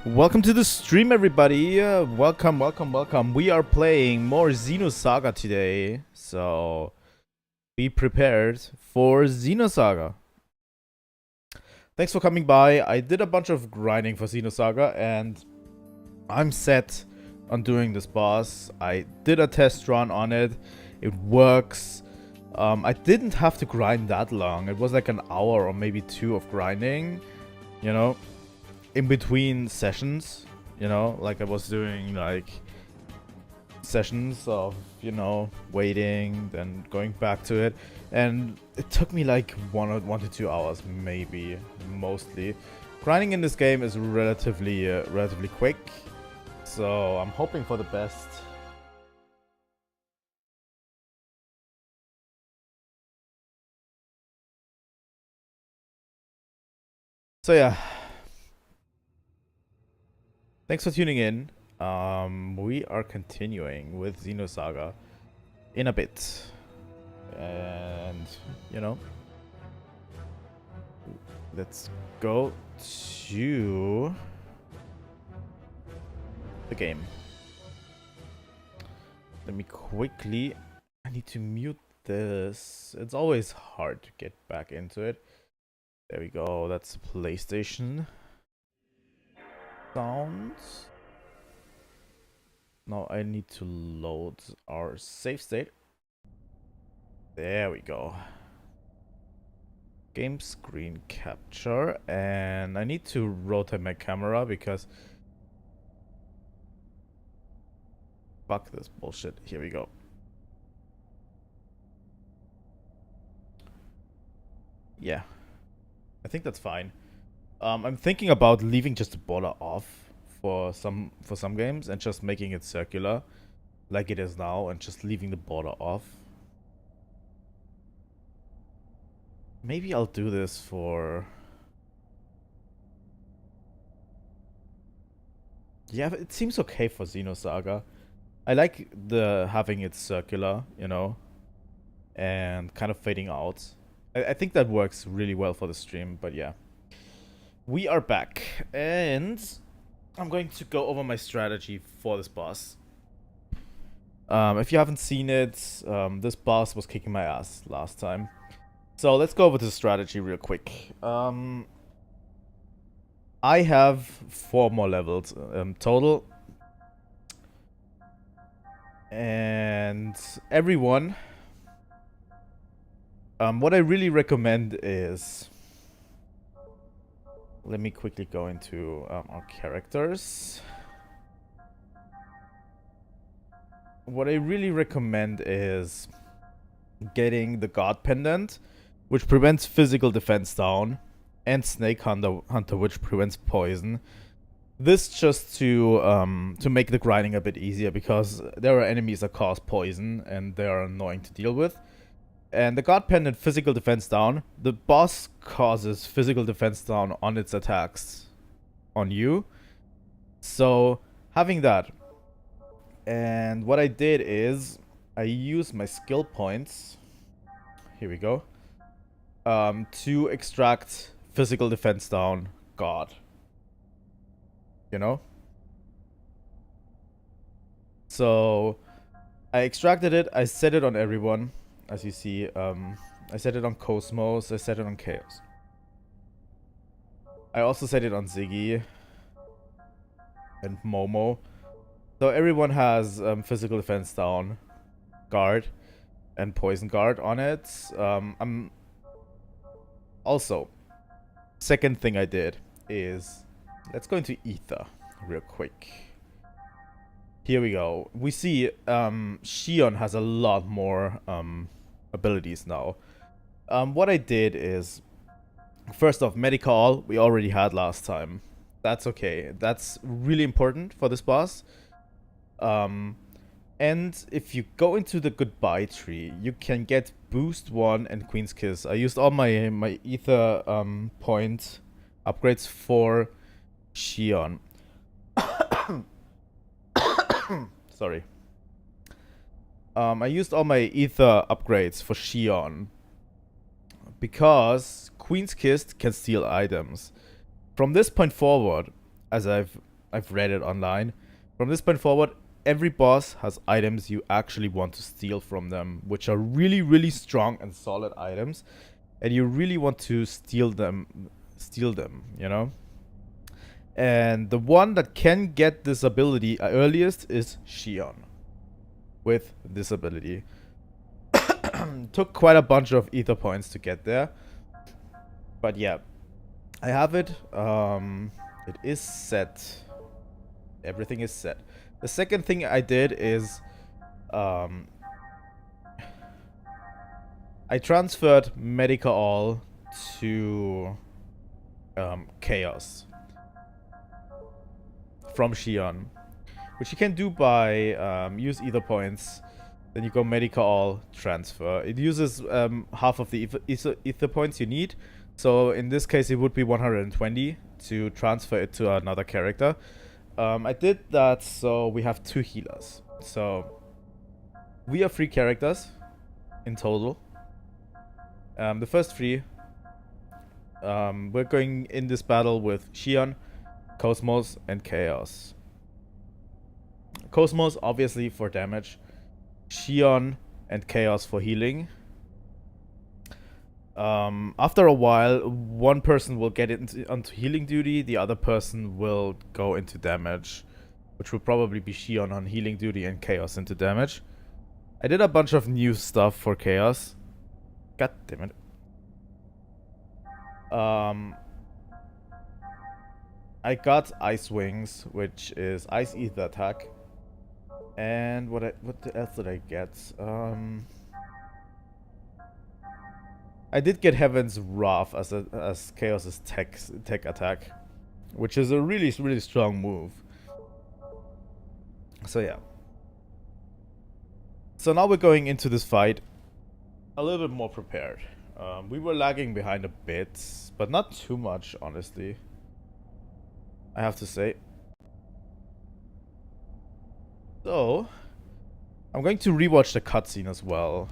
Welcome to the stream, everybody. Welcome. We are playing more Xenosaga today, so be prepared for Xenosaga. Thanks for coming by. I did a bunch of grinding for Xenosaga, and I'm set on doing this boss. I did a test run on it. It works. I didn't have to grind that long. It was like an hour or maybe 2 of grinding, you know, in between sessions, you know, like I was doing like sessions of, you know, waiting, then going back to it, and it took me like 1 to 2 hours, maybe, mostly. Grinding in this game is relatively quick, so I'm hoping for the best. So yeah, thanks for tuning in. We are continuing with Xenosaga in a bit. And, you know, let's go to the game. Let me quickly... I need to mute this. It's always hard to get back into it. There we go. That's PlayStation sounds. Now I need to load our save state. There we go. Game screen capture, and I need to rotate my camera because fuck this bullshit. Here we go. Yeah, I think that's fine. I'm thinking about leaving just the border off for some games and just making it circular like it is now and just leaving the border off. Maybe I'll do this for... Yeah, it seems okay for Xenosaga. I like the having it circular, you know, and kind of fading out. I think that works really well for the stream, but yeah. We are back, and I'm going to go over my strategy for this boss. If you haven't seen it, this boss was kicking my ass last time. So let's go over the strategy real quick. I have 4 more levels total. And everyone... what I really recommend is... Let me quickly go into our characters. What I really recommend is getting the God Pendant, which prevents physical defense down, and Snake Hunter, which prevents poison. This just to make the grinding a bit easier, because there are enemies that cause poison and they are annoying to deal with. And the God Pendant, physical defense down. The boss causes physical defense down on its attacks on you. So, having that. And what I did is, I used my skill points. Here we go. To extract physical defense down God. You know? So, I extracted it. I set it on everyone. As you see, I set it on KOS-MOS, I set it on Chaos. I also set it on Ziggy and Momo. So everyone has physical defense down, guard, and poison guard on it. I'm also, second thing I did is, let's go into Ether real quick. Here we go. We see Shion has a lot more abilities now. What I did is, first off, Medical we already had last time. That's okay. That's really important for this boss. And if you go into the goodbye tree, you can get Boost 1 and Queen's Kiss. I used all my Ether point upgrades for Shion. Sorry. I used all my Ether upgrades for Shion because Queen's Kiss can steal items. From this point forward, as I've I've read it online. From this point forward, every boss has items you actually want to steal from them, which are really, really strong and solid items, and you really want to steal them, you know? And the one that can get this ability earliest is Xion. With this ability. Took quite a bunch of ether points to get there. But yeah, I have it. It is set. Everything is set. The second thing I did is I transferred Medica All to Chaos from Xion, which you can do by use ether points. Then you go Medica All, transfer. It uses half of the ether points you need. So in this case, it would be 120 to transfer it to another character. I did that so we have 2 healers. So we are 3 characters in total. The first 3, we're going in this battle with Xion, KOS-MOS, and Chaos. KOS-MOS obviously for damage. Xion and Chaos for healing. After a while, one person will get onto healing duty, the other person will go into damage, which will probably be Xion on healing duty and Chaos into damage. I did a bunch of new stuff for Chaos. God damn it. I got Ice Wings, which is Ice Ether attack. And what else did I get? I did get Heaven's Wrath as Chaos's tech attack, which is a really, really strong move. So yeah. So now we're going into this fight a little bit more prepared. We were lagging behind a bit, but not too much, honestly. I have to say. So, I'm going to rewatch the cutscene as well.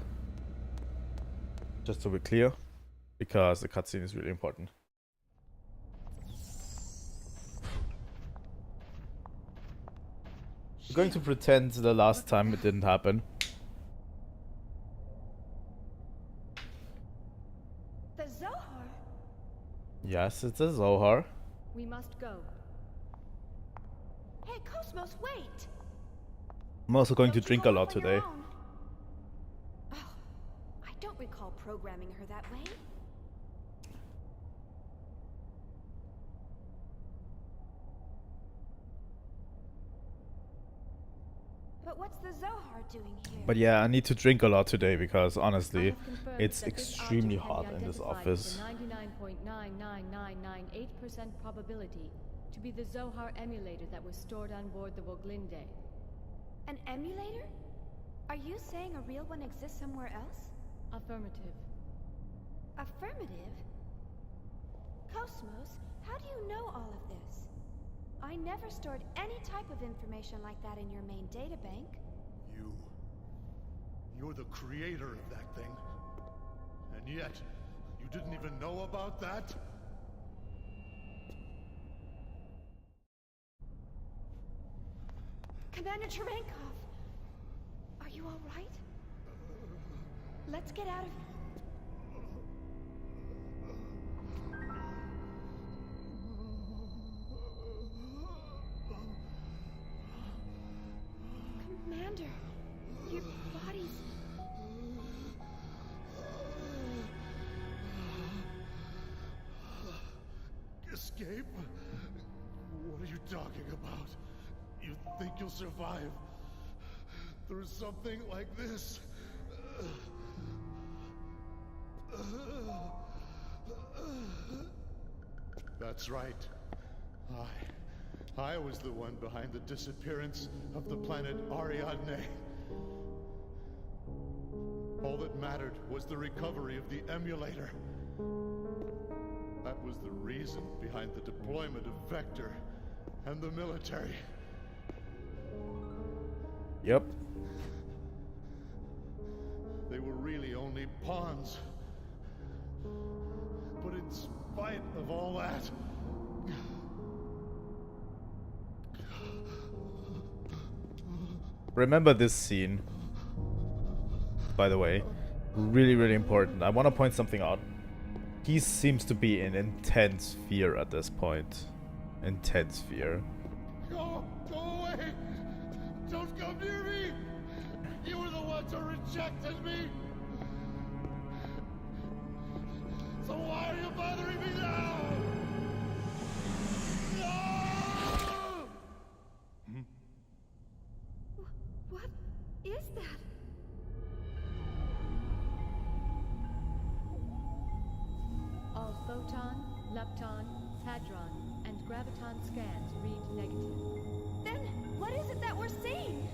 Just to be clear, because the cutscene is really important. I'm going to pretend the last time it didn't happen. The Zohar? Yes, it's a Zohar. We must go. Hey, KOS-MOS, wait! I'm also going to drink a lot today. Oh, I don't recall programming her that way. But what's the Zohar doing here? But yeah, I need to drink a lot today because honestly, it's extremely hot in this office. 99.99998% probability to be the Zohar emulator that was stored on board the Woglinde. An emulator? Are you saying a real one exists somewhere else? Affirmative. Affirmative? KOS-MOS, how do you know all of this? I never stored any type of information like that in your main databank. You're the creator of that thing. And yet, you didn't even know about that? Commander Cherenkov! Are you all right? Let's get out of here. Commander, your body's... Escape? What are you talking about? You think you'll survive through something like this? That's right. I was the one behind the disappearance of the planet Ariadne. All that mattered was the recovery of the emulator. That was the reason behind the deployment of Vector and the military. Yep. They were really only pawns. But in spite of all that, Remember this scene, by the way. Really, really important. I want to point something out. He seems to be in intense fear at this point. Intense fear. Go away! Don't come near me! You were the ones who rejected me! So why are you bothering me now? No! What is that? All photon, lepton, hadron, and graviton scans read negative. Then what is it that we're seeing?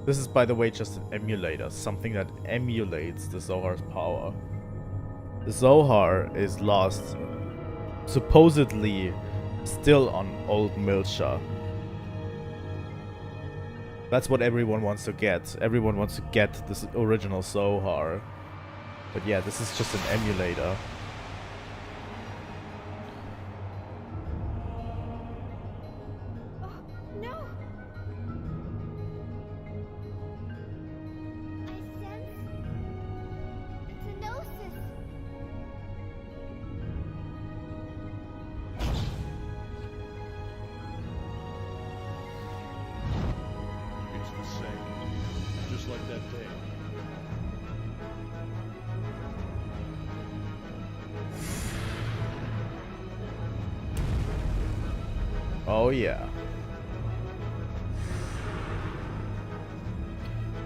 This is, by the way, just an emulator. Something that emulates the Zohar's power. The Zohar is lost, supposedly still on old Milsha. That's what everyone wants to get. Everyone wants to get this original Zohar. But yeah, this is just an emulator. Oh, no! I sense Xenosis. It's the same. Just like that day. Oh yeah.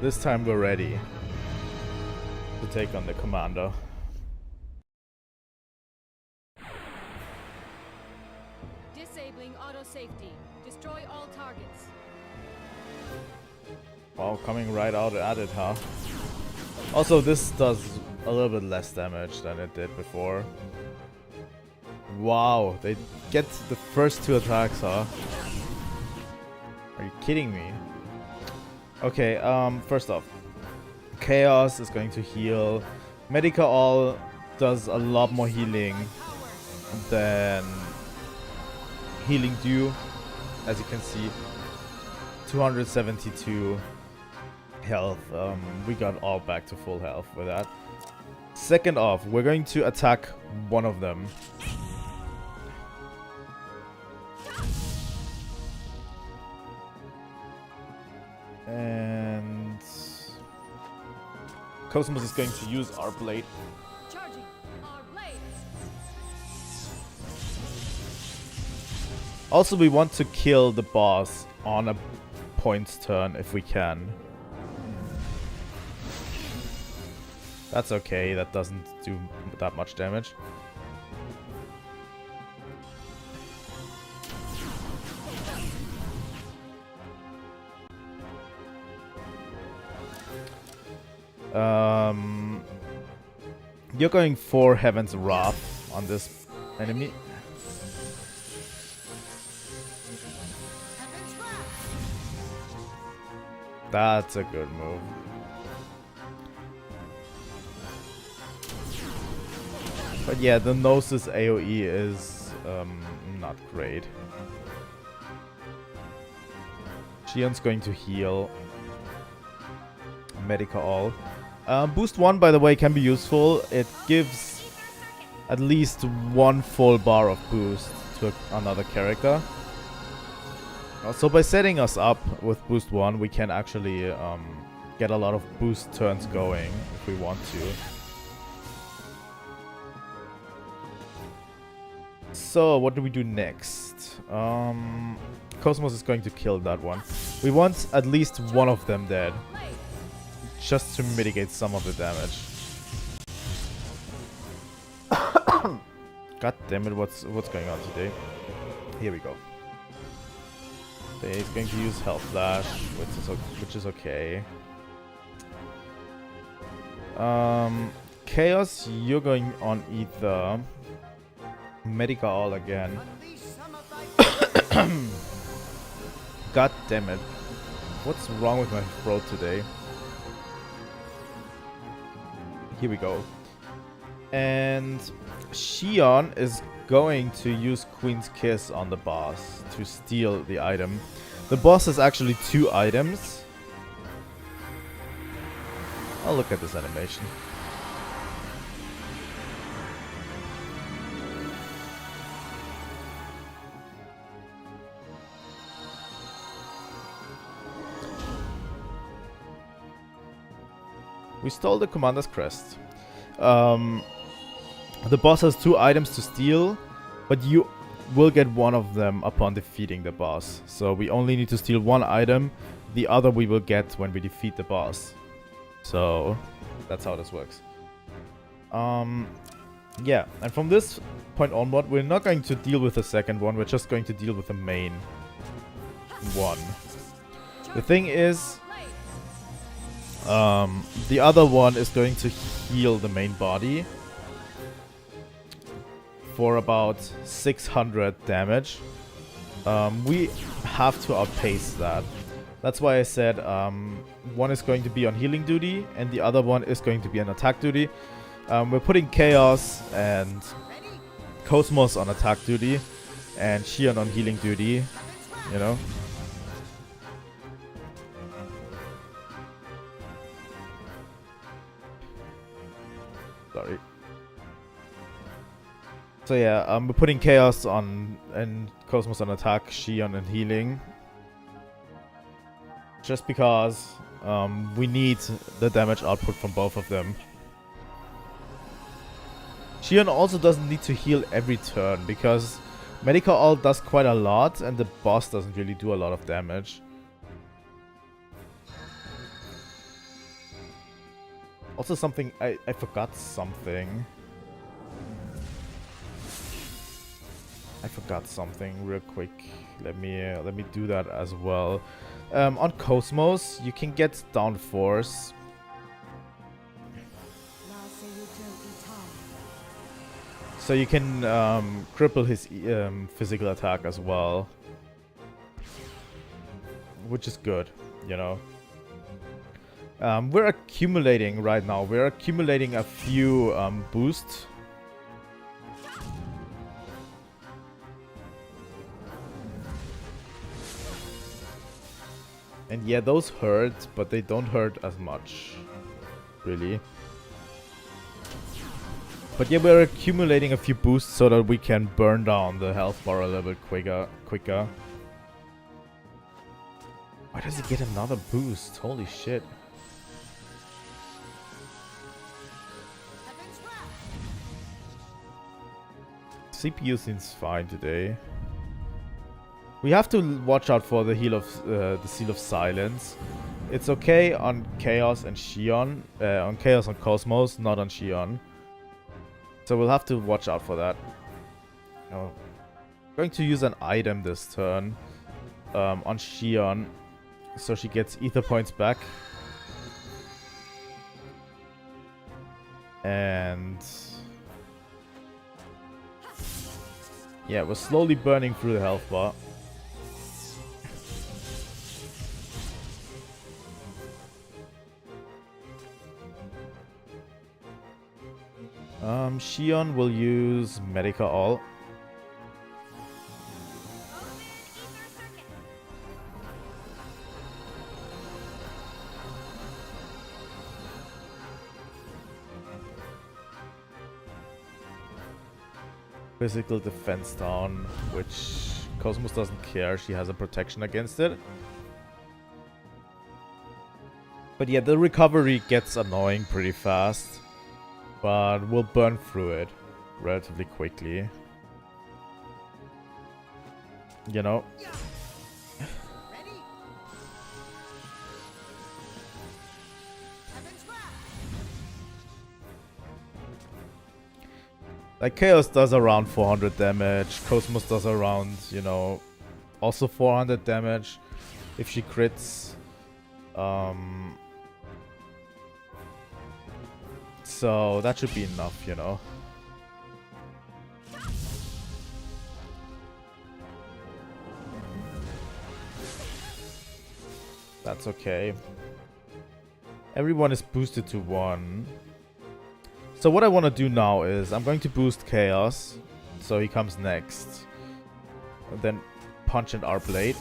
This time we're ready to take on the commander. Disabling auto safety. Destroy all targets. Oh, coming right out at it, huh? Also, this does a little bit less damage than it did before. Wow, they get the first two attacks, huh? Are you kidding me? Okay, first off, Chaos is going to heal. Medica All does a lot more healing than Healing Dew, as you can see. 272 health. We got all back to full health with that. Second off, we're going to attack one of them. And KOS-MOS is going to use our blade. Charging our blades. Also, we want to kill the boss on a points turn if we can. That's okay, that doesn't do that much damage. You're going for Heaven's Wrath on this enemy. That's a good move. But yeah, the Gnosis AoE is not great. Shion's going to heal. Medica All. Boost 1, by the way, can be useful. It gives at least one full bar of boost to another character. Also, by setting us up with boost 1, we can actually get a lot of boost turns going if we want to. So, what do we do next? KOS-MOS is going to kill that one. We want at least one of them dead, just to mitigate some of the damage. God damn it, what's going on today? Here we go. He's going to use Health Flash, which is okay. Chaos, you're going on either Medica All again. God damn it. What's wrong with my throat today? Here we go. And Shion is going to use Queen's Kiss on the boss to steal the item. The boss has actually 2 items. Oh, look at this animation. We stole the Commander's Crest. The boss has 2 items to steal, but you will get one of them upon defeating the boss. So we only need to steal 1 item. The other we will get when we defeat the boss. So that's how this works. Yeah, and from this point onward, we're not going to deal with the second one. We're just going to deal with the main one. The thing is, the other one is going to heal the main body for about 600 damage. We have to outpace that. That's why I said one is going to be on healing duty and the other one is going to be on attack duty. We're putting Chaos and KOS-MOS on attack duty and Xion on healing duty, you know. Sorry. So yeah, we're putting Chaos on and KOS-MOS on attack, Xion on healing. Just because we need the damage output from both of them. Xion also doesn't need to heal every turn because Medica ult does quite a lot and the boss doesn't really do a lot of damage. Also something, I forgot something. I forgot something real quick. Let me do that as well. On KOS-MOS, you can get down force. So you can cripple his physical attack as well. Which is good, you know. We're accumulating right now. We're accumulating a few boosts. And yeah, those hurt, but they don't hurt as much, really. But yeah, we're accumulating a few boosts so that we can burn down the health bar a little bit quicker. Why does he get another boost? Holy shit. CPU seems fine today. We have to watch out for the heal of the Seal of Silence. It's okay on Chaos and Xion, on Chaos and KOS-MOS, not on Xion. So we'll have to watch out for that. I'm going to use an item this turn on Xion, so she gets ether points back. And yeah, we're slowly burning through the health bar. Xion will use Medica ult. Physical defense down, which KOS-MOS doesn't care. She has a protection against it. But yeah, the recovery gets annoying pretty fast. But we'll burn through it relatively quickly. You know? Like, Chaos does around 400 damage. KOS-MOS does around, you know, also 400 damage if she crits. So that should be enough, you know. That's okay. Everyone is boosted to 1. So what I want to do now is I'm going to boost Chaos so he comes next. And then punch and our blade.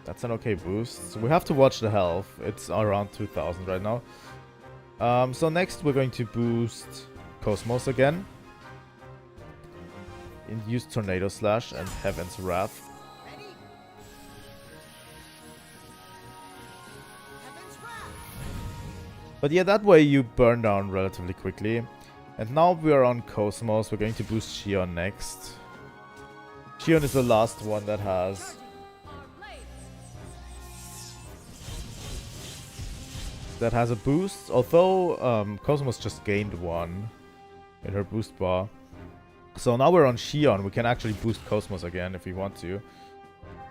That's an okay boost. So we have to watch the health. It's around 2000 right now. So next we're going to boost KOS-MOS again. Induce Tornado Slash and Heaven's Wrath. But yeah, that way you burn down relatively quickly. And now we are on KOS-MOS. We're going to boost Xion next. Xion is the last one that has a boost, although KOS-MOS just gained one in her boost bar. So now we're on Xion. We can actually boost KOS-MOS again if we want to.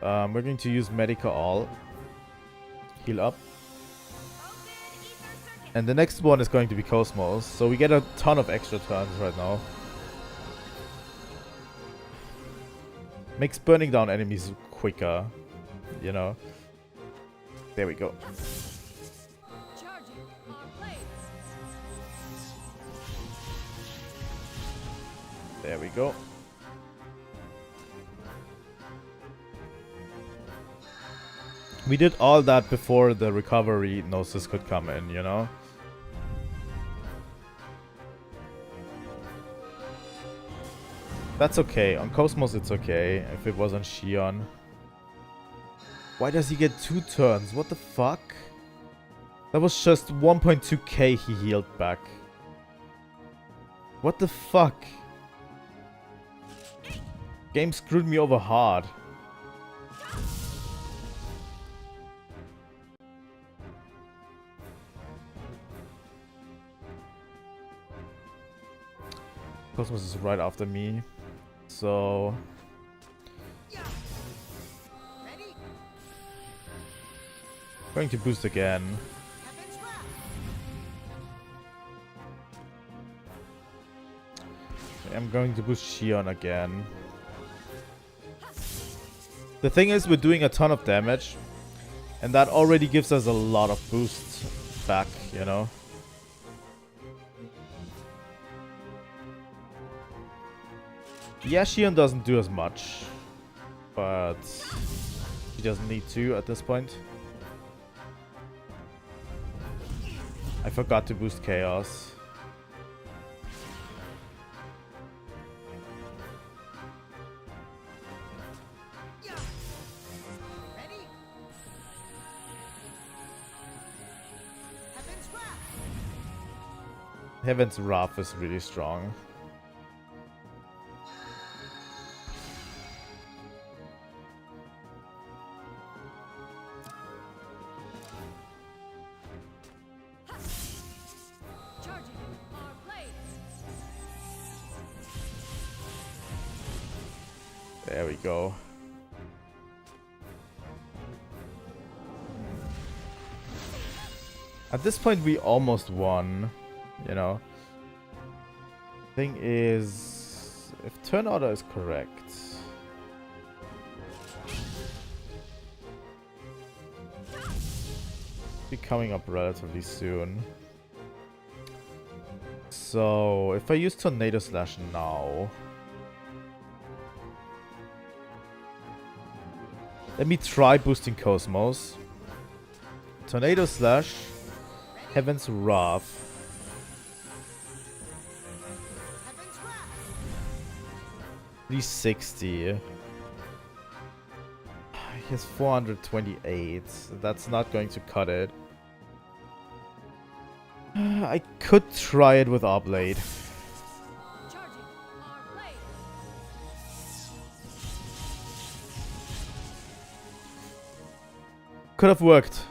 We're going to use Medica All. Heal up. And the next one is going to be KOS-MOS. So we get a ton of extra turns right now. Makes burning down enemies quicker, you know. There we go. There we go. We did all that before the recovery Gnosis could come in, you know? That's okay. On KOS-MOS it's okay. If it was on Xion. Why does he get 2 turns? What the fuck? That was just 1.2k he healed back. What the fuck? Game screwed me over hard. KOS-MOS is right after me. So going to boost again. I'm going to boost Xion again. The thing is, we're doing a ton of damage, and that already gives us a lot of boosts back, you know. Yeah, Xion doesn't do as much, but he doesn't need to at this point. I forgot to boost Chaos. Heaven's Wrath is really strong. There we go. At this point we almost won, you know. Thing is, if turn order is correct, be coming up relatively soon. So if I use Tornado Slash now, let me try boosting KOS-MOS. Tornado Slash, Heaven's Wrath. 360. He has 428. That's not going to cut it. I could try it with our blade. Could have worked.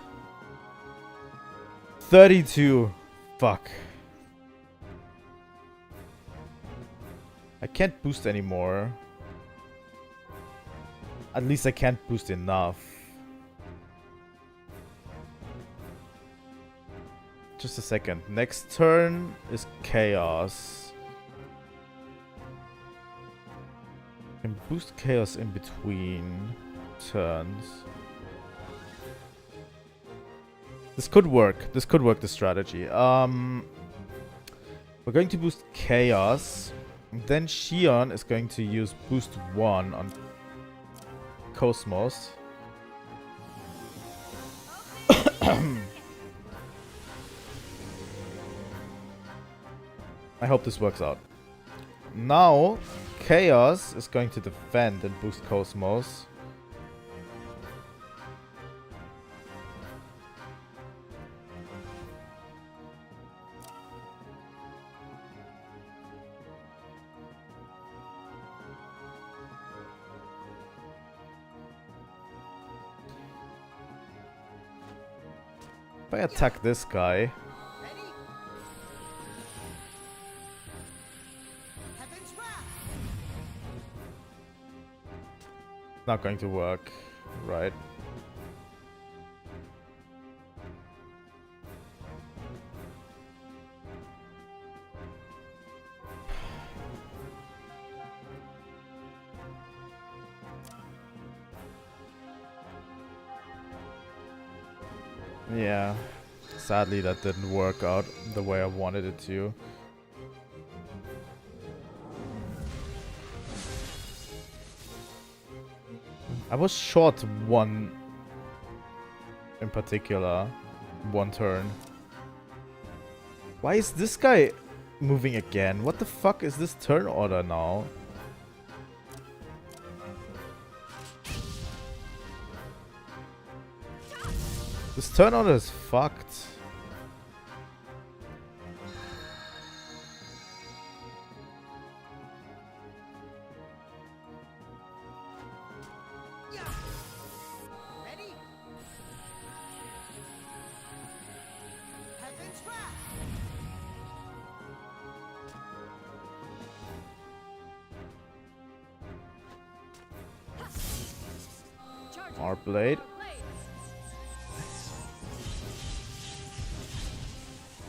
32. Fuck. I can't boost anymore. At least I can't boost enough. Just a second. Next turn is Chaos. I can boost Chaos in between turns. This could work. This could work, the strategy. We're going to boost Chaos. Then Shion is going to use boost 1 on KOS-MOS. I hope this works out. Now, Chaos is going to defend and boost KOS-MOS. If I attack this guy, not going to work, right? Yeah, sadly that didn't work out the way I wanted it to. I was short one in particular, one turn. Why is this guy moving again? What the fuck is this turn order now? This turn order is fucked. Our blade.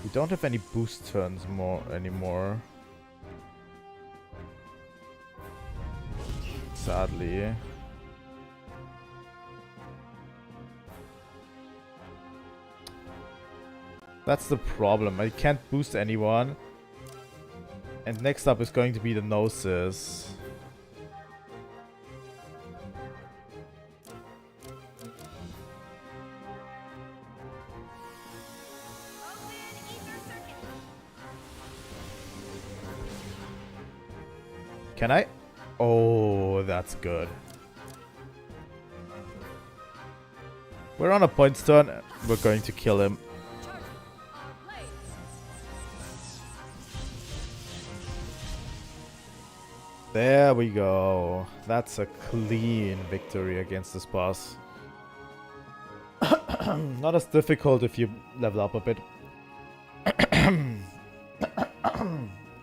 We don't have any boost turns anymore. Sadly. That's the problem. I can't boost anyone. And next up is going to be the Gnosis. Can I? Oh, that's good. We're on a points turn. We're going to kill him. There we go. That's a clean victory against this boss. Not as difficult if you level up a bit.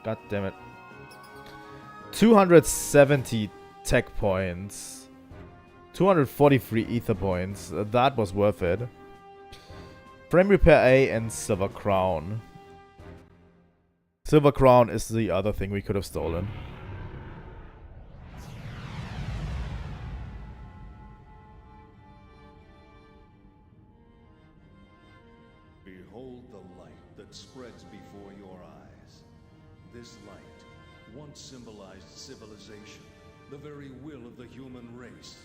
God damn it. 270 tech points. 243 ether points. That was worth it. Frame Repair A and Silver Crown. Silver Crown is the other thing we could have stolen. Behold the light that spreads before your eyes. This light once symbolized civilization, the very will of the human race.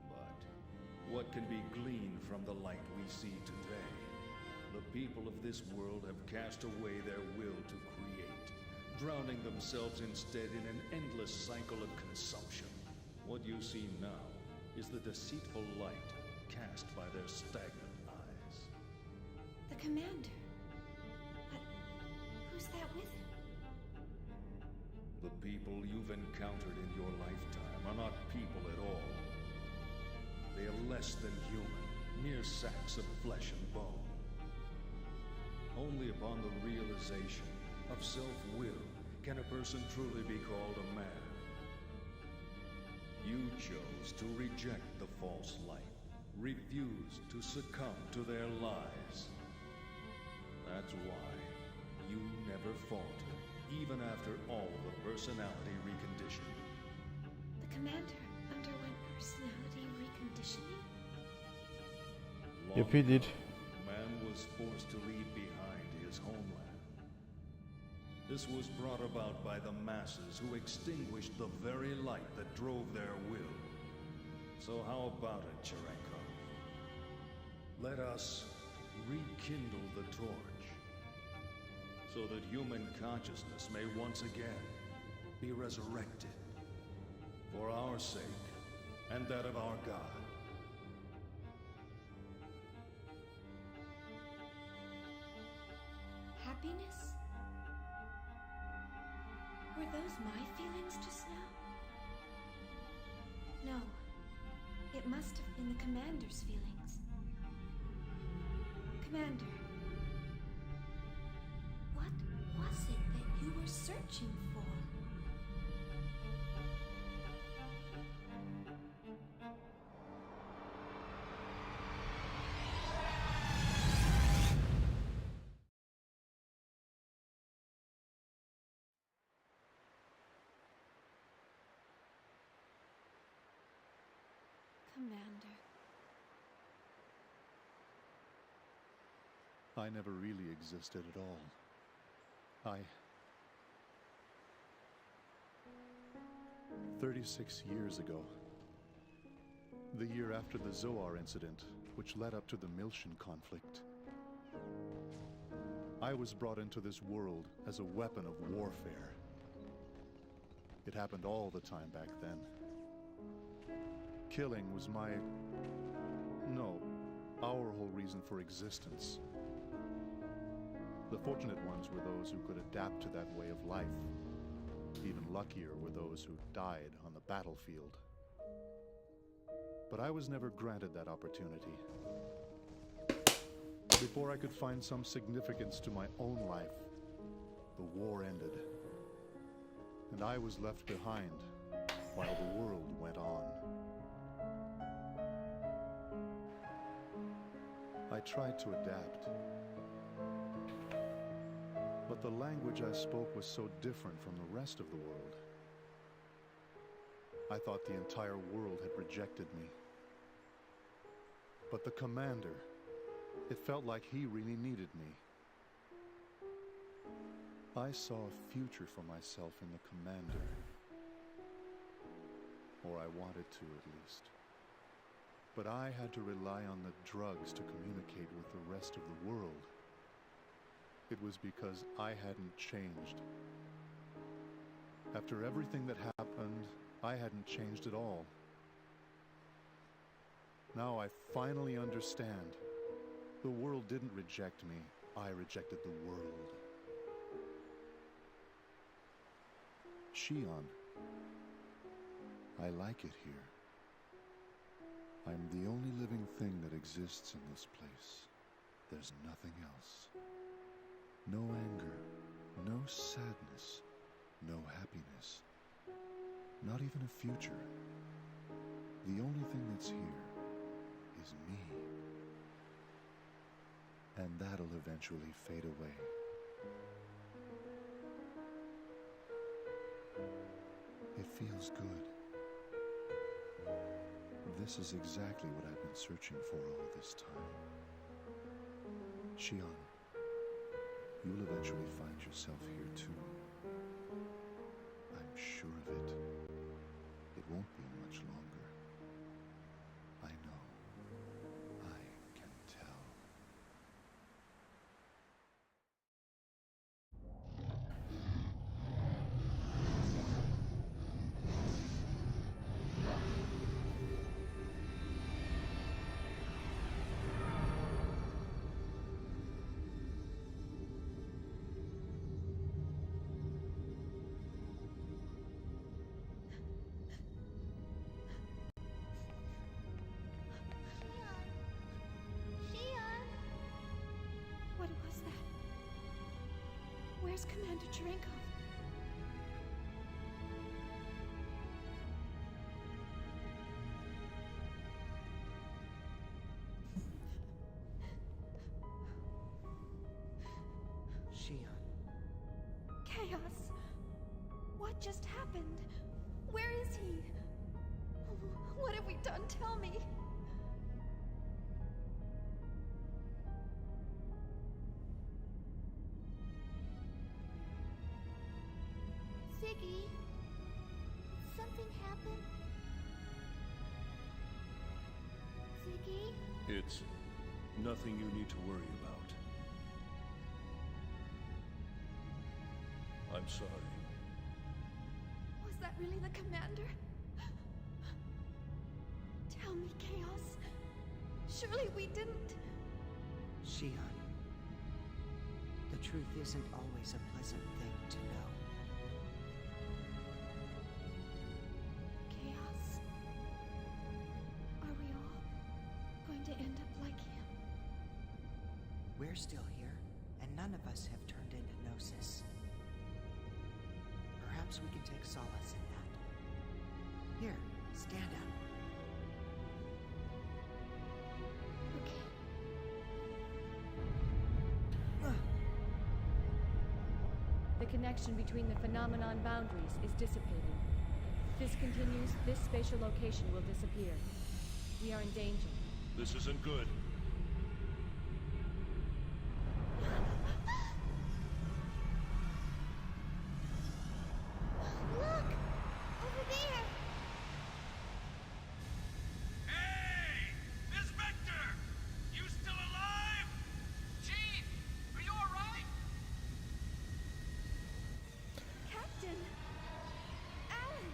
But what can be gleaned from the light we see today? The people of this world have cast away their will to create, drowning themselves instead in an endless cycle of consumption. What you see now is the deceitful light cast by their stagnant eyes. The commander. But who's that with him? The people you've encountered in your lifetime are not people at all. They are less than human, mere sacks of flesh and bone. Only upon the realization of self-will can a person truly be called a man. You chose to reject the false light, refused to succumb to their lies. That's why you never faltered. Even after all the personality reconditioning. The commander underwent personality reconditioning? Yep, he did. was forced to leave behind his homeland. This was brought about by the masses who extinguished the very light that drove their will. So how about it, Cherenkov? Let us rekindle the torch, so that human consciousness may once again be resurrected, for our sake and that of our God. Happiness? Were those my feelings just now? No. It must have been the Commander's feelings. Commander, what was it that you were searching for? Commander. I never really existed at all. 36 years ago, the year after the Zoar incident, which led up to the Miltian conflict, I was brought into this world as a weapon of warfare. It happened all the time back then. Killing was our whole reason for existence. The fortunate ones were those who could adapt to that way of life. Even luckier were those who died on the battlefield. But I was never granted that opportunity. Before I could find some significance to my own life, the war ended. And I was left behind while the world went on. I tried to adapt. But the language I spoke was so different from the rest of the world. I thought the entire world had rejected me. But the Commander, it felt like he really needed me. I saw a future for myself in the Commander. Or I wanted to, at least. But I had to rely on the drugs to communicate with the rest of the world. It was because I hadn't changed. After everything that happened, I hadn't changed at all. Now I finally understand. The world didn't reject me. I rejected the world. Shion, I like it here. I'm the only living thing that exists in this place. There's nothing else. No anger, no sadness, no happiness, not even a future. The only thing that's here is me. And that'll eventually fade away. It feels good. This is exactly what I've been searching for all this time. Shion, you'll eventually find yourself here too. I'm sure of it. It won't be much longer. I know. I can tell. What was that? Where's Commander Cherenkov? Shion. Chaos! What just happened? Where is he? What have we done? Tell me! Ziggy, did something happen? Ziggy? It's nothing you need to worry about. I'm sorry. Was that really the commander? Tell me, Chaos. Surely we didn't. Shion, the truth isn't always a pleasant thing to know. Chaos. Are we all going to end up like him? We're still here, and none of us have turned into Gnosis. Perhaps we can take solace in that. Here, stand up. Okay. The connection between the phenomenon boundaries is dissipating. If this continues, this spatial location will disappear. We are in danger. This isn't good. Look! Over there! Hey! Miss Vector! You still alive? Chief! Are you alright? Captain! Alan!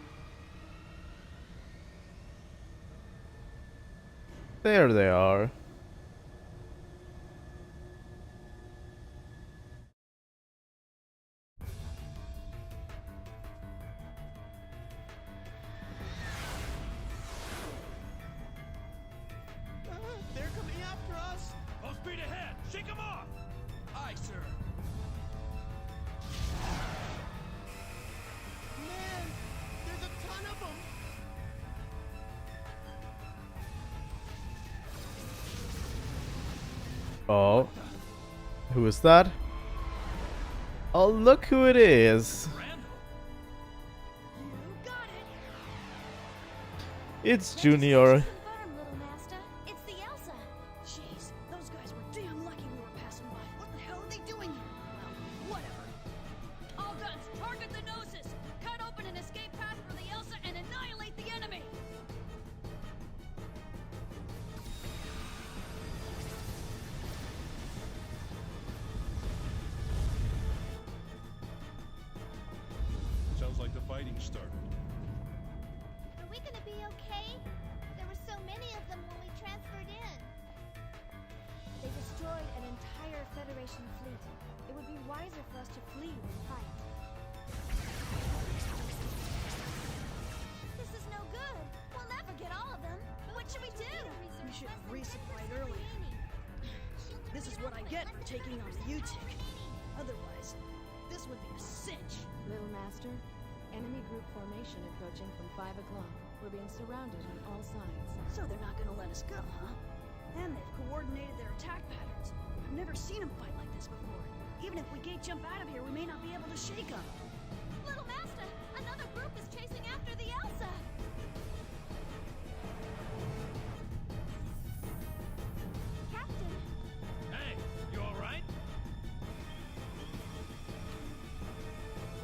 There they are. They're coming after us! Full speed ahead! Shake them off! Aye, sir. Man! There's a ton of them! Oh. Who is that? Oh, look who it is. Randall? You got it! It's Junior. Confirm, little master. It's the Elsa. Jeez, those guys were damn lucky we were passing by. What the hell are they doing here? Well, whatever. All guns, target the Gnosis! Cut open an escape path for the Elsa and annihilate the enemy! Sounds like the fighting started. Are we gonna be okay? There were so many of them when we transferred in. They destroyed an entire Federation fleet. It would be wiser for us to flee than fight. This is no good. We'll never get all of them. What should we do? We should have resupplied earlier. This is what I get for taking on the U-Tick. Otherwise, this would be a cinch. Little Master, enemy group formation approaching from 5 o'clock. We're being surrounded on all sides. So they're not gonna let us go, huh? And they've coordinated their attack patterns. I've never seen them fight like this before. Even if we gate jump out of here, we may not be able to shake them. Little Master, another group is chasing after the Elsa. Captain, Hey, you alright?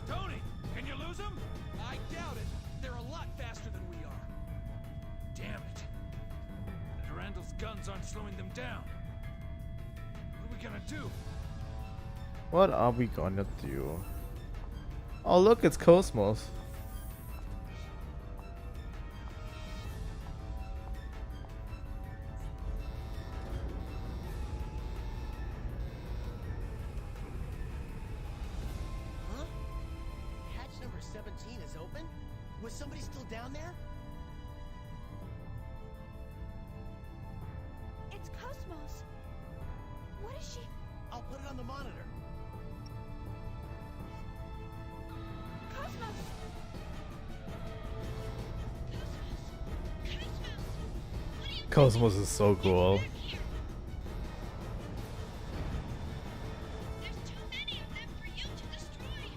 Tony, can you lose them? I doubt it. They're a lot faster than we are. Damn it. The Durandal's guns aren't slowing them down. What are we gonna do? What are we gonna do? Oh, look, it's KOS-MOS. Huh? Hatch number 17 is open? Was somebody still down there? it's KOS-MOS. What is she? I'll put it on the monitor. KOS-MOS! KOS-MOS is so cool. There's too many of them for you to destroy.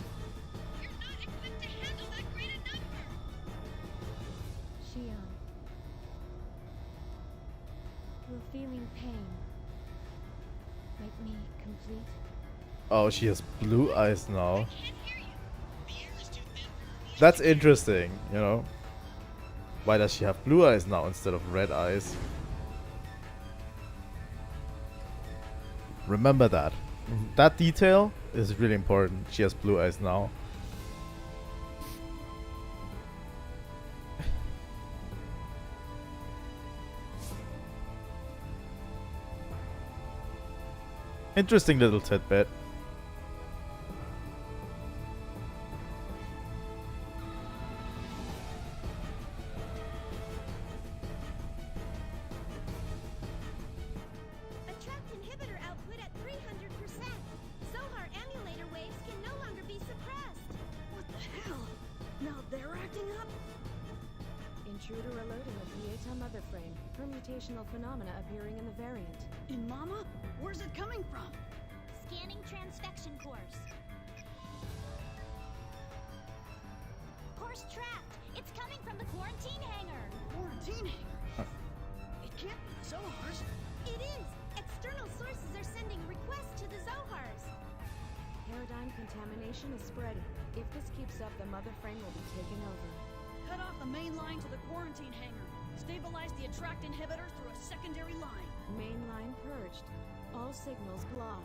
You're not equipped to handle that great a number. Shion. Will feeling pain make me complete? Oh, she has blue eyes now. Can't hear you. The air is too thin for That's interesting, you know. Why does she have blue eyes now instead of red eyes? Remember that. That detail is really important. She has blue eyes now. Interesting little tidbit. Attract inhibitor output at 300%. Zohar emulator waves can no longer be suppressed. What the hell? Now they're acting up? Intruder alerting of Pieta mother frame. Permutational phenomena appearing in the variant. In Mama? Where's it coming from? Scanning transfection course. Course trapped. It's coming from the quarantine hangar. Quarantine hangar? It can't be the Zohars. It is. External sources are sending requests to the Zohars. Paradigm contamination is spreading. If this keeps up, the mother frame will be taken over. Cut off the main line to the quarantine hangar. Stabilize the attract inhibitor through a secondary line. Main line purged. All signals blocked.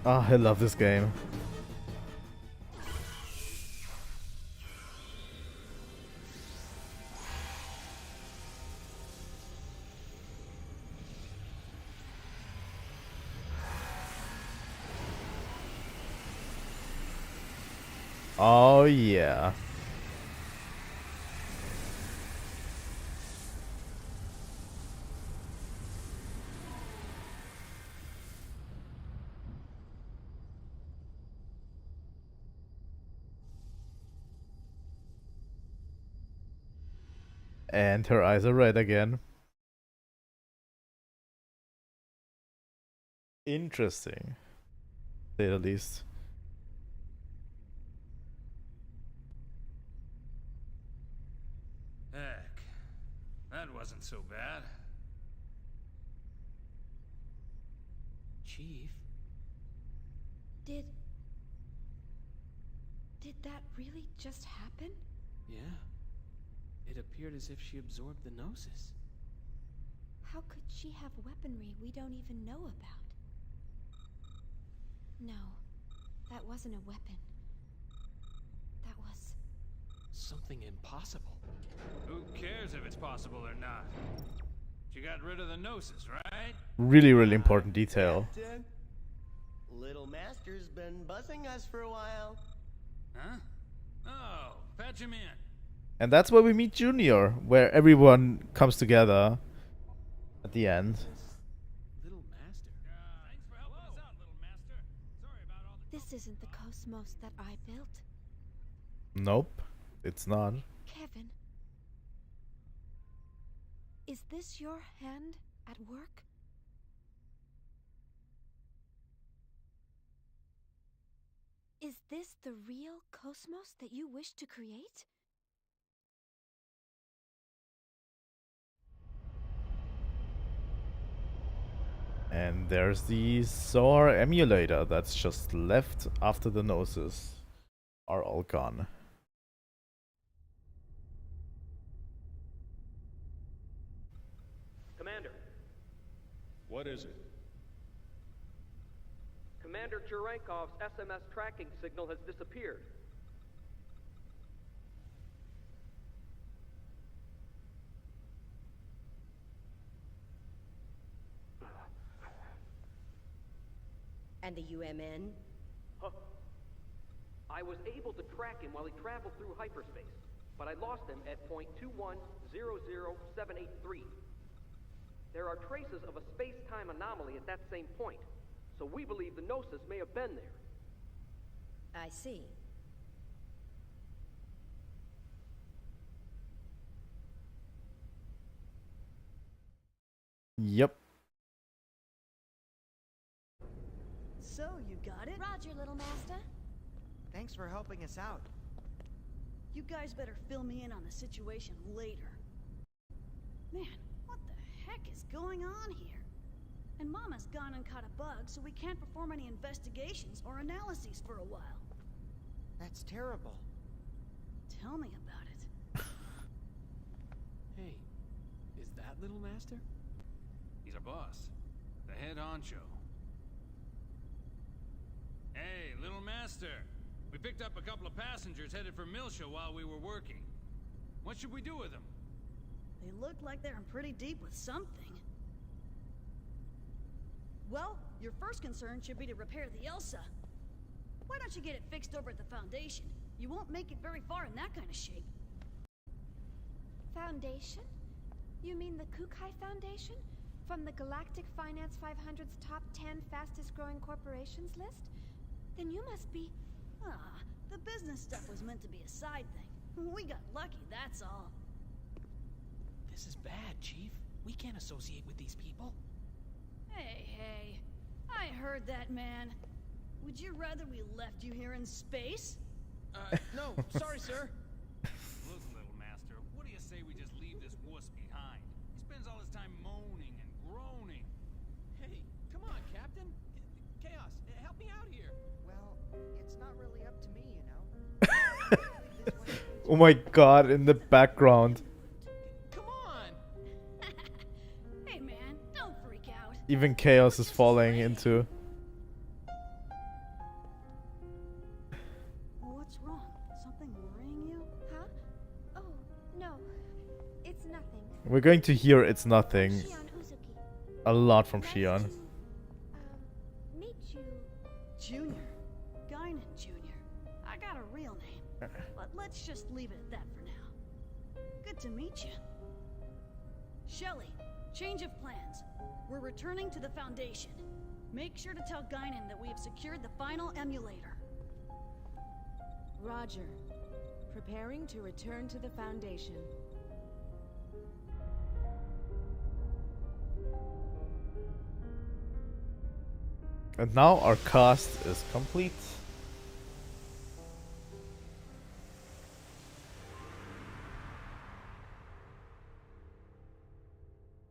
Ah, I love this game. Oh yeah. And her eyes are red again. Interesting, to say the least. Heck, that wasn't so bad. Chief? Did that really just happen? Yeah. It appeared as if she absorbed the Gnosis. How could she have weaponry we don't even know about? No, that wasn't a weapon. That was... Something impossible. Who cares if it's possible or not? She got rid of the Gnosis, right? Really, really important detail. Captain, Little Master's been buzzing us for a while. Huh? Oh, fetch him in. And that's where we meet Junior, where everyone comes together at the end. Little Master. Thanks for helping us out, little master. Sorry about all the... This isn't the KOS-MOS that I built. Nope, it's not. Kevin. Is this your hand at work? Is this the real KOS-MOS that you wish to create? And there's the Zohar emulator that's just left after the Gnosis are all gone. Commander. What is it? Commander Jurenkov's SMS tracking signal has disappeared. And the UMN? Huh. I was able to track him while he traveled through hyperspace, but I lost him at point 2100783. There are traces of a space-time anomaly at that same point, so we believe the Gnosis may have been there. I see. Yep. So, you got it? Roger, little master. Thanks for helping us out. You guys better fill me in on the situation later. Man, what the heck is going on here? And Mama's gone and caught a bug, so we can't perform any investigations or analyses for a while. That's terrible. Tell me about it. Hey, is that Little Master? He's our boss. The head honcho. Hey, Little Master. We picked up a couple of passengers headed for Milsha while we were working. What should we do with them? They look like they're in pretty deep with something. Well, your first concern should be to repair the Elsa. Why don't you get it fixed over at the Foundation? You won't make it very far in that kind of shape. Foundation? You mean the Kukai Foundation? From the Galactic Finance 500's top 10 fastest growing corporations list? Then you must be... Ah, the business stuff was meant to be a side thing. We got lucky, that's all. This is bad, Chief. We can't associate with these people. Hey, I heard that, man. Would you rather we left you here in space? No, sorry, sir. Look, Little Master, what do you say we just leave this wuss behind? He spends all his time moaning and groaning. Hey, come on, Captain. Chaos, help me out here. Well, it's not really up to me, you know. Oh my god, in the background. Come on. Hey, man, don't freak out. Even Chaos is falling into. What's wrong? Something worrying you? Huh? Oh, no. It's nothing. We're going to hear It's Nothing Shion Uzuki. a lot from Nice Shion. to, meet you. Junior. Guinan Junior. I got a real name. But let's just leave it at that for now. Good to meet you. Shelly, change of plans. We're returning to the Foundation. Make sure to tell Guinan that we have secured the final emulator. Roger. Preparing to return to the Foundation. And now our cast is complete.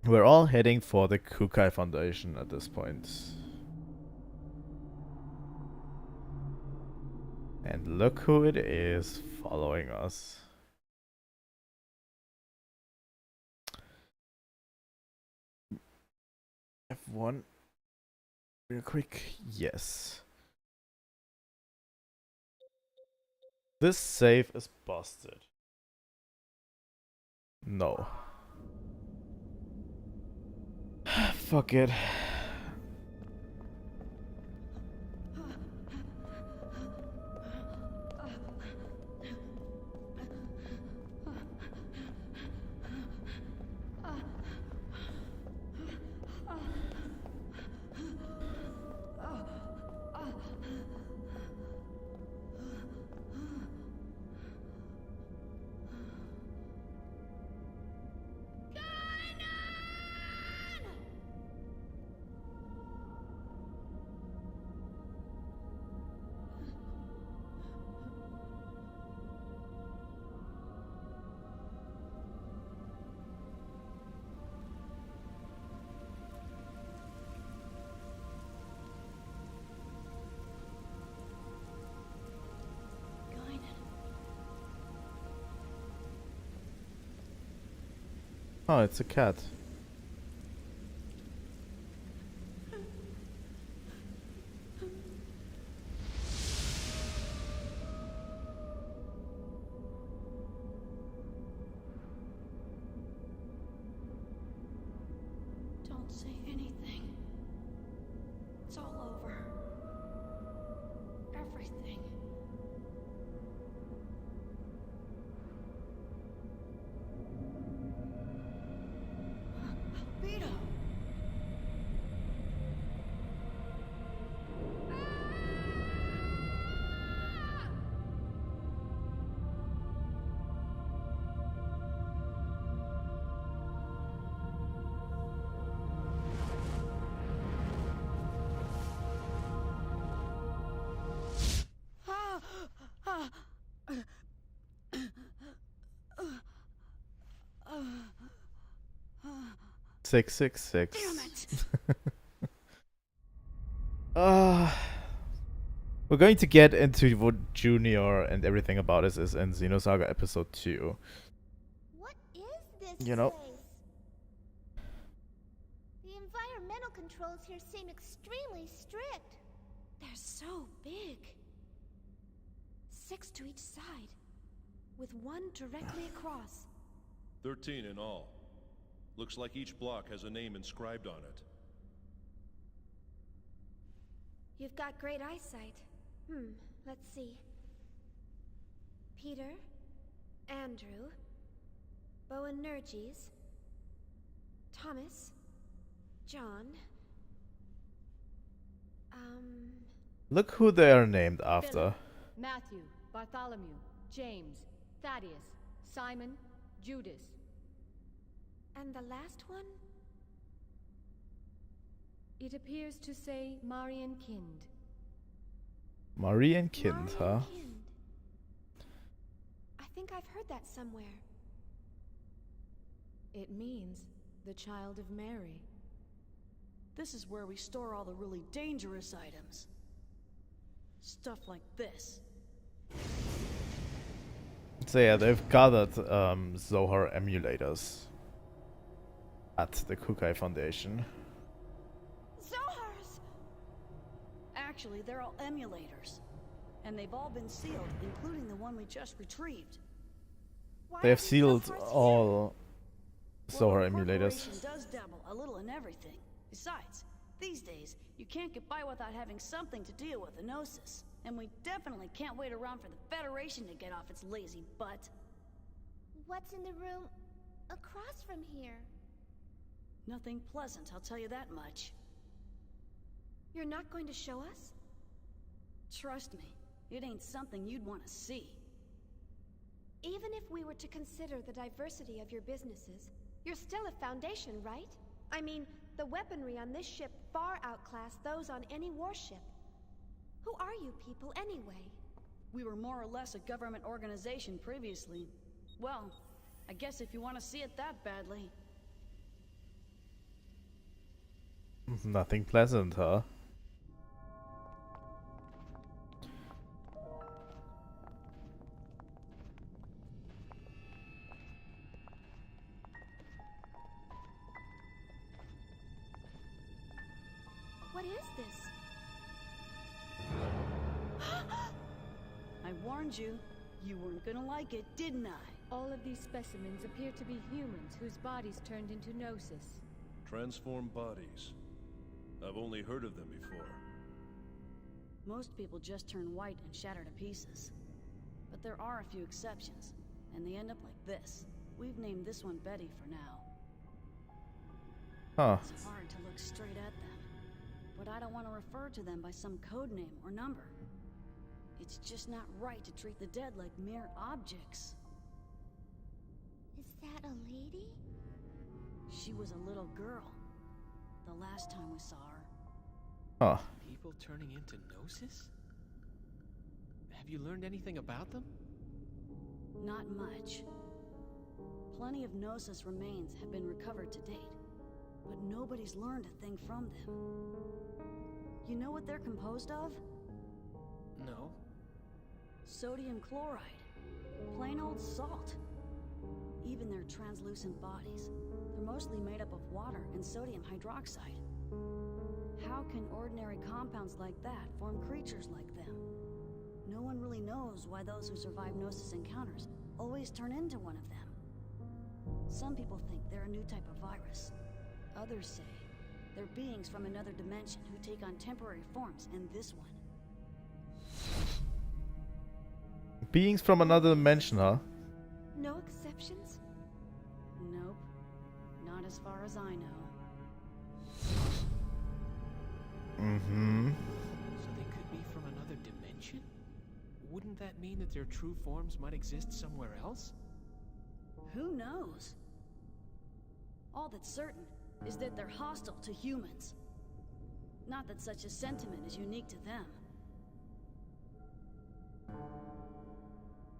We're all heading for the Kukai Foundation at this point. And look who it is following us. F1 real quick. Yes. This save is busted. No. Fuck it. Oh, it's a cat. Don't say anything. It's all over. Everything. Vito! 666. Damn it! We're going to get into what Junior and everything about us is in Xenosaga episode 2. What is this You know? place? The environmental controls here seem extremely strict. They're so big. 6 to each side, with one directly across. 13 in all. Looks like each block has a name inscribed on it. You've got great eyesight. Let's see. Peter, Andrew, Boanerges, Thomas, John. Look who they are named after. Philip, Matthew, Bartholomew, James, Thaddeus, Simon, Judas. And the last one? It appears to say Marian Kind. Marie and Kind, Marian huh? Kind. I think I've heard that somewhere. It means the child of Mary. This is where we store all the really dangerous items. Stuff like this. So yeah, they've gathered Zohar emulators at the Kukai Foundation. Zohars! Actually, they're all emulators. And they've all been sealed, including the one we just retrieved. They have sealed all Zohar The emulators. corporation does dabble a little in everything. Besides, these days, you can't get by without having something to deal with the Gnosis. And we definitely can't wait around for the Federation to get off its lazy butt. What's in the room across from here? Nothing pleasant, I'll tell you that much. You're not going to show us? Trust me, it ain't something you'd want to see. Even if we were to consider the diversity of your businesses, you're still a Foundation, right? I mean, the weaponry on this ship far outclass those on any warship. Who are you people, anyway? We were more or less a government organization previously. Well, I guess if you want to see it that badly. Nothing pleasant, huh? What is this? I warned you. You weren't gonna like it, didn't I? All of these specimens appear to be humans whose bodies turned into Gnosis. Transformed bodies. I've only heard of them before. Most people just turn white and shatter to pieces. But there are a few exceptions, and they end up like this. We've named this one Betty for now. Huh. It's hard to look straight at them, but I don't want to refer to them by some code name or number. It's just not right to treat the dead like mere objects. Is that a lady? She was a little girl, the last time we saw her. Huh. People turning into Gnosis? Have you learned anything about them? Not much. Plenty of Gnosis remains have been recovered to date, but nobody's learned a thing from them. You know what they're composed of? No. Sodium chloride. Plain old salt. Even their translucent bodies, they're mostly made up of water and sodium hydroxide. How can ordinary compounds like that form creatures like them? No one really knows why those who survive Gnosis encounters always turn into one of them. Some people think they're a new type of virus. Others say they're beings from another dimension who take on temporary forms in this one. Beings from another dimension, huh? No exceptions? Nope. Not as far as I know. Mm-hmm. So they could be from another dimension? Wouldn't that mean that their true forms might exist somewhere else? Who knows? All that's certain is that they're hostile to humans. Not that such a sentiment is unique to them.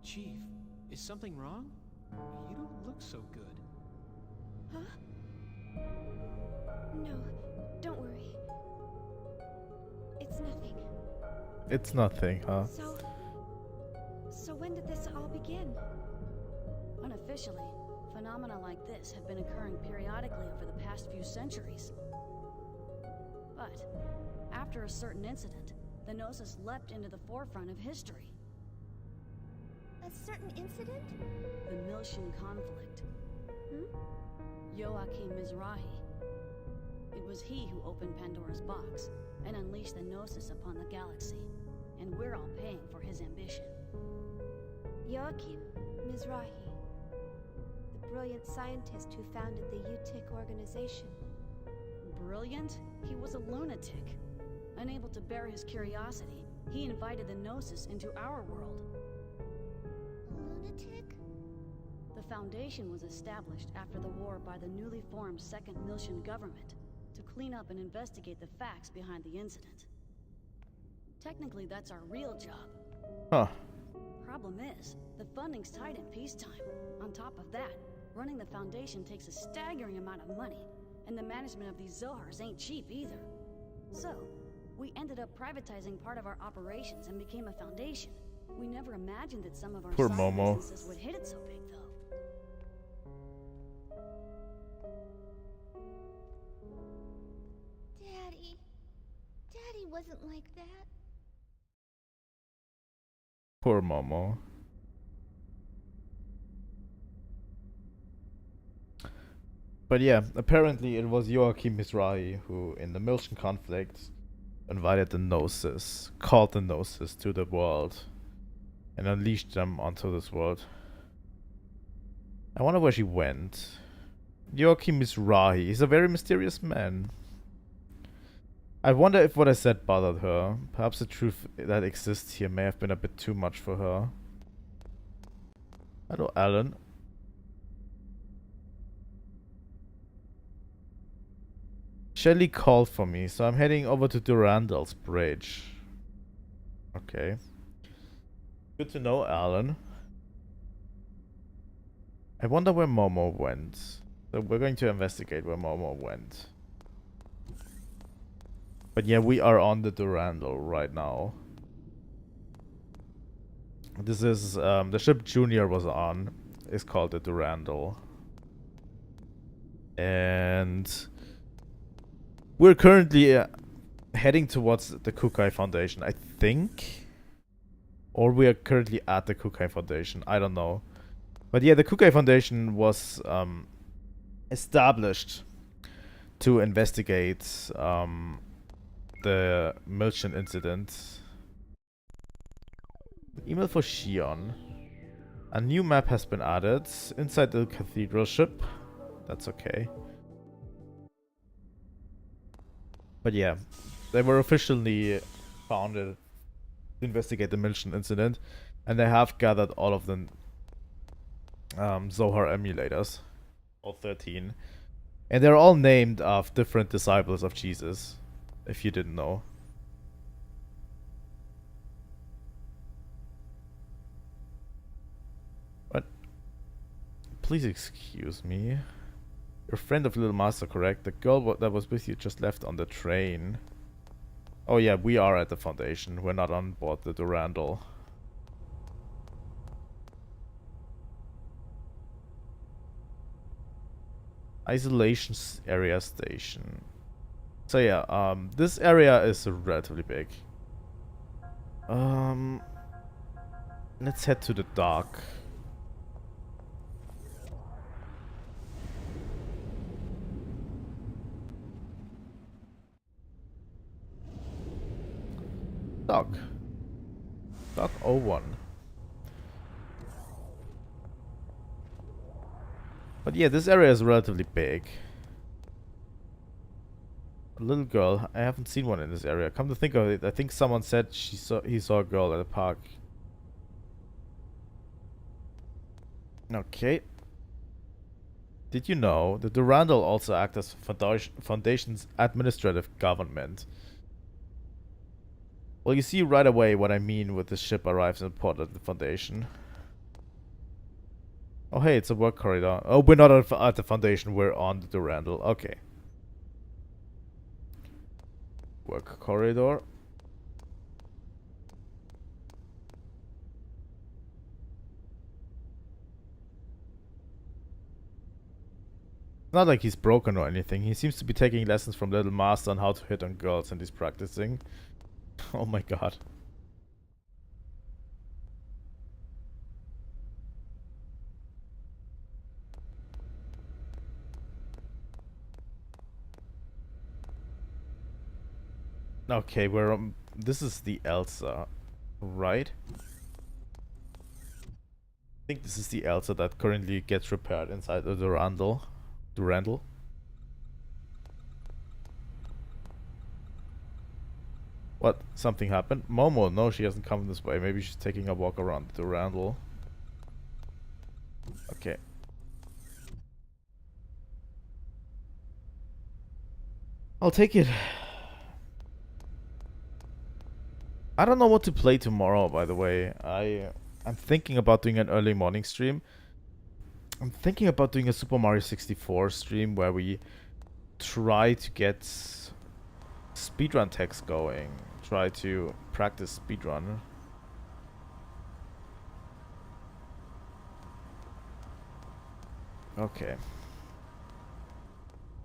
Chief, is something wrong? You don't look so good. Huh? No, don't worry. It's nothing. It's nothing, huh? So when did this all begin? Unofficially, phenomena like this have been occurring periodically over the past few centuries. But after a certain incident, the Gnosis leapt into the forefront of history. A certain incident? The Miltian conflict. Joachim Mizrahi. It was he who opened Pandora's box and unleashed the Gnosis upon the galaxy. And we're all paying for his ambition. Joachim Mizrahi. The brilliant scientist who founded the UTIC organization. Brilliant? He was a lunatic. Unable to bear his curiosity, he invited the Gnosis into our world. Lunatic? The Foundation was established after the war by the newly formed Second Miltian government to clean up and investigate the facts behind the incident. Technically, that's our real job. Huh. Problem is, the funding's tight in peacetime. On top of that, running the Foundation takes a staggering amount of money, and the management of these Zohars ain't cheap either. So, we ended up privatizing part of our operations and became a foundation. We never imagined that some of our Poor side Momo. businesses would hit it so big, though. Daddy wasn't like that. Poor Momo. But yeah, apparently it was Joachim Mizrahi who, in the Miltian conflict, invited the Gnosis, called the Gnosis to the world, and unleashed them onto this world. I wonder where she went. Joachim Mizrahi. He's a very mysterious man. I wonder if what I said bothered her. Perhaps the truth that exists here may have been a bit too much for her. Hello, Alan. Shelly called for me, so I'm heading over to Durandal's bridge. Okay. Good to know, Alan. I wonder where Momo went. So we're going to investigate where Momo went. But yeah, we are on the Durandal right now. This is, the ship Junior was on is called the Durandal. And we're currently heading towards the Kukai Foundation, I think. Or we are currently at the Kukai Foundation, I don't know. But yeah, the Kukai Foundation was established to investigate the Miltian incident. Email for Shion. A new map has been added inside the cathedral ship. That's okay. But yeah, they were officially founded to investigate the Miltian incident, and they have gathered all of the Zohar emulators, all 13, and they're all named after different disciples of Jesus, if you didn't know. What? Please excuse me. You're a friend of Little Master, correct? The girl that was with you just left on the train. Oh yeah, we are at the Foundation. We're not on board the Durandal. Isolation area station. So yeah, this area is relatively big. Let's head to the dock. Dock 01. But yeah, this area is relatively big. A little girl. I haven't seen one in this area. Come to think of it, I think someone said he saw a girl at a park. Okay. Did you know the Durandal also act as Foundation's administrative government? Well, you see right away what I mean when the ship arrives in port at the Foundation. Oh, hey, it's a work corridor. Oh, we're not at the Foundation. We're on the Durandal. Okay. Work corridor. Not like he's broken or anything. He seems to be taking lessons from Little Master on how to hit on girls, and he's practicing. Oh my god. Okay, we're this is the Elsa, right? I think this is the Elsa that currently gets repaired inside the Durandal. Durandal. What? Something happened? Momo? No, she hasn't come this way. Maybe she's taking a walk around the Durandal. Okay. I'll take it. I don't know what to play tomorrow, by the way. I'm thinking about doing an early morning stream. I'm thinking about doing a Super Mario 64 stream where we try to get speedrun text going. Try to practice speedrun. Okay.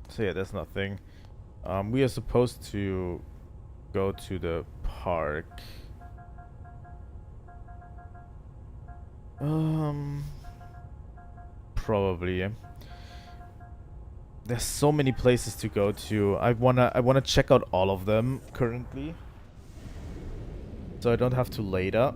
So yeah, there's nothing. We are supposed to go to the park. Probably. There's so many places to go to. I wanna check out all of them currently, so I don't have to later.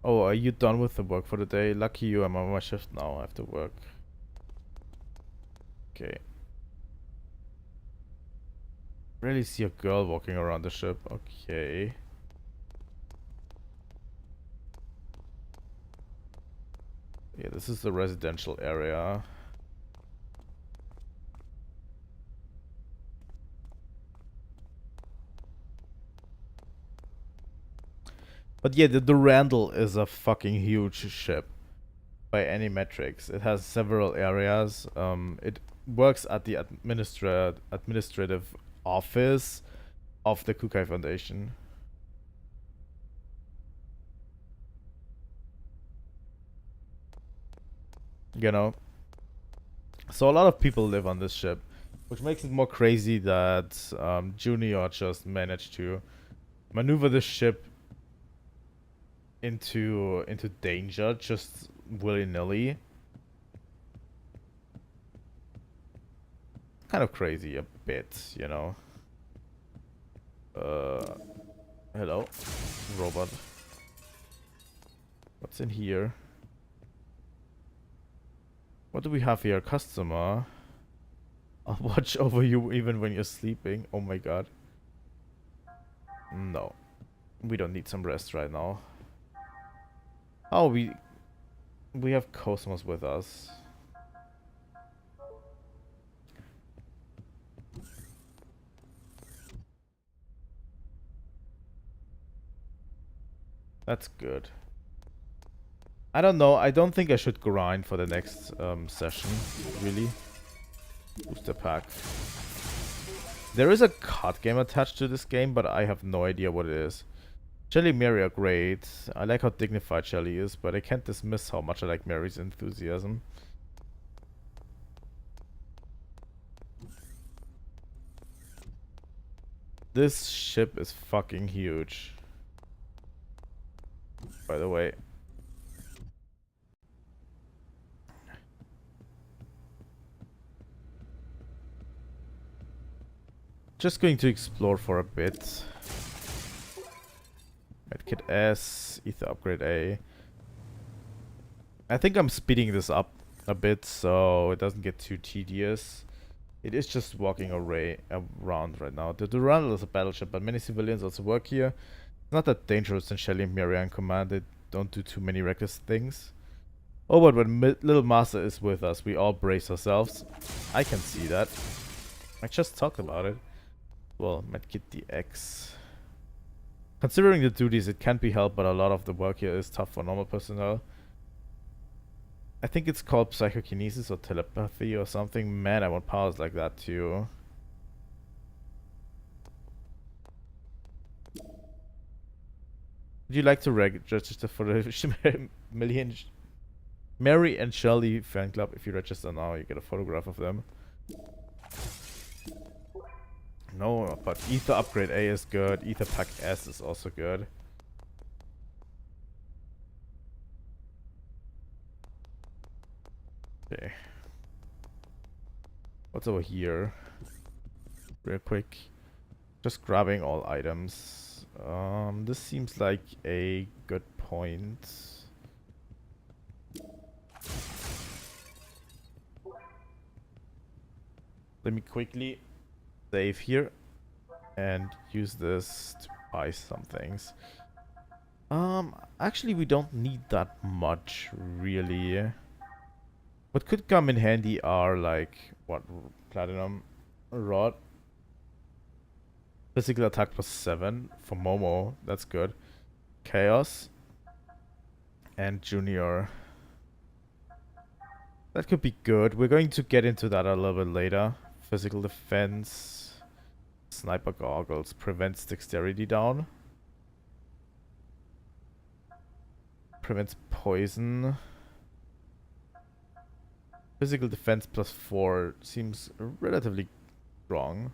Oh, are you done with the work for the day? Lucky you, I'm on my shift now. I have to work. Okay. Really see a girl walking around the ship. Okay. Yeah, this is the residential area. But yeah, the Durandal is a fucking huge ship by any metrics. It has several areas. It works at the administrative office of the Kukai Foundation. You know? So a lot of people live on this ship, which makes it more crazy that Junior just managed to maneuver this ship into danger just willy-nilly. Kind of crazy a bit, you know. Hello, robot. What's in here? What do we have here? Customer. I'll watch over you even when you're sleeping. Oh my god. No. We don't need some rest right now. Oh, we have KOS-MOS with us. That's good. I don't know. I don't think I should grind for the next session, really. Booster pack. There is a card game attached to this game, but I have no idea what it is. Shelly and Mary are great. I like how dignified Shelly is, but I can't dismiss how much I like Mary's enthusiasm. This ship is fucking huge. By the way. Just going to explore for a bit. Medkit S, Ether Upgrade A. I think I'm speeding this up a bit so it doesn't get too tedious. It is just walking around right now. The Durandal is a battleship, but many civilians also work here. It's not that dangerous, and Shelly and Mary are in command. They don't do too many reckless things. Oh, but when Little Master is with us, we all brace ourselves. I can see that. I just talked about it. Well, medkit DX. Considering the duties, it can't be helped, but a lot of the work here is tough for normal personnel. I think it's called psychokinesis or telepathy or something. Man, I want powers like that too. Would you like to register for the Mary and Shirley fan club? If you register now, you get a photograph of them. No, but Ether Upgrade A is good. Ether Pack S is also good. Okay. What's over here? Real quick. Just grabbing all items. This seems like a good point. Let me quickly save here and use this to buy some things. Actually we don't need that much, really. What could come in handy are like, what, platinum rod. Physical attack plus 7 for Momo, that's good. Chaos. And Junior. That could be good. We're going to get into that a little bit later. Physical defense. Sniper goggles. Prevents dexterity down. Prevents poison. Physical defense plus 4 seems relatively strong.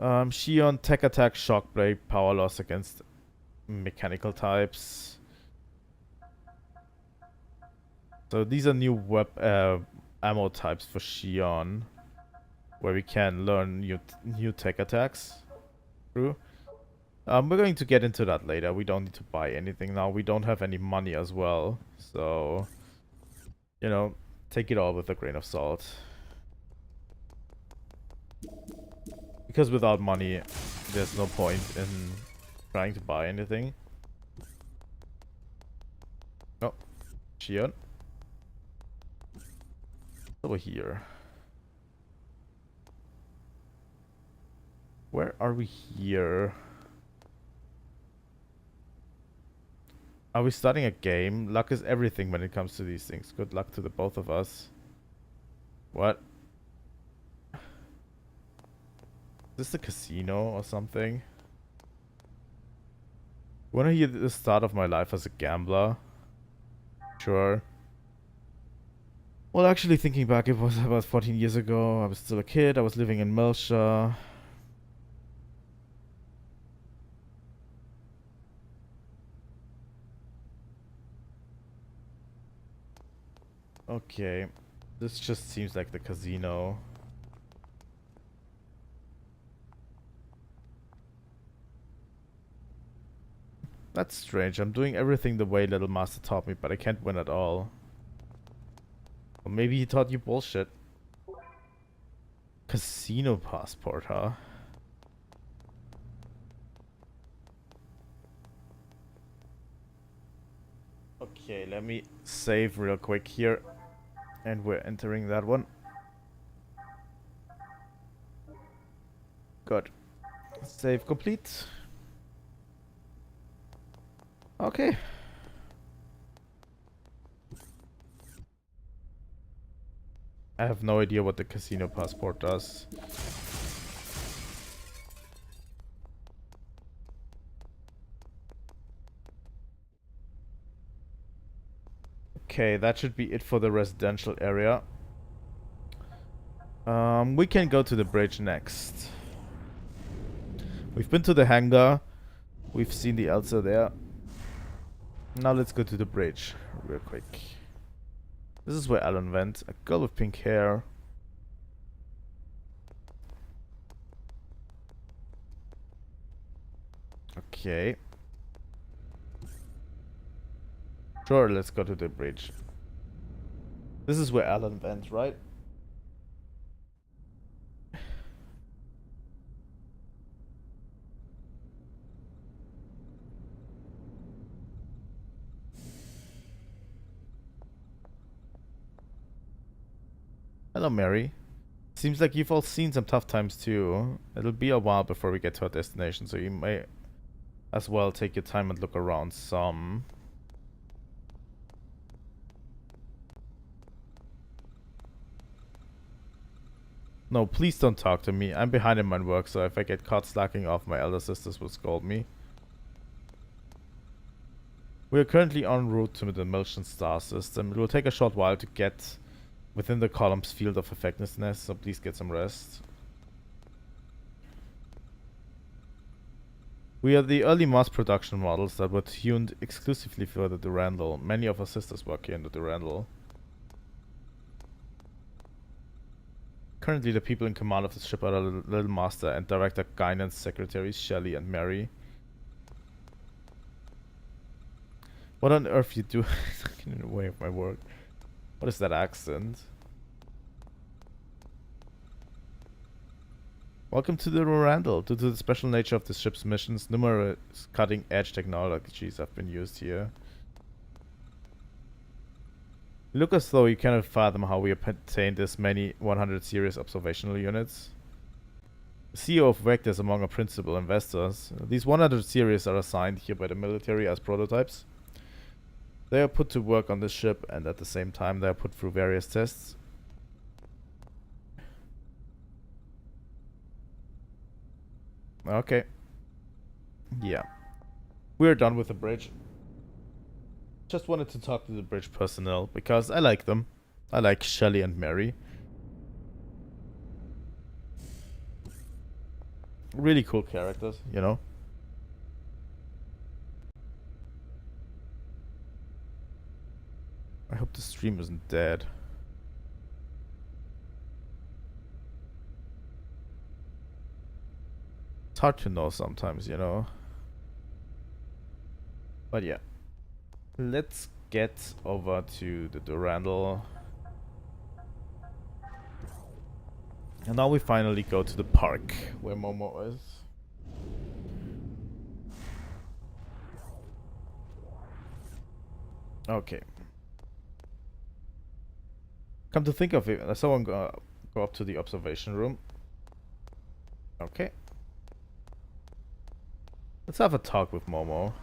Shion, tech attack, shock break, power loss against mechanical types. So these are new ammo types for Shion, where we can learn new tech attacks. True. We're going to get into that later. We don't need to buy anything now. We don't have any money as well, so you know, take it all with a grain of salt. Because without money, there's no point in trying to buy anything. Oh, Shion. Over here. Where are we here? Are we starting a game? Luck is everything when it comes to these things. Good luck to the both of us. What? Is this the casino or something? Wanna hear the start of my life as a gambler? Sure. Well, actually thinking back, it was about 14 years ago. I was still a kid. I was living in Melcha. Okay. This just seems like the casino. That's strange. I'm doing everything the way Little Master taught me, but I can't win at all. Or maybe he taught you bullshit. Casino passport, huh? Okay, let me save real quick here. And we're entering that one. Good. Save complete. Okay. I have no idea what the casino passport does. Okay, that should be it for the residential area. We can go to the bridge next. We've been to the hangar. We've seen the Elsa there. Now let's go to the bridge real quick. This is where Alan went. A girl with pink hair. Okay. Sure, let's go to the bridge. This is where Alan went, right? Hello, Mary. Seems like you've all seen some tough times too. It'll be a while before we get to our destination, so you may as well take your time and look around some. No, please don't talk to me. I'm behind in my work, so if I get caught slacking off, my elder sisters will scold me. We are currently en route to the Milton star system. It will take a short while to get within the column's field of effectiveness, so please get some rest. We are the early mass production models that were tuned exclusively for the Durandal. Many of our sisters work here in the Durandal. Currently, the people in command of the ship are the Little Master and Director Guinan's secretaries, Shelley and Mary. What on earth you do? Getting in the way of my work. What is that accent? Welcome to the Durandal. Due to the special nature of the ship's missions, numerous cutting-edge technologies have been used here. You look as though you cannot fathom how we obtained this many 100 series observational units. The CEO of Vector is among our principal investors. These 100 series are assigned here by the military as prototypes. They are put to work on this ship, and at the same time they are put through various tests. Okay. Yeah. We're done with the bridge. Just wanted to talk to the bridge personnel, because I like them. I like Shelley and Mary. Really cool characters, you know? I hope the stream isn't dead. It's hard to know sometimes, you know? But yeah. Let's get over to the Durandal. And now we finally go to the park where Momo is. Okay. Come to think of it, someone go up to the observation room. Okay. Let's have a talk with Momo.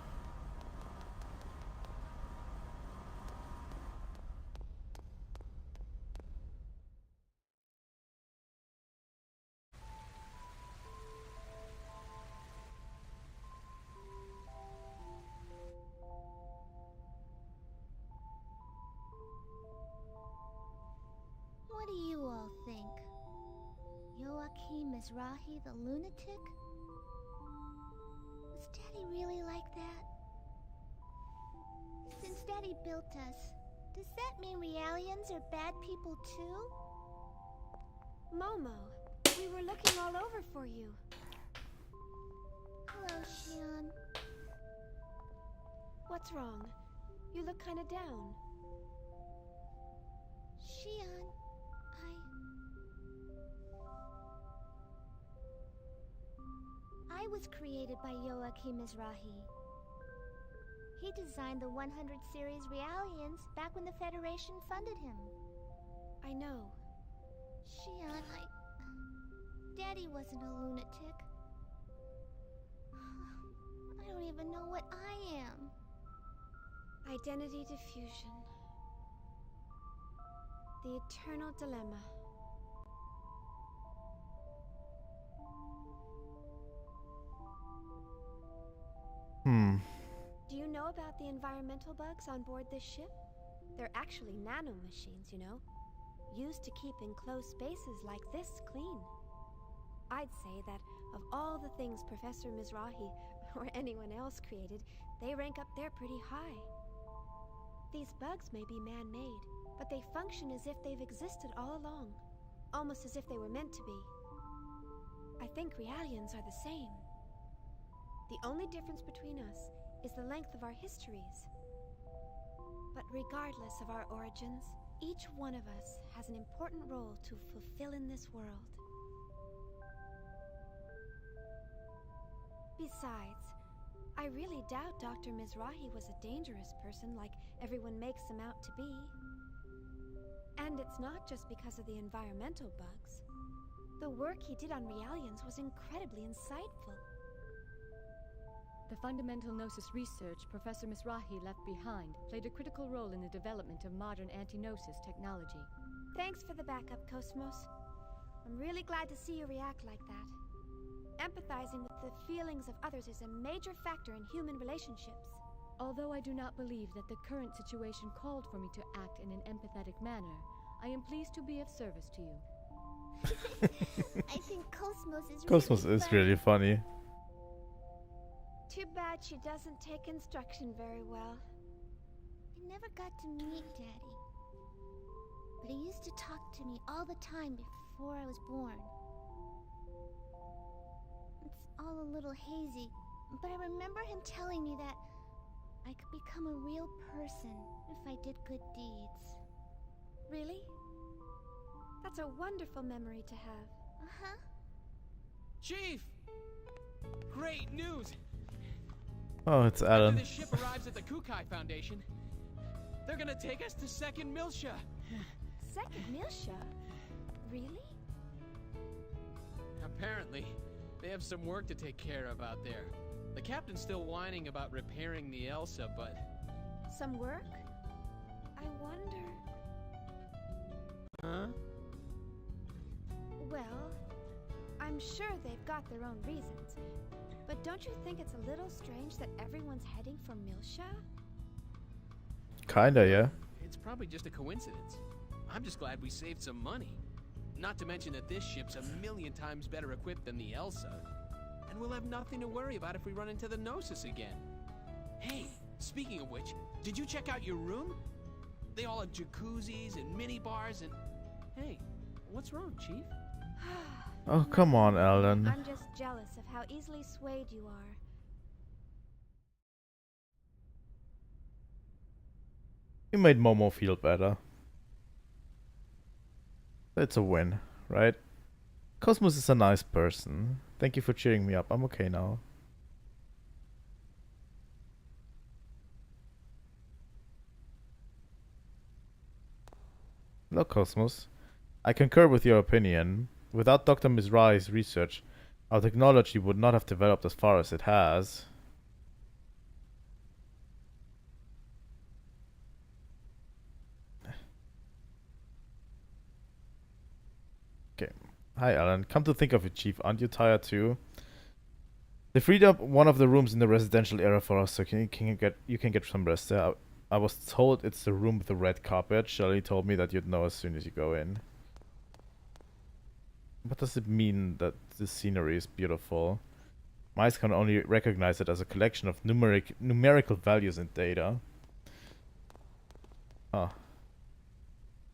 What do you all think? Joachim Mizrahi the lunatic? Was Daddy really like that? Since Daddy built us, does that mean Realians are bad people too? Momo, we were looking all over for you. Hello, Xion. What's wrong? You look kinda down. Xion, I was created by Joachim Mizrahi. He designed the 100 series Realians back when the Federation funded him. I know. Xion, Daddy wasn't a lunatic. I don't even know what I am. Identity diffusion. The eternal dilemma. Do you know about the environmental bugs on board this ship? They're actually nanomachines, you know? Used to keep enclosed spaces like this clean. I'd say that of all the things Professor Mizrahi or anyone else created, they rank up there pretty high. These bugs may be man-made, but they function as if they've existed all along. Almost as if they were meant to be. I think Realians are the same. The only difference between us is the length of our histories. But regardless of our origins, each one of us has an important role to fulfill in this world. Besides, I really doubt Dr. Mizrahi was a dangerous person like everyone makes him out to be. And it's not just because of the environmental bugs. The work he did on Realians was incredibly insightful. The fundamental Gnosis research Professor Mizrahi left behind played a critical role in the development of modern anti-Gnosis technology. Thanks for the backup, KOS-MOS. I'm really glad to see you react like that. Empathizing with the feelings of others is a major factor in human relationships. Although I do not believe that the current situation called for me to act in an empathetic manner, I am pleased to be of service to you. I think KOS-MOS is KOS-MOS really is funny. really funny. Too bad she doesn't take instruction very well. I never got to meet Daddy. But he used to talk to me all the time before I was born. It's all a little hazy, but I remember him telling me that I could become a real person if I did good deeds. Really? That's a wonderful memory to have. Uh-huh. Chief! Great news! Oh, it's After Alan. the ship arrives at the Kukai Foundation, they're gonna take us to Second Milsha. Second Milsha? Really? Apparently, they have some work to take care of out there. The captain's still whining about repairing the Elsa, but... Some work? I wonder... Huh? Well, I'm sure they've got their own reasons. But don't you think it's a little strange that everyone's heading for Milsha? Kinda, yeah. It's probably just a coincidence. I'm just glad we saved some money. Not to mention that this ship's a million times better equipped than the Elsa. And we'll have nothing to worry about if we run into the Gnosis again. Hey, speaking of which, did you check out your room? They all have jacuzzis and mini bars and... Hey, what's wrong, Chief? Oh, come on, Alan. I'm just jealous of how easily swayed you are. You made Momo feel better. That's a win, right? KOS-MOS is a nice person. Thank you for cheering me up. I'm okay now. Hello, KOS-MOS. I concur with your opinion. Without Dr. Mizrahi's research, our technology would not have developed as far as it has. Okay. Hi, Alan. Come to think of it, Chief, aren't you tired too? They freed up one of the rooms in the residential area for us, so you can get some rest there. I was told it's the room with the red carpet. Shelley told me that you'd know as soon as you go in. What does it mean that the scenery is beautiful? My eyes can only recognize it as a collection of numerical values and data. Ah.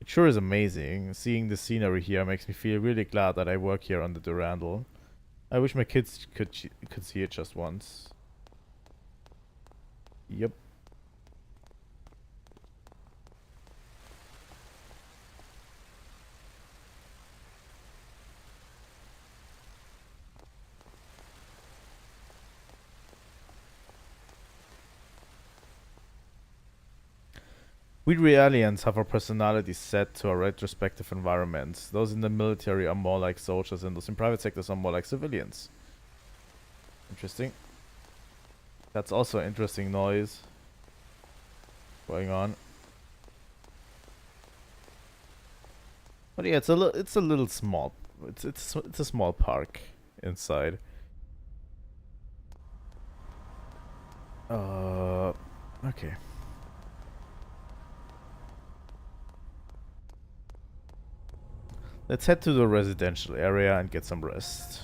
It sure is amazing. Seeing the scenery here makes me feel really glad that I work here on the Durandal. I wish my kids could see it just once. Yep. We Realians have our personalities set to our retrospective environments. Those in the military are more like soldiers and those in private sectors are more like civilians. Interesting. That's also interesting noise going on. But yeah, it's a little small. It's a small park inside. Okay. Let's head to the residential area and get some rest.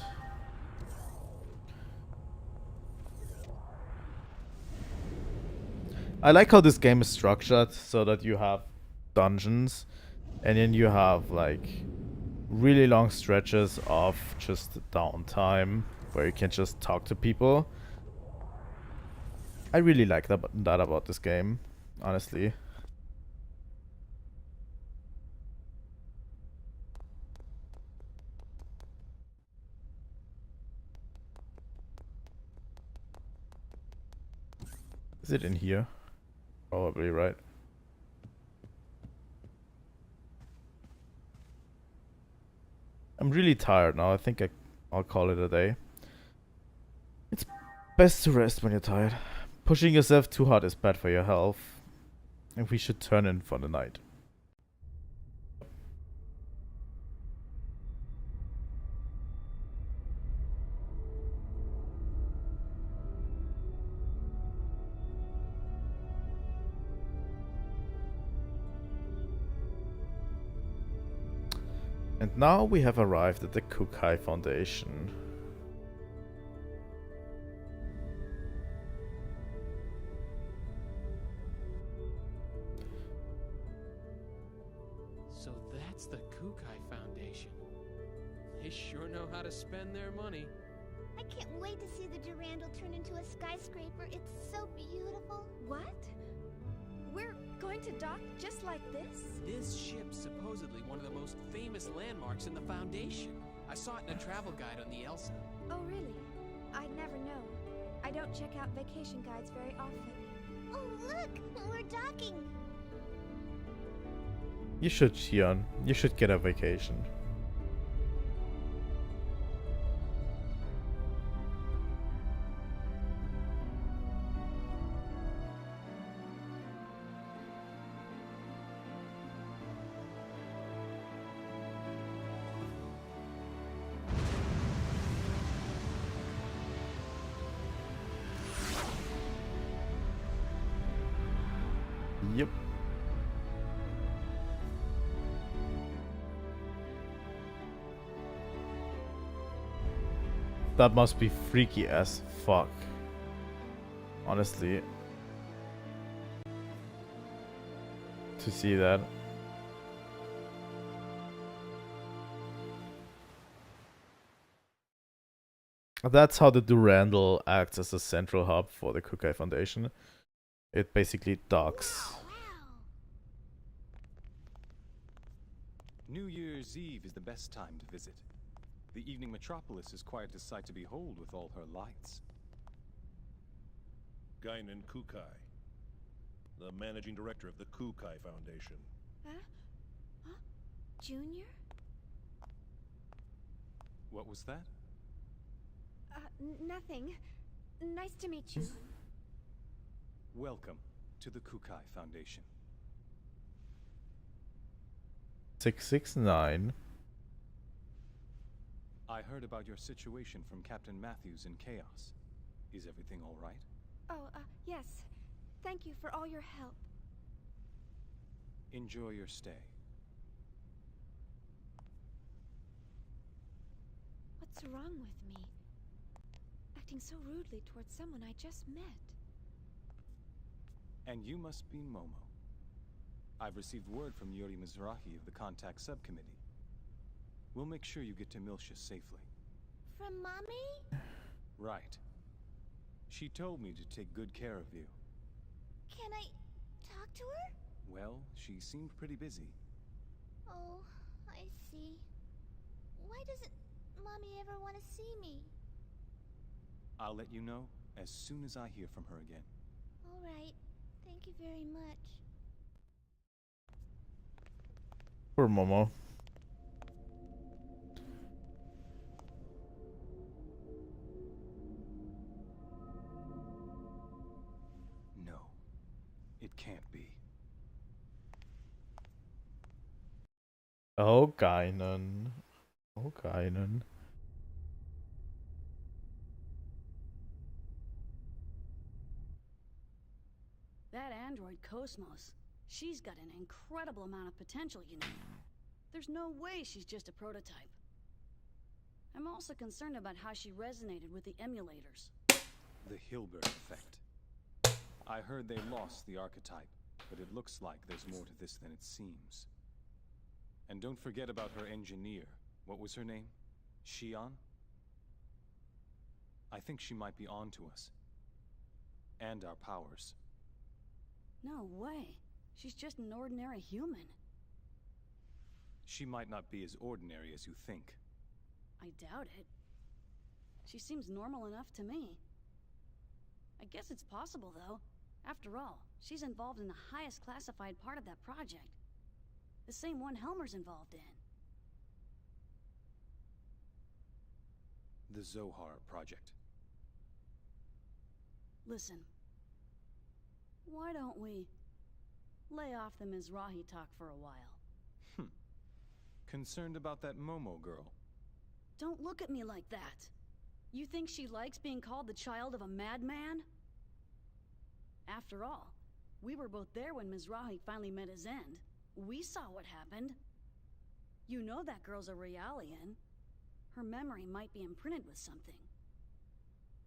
I like how this game is structured so that you have dungeons and then you have like really long stretches of just downtime where you can just talk to people. I really like that about this game, honestly. Is it in here? Probably, right? I'm really tired now. I think I'll call it a day. It's best to rest when you're tired. Pushing yourself too hard is bad for your health. And we should turn in for the night. And now we have arrived at the Kukai Foundation. So that's the Kukai Foundation. They sure know how to spend their money. I can't wait to see the Durandal turn into a skyscraper. It's so beautiful. What? We're going to dock just like this? This ship's supposedly one of the most famous landmarks in the Foundation. I saw it in a travel guide on the Elsa. Oh, really? I'd never know. I don't check out vacation guides very often. Oh, look! We're docking! You should, Xion. You should get a vacation. Yep. That must be freaky as fuck. Honestly. To see that. That's how the Durandal acts as a central hub for the Kukai Foundation. It basically docks. New Year's Eve is the best time to visit. The evening metropolis is quite a sight to behold with all her lights. Guinan Kukai, the managing director of the Kukai Foundation. Huh? Huh? Junior? What was that? Nothing. Nice to meet you. Welcome to the Kukai Foundation. 669. I heard about your situation from Captain Matthews in Chaos. Is everything all right? Oh, yes. Thank you for all your help. Enjoy your stay. What's wrong with me? Acting so rudely towards someone I just met. And you must be Momo. I've received word from Yuri Mizrahi of the Contact Subcommittee. We'll make sure you get to Milsha safely. From Mommy? Right. She told me to take good care of you. Can I talk to her? Well, she seemed pretty busy. Oh, I see. Why doesn't Mommy ever want to see me? I'll let you know as soon as I hear from her again. All right. Thank you very much. Poor Momo. No, it can't be. Oh, Guinan. Oh, Guinan. That android KOS-MOS, she's got an incredible amount of potential, you know. There's no way she's just a prototype. I'm also concerned about how she resonated with the emulators. The Hilbert effect. I heard they lost the archetype, but it looks like there's more to this than it seems. And don't forget about her engineer. What was her name? Xion? I think she might be on to us. And our powers. No way. She's just an ordinary human. She might not be as ordinary as you think. I doubt it. She seems normal enough to me. I guess it's possible, though. After all, she's involved in the highest classified part of that project. The same one Helmer's involved in. The Zohar project. Listen. Why don't we lay off the Mizrahi talk for a while? Concerned about that Momo girl? Don't look at me like that. You think she likes being called the child of a madman? After all, we were both there when Mizrahi finally met his end. We saw what happened. You know that girl's a Realian. Her memory might be imprinted with something.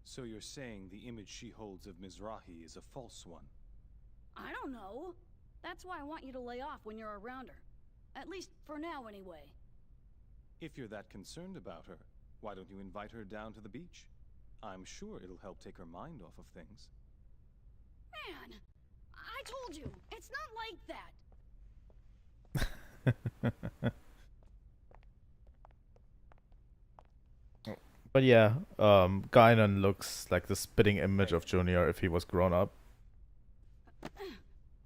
So you're saying the image she holds of Mizrahi is a false one? I don't know. That's why I want you to lay off when you're around her. At least for now, anyway. If you're that concerned about her, why don't you invite her down to the beach? I'm sure it'll help take her mind off of things. Man, I told you, it's not like that. But yeah, Guinan looks like the spitting image of Junior if he was grown up.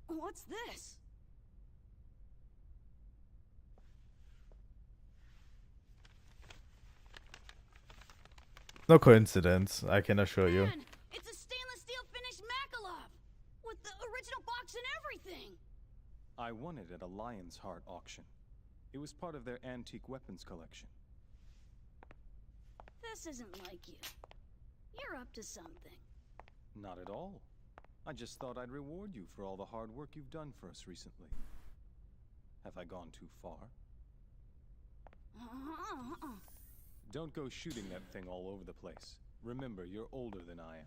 What's this? No coincidence, I can assure you. Man, it's a stainless steel finished Makalov with the original box and everything. I won it at a Lion's Heart auction. It was part of their antique weapons collection. This isn't like you. You're up to something. Not at all. I just thought I'd reward you for all the hard work you've done for us recently. Have I gone too far? Don't go shooting that thing all over the place. Remember, you're older than I am.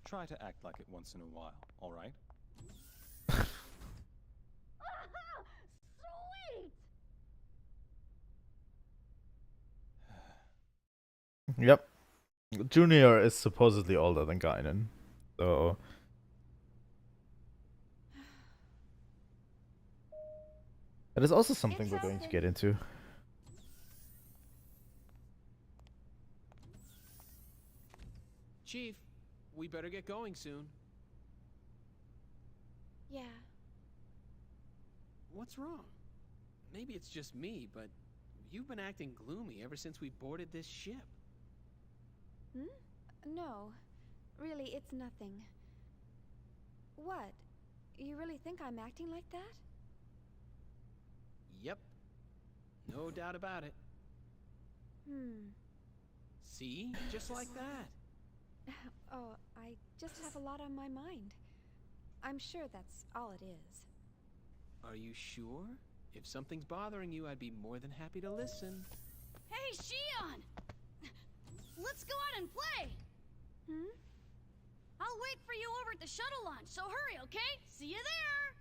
Try to act like it once in a while, all right? Sweet! Yep. Junior is supposedly older than Guinan. So that is also something we're going to get into. Chief, we better get going soon. Yeah. What's wrong? Maybe it's just me, but you've been acting gloomy ever since we boarded this ship. No. Really, it's nothing. What? You really think I'm acting like that? Yep. No doubt about it. See? Just like that. Oh, I just have a lot on my mind. I'm sure that's all it is. Are you sure? If something's bothering you, I'd be more than happy to listen. Hey, Shion! Let's go out and play! I'll wait for you over at the shuttle launch, so hurry, okay? See you there!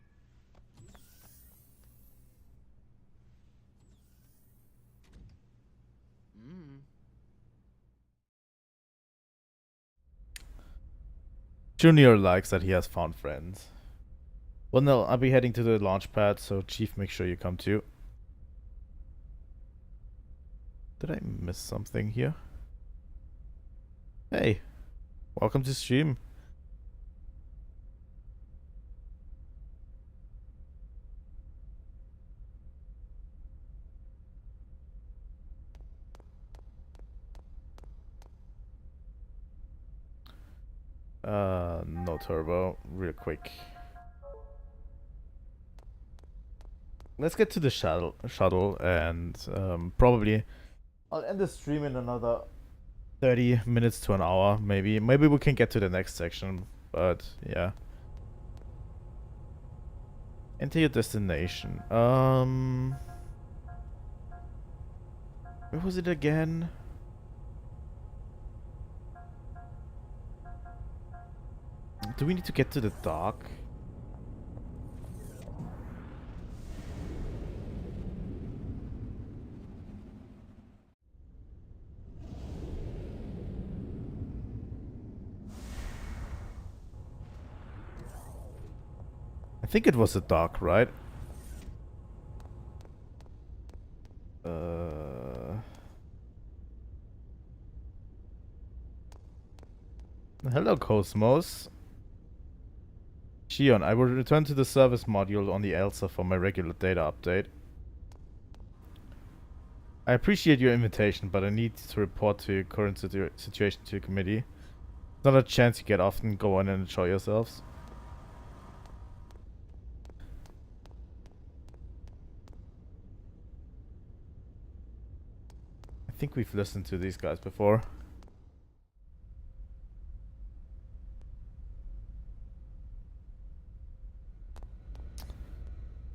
Junior likes that he has found friends. Well, no, I'll be heading to the launch pad, so Chief, make sure you come too. Did I miss something here? Hey, welcome to stream. No turbo, real quick. Let's get to the shuttle, and probably I'll end the stream in another 30 minutes to an hour, maybe. Maybe we can get to the next section, but yeah. Enter your destination. Where was it again? Do we need to get to the dock? I think it was a dock, right? Hello, KOS-MOS. Shion, I will return to the service module on the ELSA for my regular data update. I appreciate your invitation, but I need to report to your current situation to your committee. It's not a chance you get often. Go on and enjoy yourselves. I think we've listened to these guys before.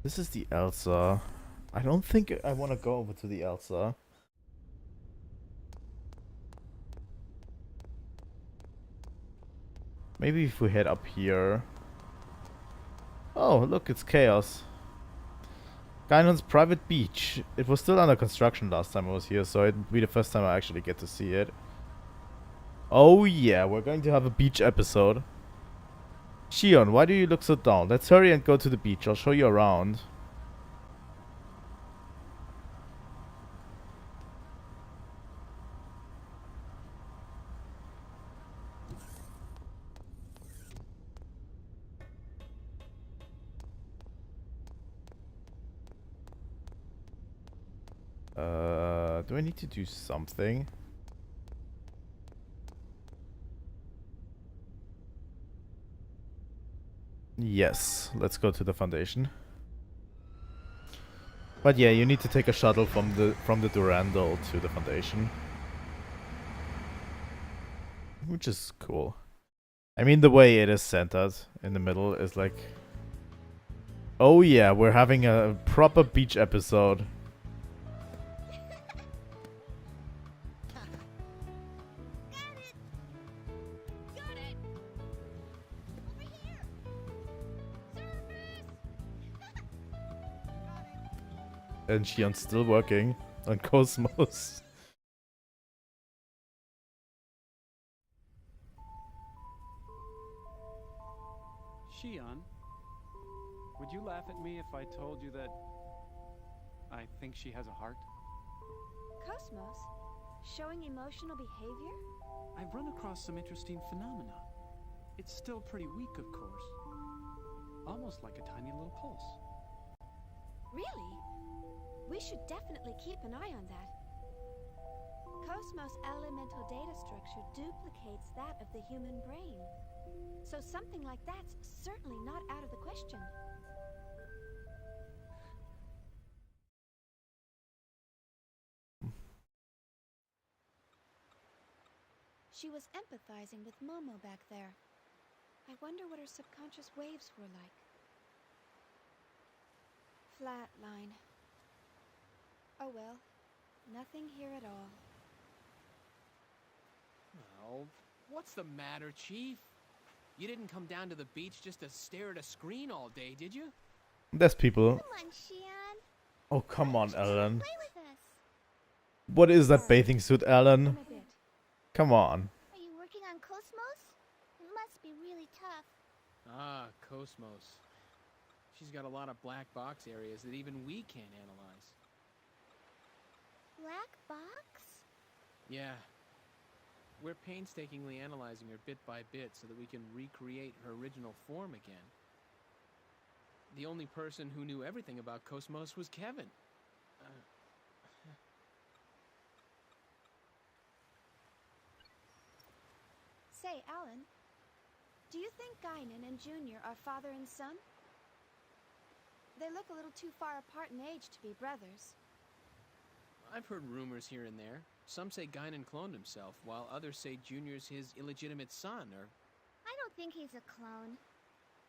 This is the Elsa. I don't think I want to go over to the Elsa. Maybe if we head up here. Oh, look, it's Chaos. Guinan's private beach. It was still under construction last time I was here, so it'll be the first time I actually get to see it. Oh yeah, we're going to have a beach episode. Shion, why do you look so down? Let's hurry and go to the beach. I'll show you around. Do I need to do something? Yes, let's go to the foundation. But yeah, you need to take a shuttle from the Durandal to the foundation. Which is cool. I mean, the way it is centered in the middle is like... Oh yeah, we're having a proper beach episode. And Shion's still working on KOS-MOS. Shion, would you laugh at me if I told you that I think she has a heart? KOS-MOS? Showing emotional behavior? I've run across some interesting phenomena. It's still pretty weak, of course. Almost like a tiny little pulse. Really? We should definitely keep an eye on that. KOS-MOS elemental data structure duplicates that of the human brain. So something like that's certainly not out of the question. She was empathizing with Momo back there. I wonder what her subconscious waves were like. Flatline. Oh well, nothing here at all. Oh, what's the matter, Chief? You didn't come down to the beach just to stare at a screen all day, did you? There's people. Come on, Shion. Oh, come on, Alan. Play with us. What is that bathing suit, Alan? Come on. Are you working on KOS-MOS? It must be really tough. Ah, KOS-MOS. She's got a lot of black box areas that even we can't analyze. Black box? Yeah. We're painstakingly analyzing her bit by bit so that we can recreate her original form again. The only person who knew everything about KOS-MOS was Kevin. Say, Alan, do you think Guinan and Junior are father and son? They look a little too far apart in age to be brothers. I've heard rumors here and there. Some say Guinan cloned himself, while others say Junior's his illegitimate son, or... I don't think he's a clone.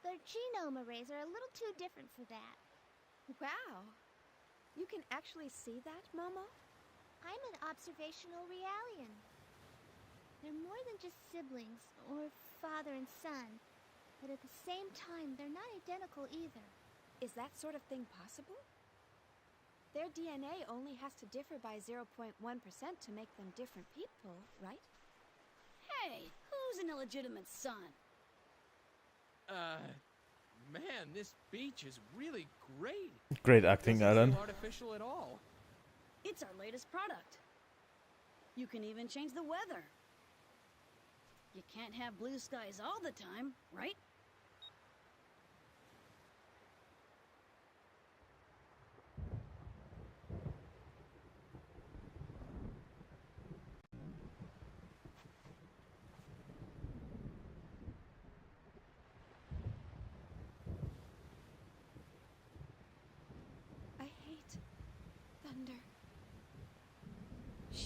Their genome arrays are a little too different for that. Wow. You can actually see that, Momo? I'm an observational realian. They're more than just siblings, or father and son. But at the same time, they're not identical either. Is that sort of thing possible? Their DNA only has to differ by 0.1% to make them different people, right? Hey, who's an illegitimate son? Man, this beach is really great. Great acting, Alan. Not artificial at all. It's our latest product. You can even change the weather. You can't have blue skies all the time, right?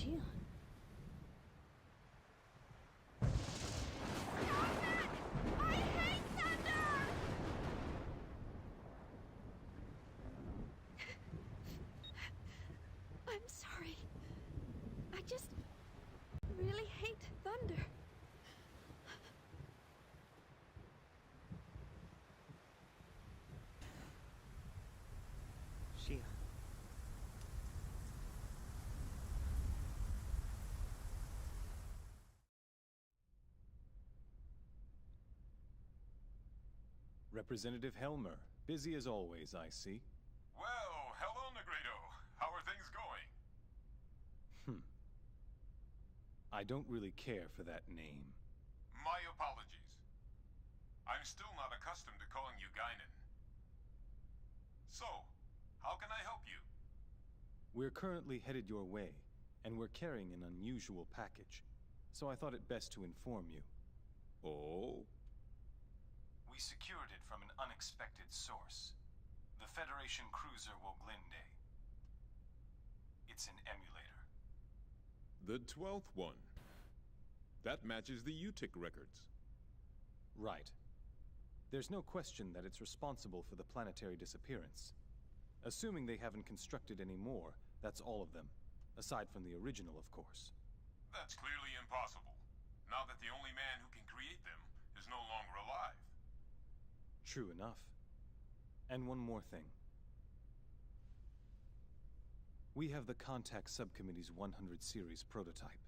Shion. I'm sorry. I just really hate thunder. Shion. Representative Helmer, busy as always, I see. Well, hello, Negredo. How are things going? I don't really care for that name. My apologies. I'm still not accustomed to calling you Guinan. So, how can I help you? We're currently headed your way, and we're carrying an unusual package, so I thought it best to inform you. Oh? We secured it from an unexpected source. The Federation cruiser Woglinde. It's an emulator. The 12th one. That matches the UTIC records. Right. There's no question that it's responsible for the planetary disappearance. Assuming they haven't constructed any more, that's all of them. Aside from the original, of course. That's clearly impossible, now that the only man who can create them is no longer alive. True enough. And one more thing. We have the Contact Subcommittee's 100 series prototype.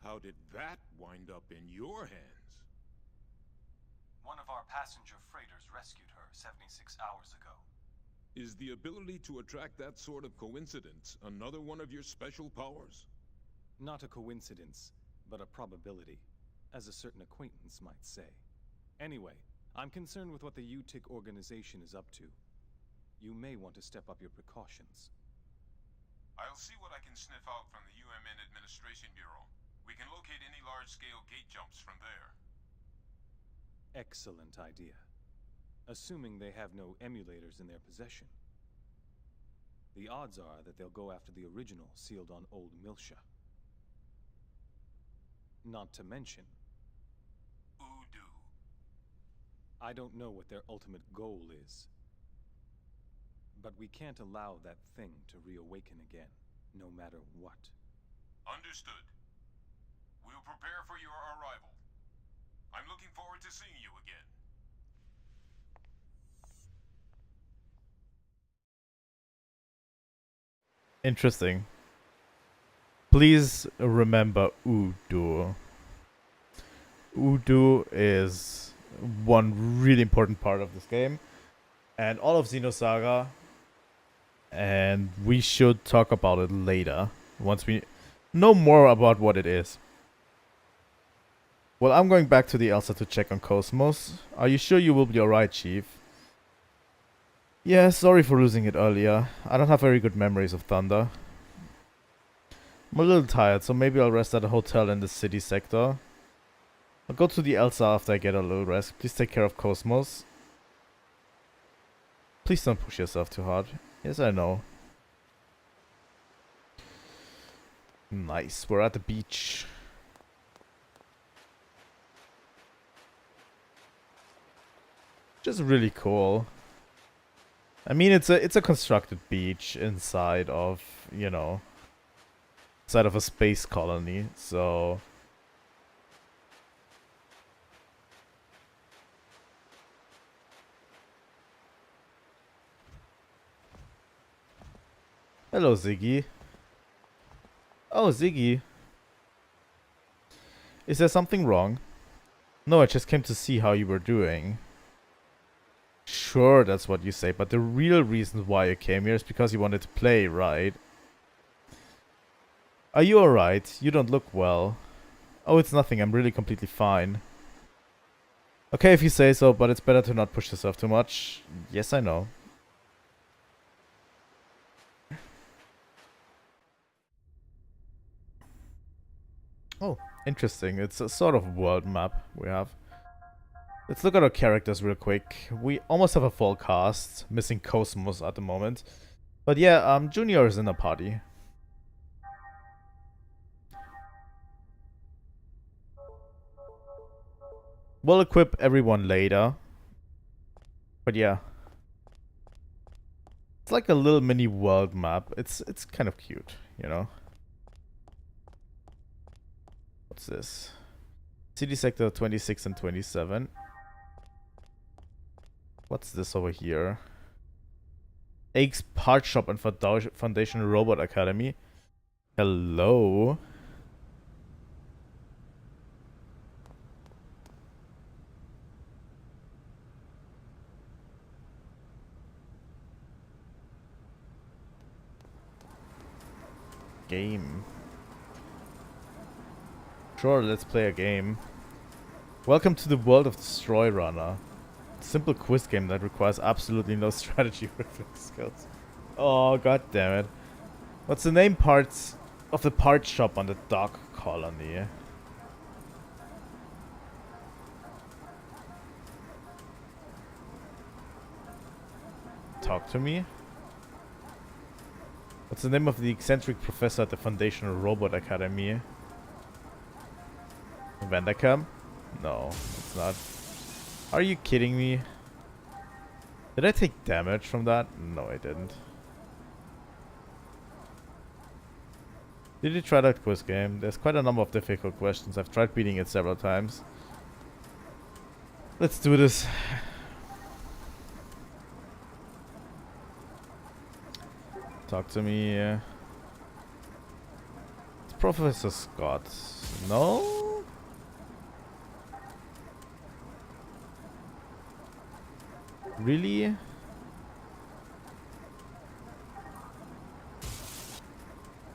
How did that wind up in your hands? One of our passenger freighters rescued her 76 hours ago. Is the ability to attract that sort of coincidence another one of your special powers? Not a coincidence, but a probability, as a certain acquaintance might say. Anyway, I'm concerned with what the UTIC organization is up to. You may want to step up your precautions. I'll see what I can sniff out from the UMN Administration Bureau. We can locate any large-scale gate jumps from there. Excellent idea. Assuming they have no emulators in their possession. The odds are that they'll go after the original sealed on Old Milsha. Not to mention... Udu. I don't know what their ultimate goal is. But we can't allow that thing to reawaken again, no matter what. Understood. We'll prepare for your arrival. I'm looking forward to seeing you again. Interesting. Please remember Udo. Udo is one really important part of this game. And all of Xenosaga. And we should talk about it later. Once we know more about what it is. Well, I'm going back to the Elsa to check on KOS-MOS. Are you sure you will be alright, Chief? Yeah, sorry for losing it earlier. I don't have very good memories of Thunder. I'm a little tired, so maybe I'll rest at a hotel in the city sector. I'll go to the Elsa after I get a little rest. Please take care of KOS-MOS. Please don't push yourself too hard. Yes, I know. Nice, we're at the beach. Just really cool. I mean, it's a constructed beach inside of, you know, inside of a space colony, so hello, Ziggy. Oh, Ziggy. Is there something wrong? No, I just came to see how you were doing. Sure, that's what you say, but the real reason why you came here is because you wanted to play, right? Are you alright? You don't look well. Oh, it's nothing. I'm really completely fine. Okay, if you say so, but it's better to not push yourself too much. Yes, I know. Oh, interesting. It's a sort of world map we have. Let's look at our characters real quick. We almost have a full cast, missing KOS-MOS at the moment. But yeah, Junior is in the party. We'll equip everyone later. But yeah. It's like a little mini world map. It's kind of cute, you know. What's this? City sector 26 and 27. What's this over here? Aches Part Shop and Foundation Robot Academy. Hello. Game. Sure, let's play a game. Welcome to the world of Destroy Runner. Simple quiz game that requires absolutely no strategy reflex skills. Oh, god damn it. What's the name parts of the part shop on the dock colony? Talk to me. What's the name of the eccentric professor at the Foundation Robot Academy? Vandacam? No, it's not. Are you kidding me? Did I take damage from that? No, I didn't. Did you try that quiz game? There's quite a number of difficult questions. I've tried beating it several times. Let's do this. Talk to me. It's Professor Scott. No? Really?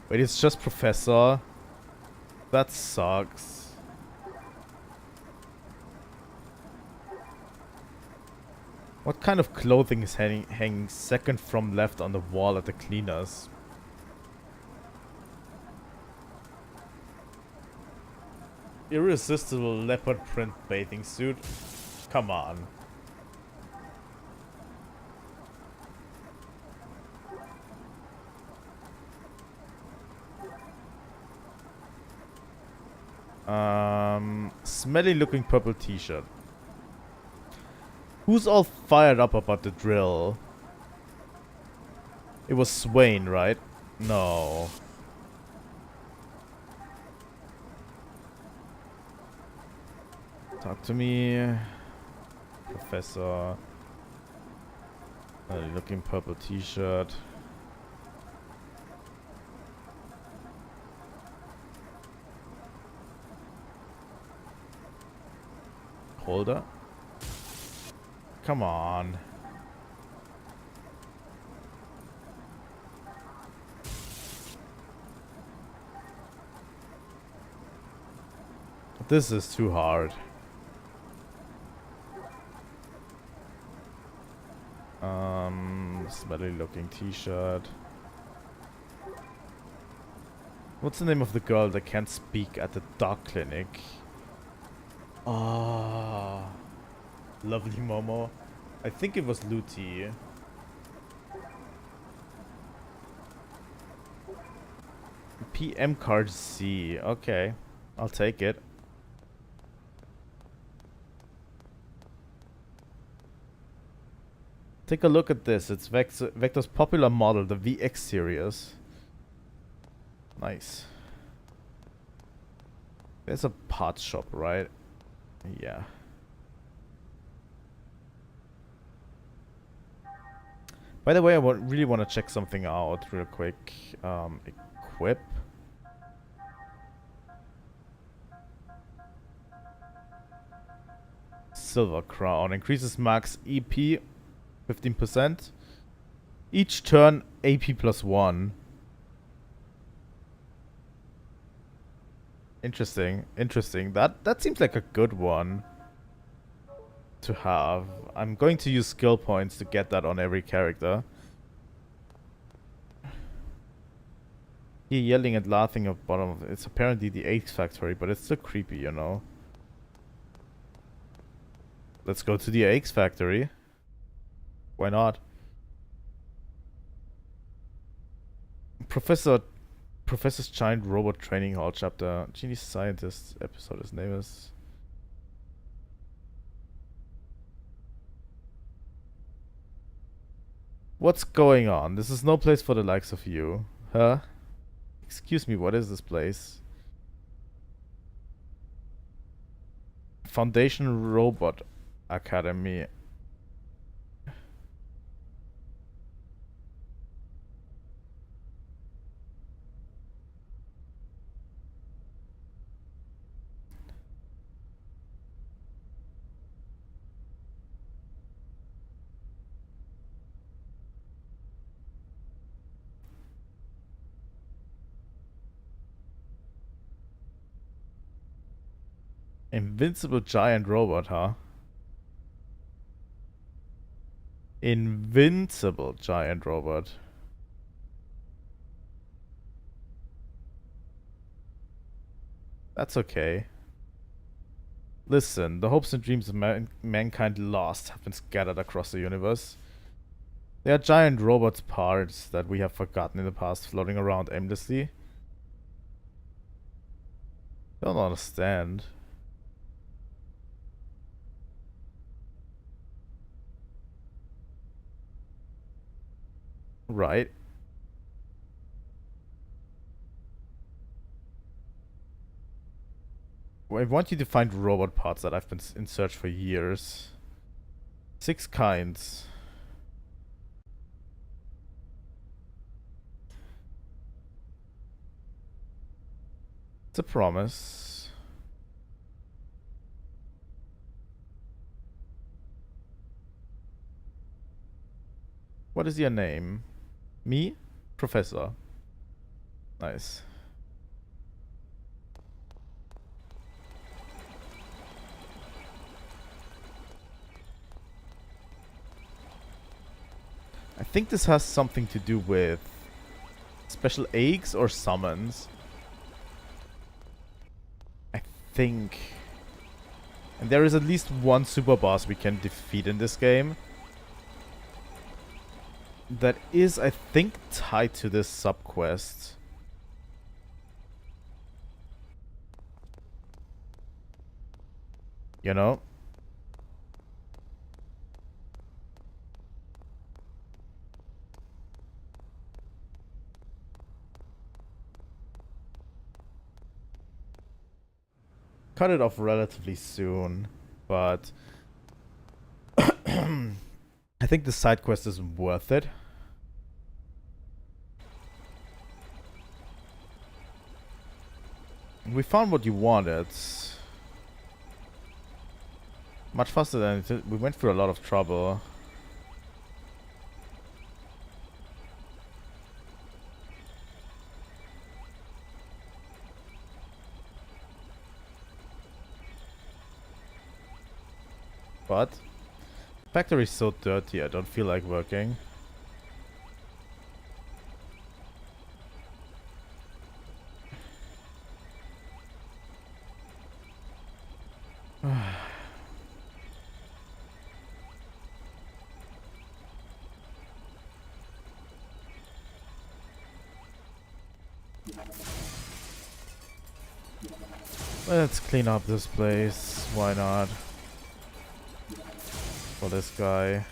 Wait, it's just Professor? That sucks. What kind of clothing is hanging second from left on the wall at the cleaners? Irresistible leopard print bathing suit? Come on. Smelly looking purple t-shirt. Who's all fired up about the drill? It was Swain, right? No. Talk to me. Professor. Smelly looking purple t-shirt. Holder? Come on. This is too hard. Smelly looking t-shirt. What's the name of the girl that can't speak at the dog clinic? Ah, lovely Momo. I think it was Luti. PM card C. Okay, I'll take it. Take a look at this. It's Vector's popular model, the VX series. Nice. There's a parts shop, right? Yeah. By the way, I really want to check something out real quick. Equip. Silver Crown. Increases max EP 15%. Each turn AP +1. Interesting. Interesting. That seems like a good one to have. I'm going to use skill points to get that on every character. Here yelling and laughing at bottom of it. It's apparently the X Factory, but it's still creepy, you know. Let's go to the X Factory. Why not? Professor's Giant Robot Training Hall chapter. Genius Scientist episode. His name is What's going on? This is no place for the likes of you. Huh? Excuse me, what is this place? Foundation Robot Academy. Invincible giant robot, huh? Invincible giant robot. That's okay. Listen, the hopes and dreams of mankind lost have been scattered across the universe. They are giant robots parts that we have forgotten in the past, floating around aimlessly. Don't understand. Right. I want you to find robot parts that I've been in search for years. 6 kinds. It's a promise. What is your name? Me? Professor. Nice. I think this has something to do with special eggs or summons. I think. And there is at least one super boss we can defeat in this game. That is, I think, tied to this sub-quest. You know? Cut it off relatively soon, but I think the side quest is worth it. We found what you wanted. Much faster than it. We went through a lot of trouble. But factory's so dirty, I don't feel like working. Let's clean up this place. Why not? For this guy.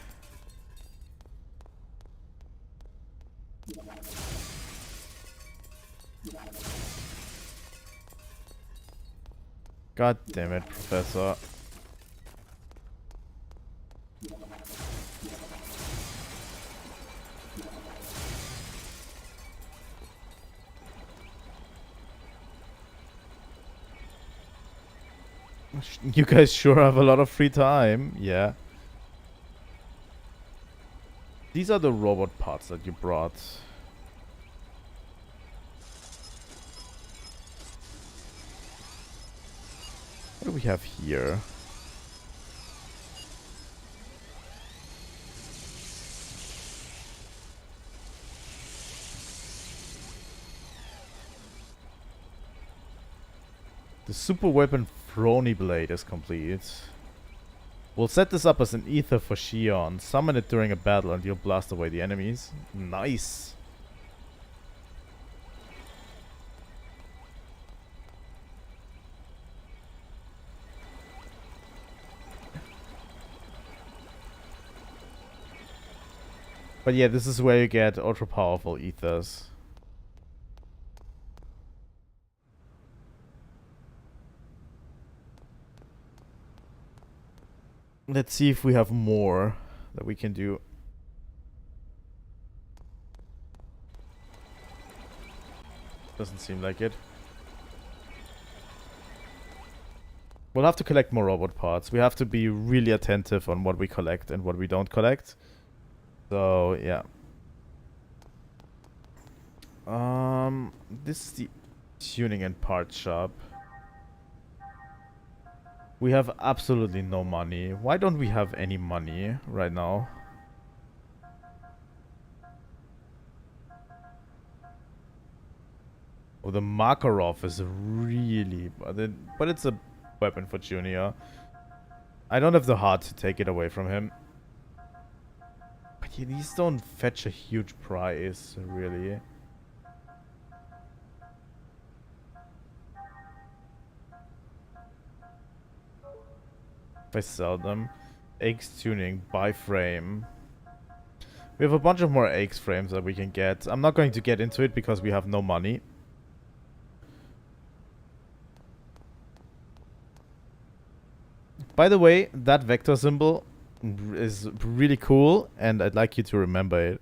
God damn it, Professor. You guys sure have a lot of free time. Yeah. These are the robot parts that you brought. What do we have here? The super weapon Frony Blade is complete. We'll set this up as an ether for Shion. Summon it during a battle and you'll blast away the enemies. Nice. But yeah, this is where you get ultra powerful ethers. Let's see if we have more that we can do. Doesn't seem like it. We'll have to collect more robot parts. We have to be really attentive on what we collect and what we don't collect. So, yeah. This is the tuning and part shop. We have absolutely no money. Why don't we have any money right now? Oh, the Makarov is really... But it's a weapon for Junior. I don't have the heart to take it away from him. But yeah, these don't fetch a huge price, really. If I sell them. Aches tuning, buy frame. We have a bunch of more Aches frames that we can get. I'm not going to get into it because we have no money. By the way, that vector symbol is really cool, and I'd like you to remember it.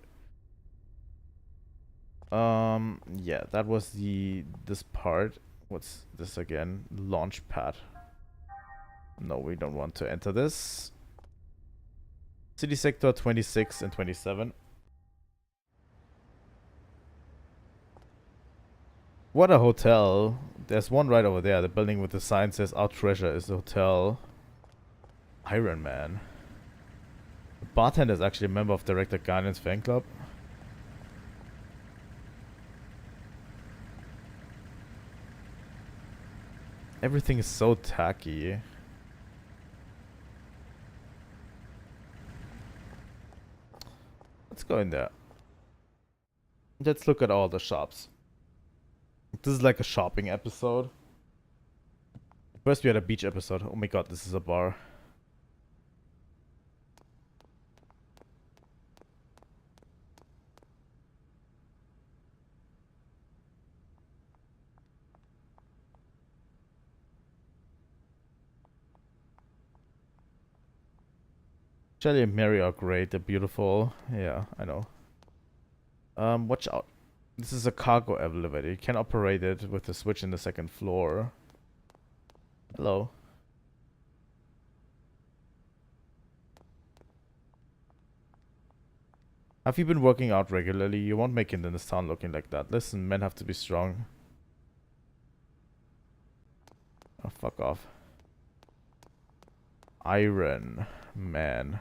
Yeah, that was this part. What's this again? Launch pad. No, we don't want to enter this. City sector 26 and 27. What a hotel. There's one right over there. The building with the sign says our treasure is the hotel. Iron Man. The bartender is actually a member of Director Guinan's fan club. Everything is so tacky. Let's go in there. Let's look at all the shops. This is like a shopping episode. First we had a beach episode. Oh my god, this is a bar. Shelly and Mary are great. They're beautiful. Yeah, I know. Watch out. This is a cargo elevator. You can operate it with the switch in the second floor. Hello. Have you been working out regularly? You won't make it in this town looking like that. Listen, men have to be strong. Oh, fuck off. Iron Man.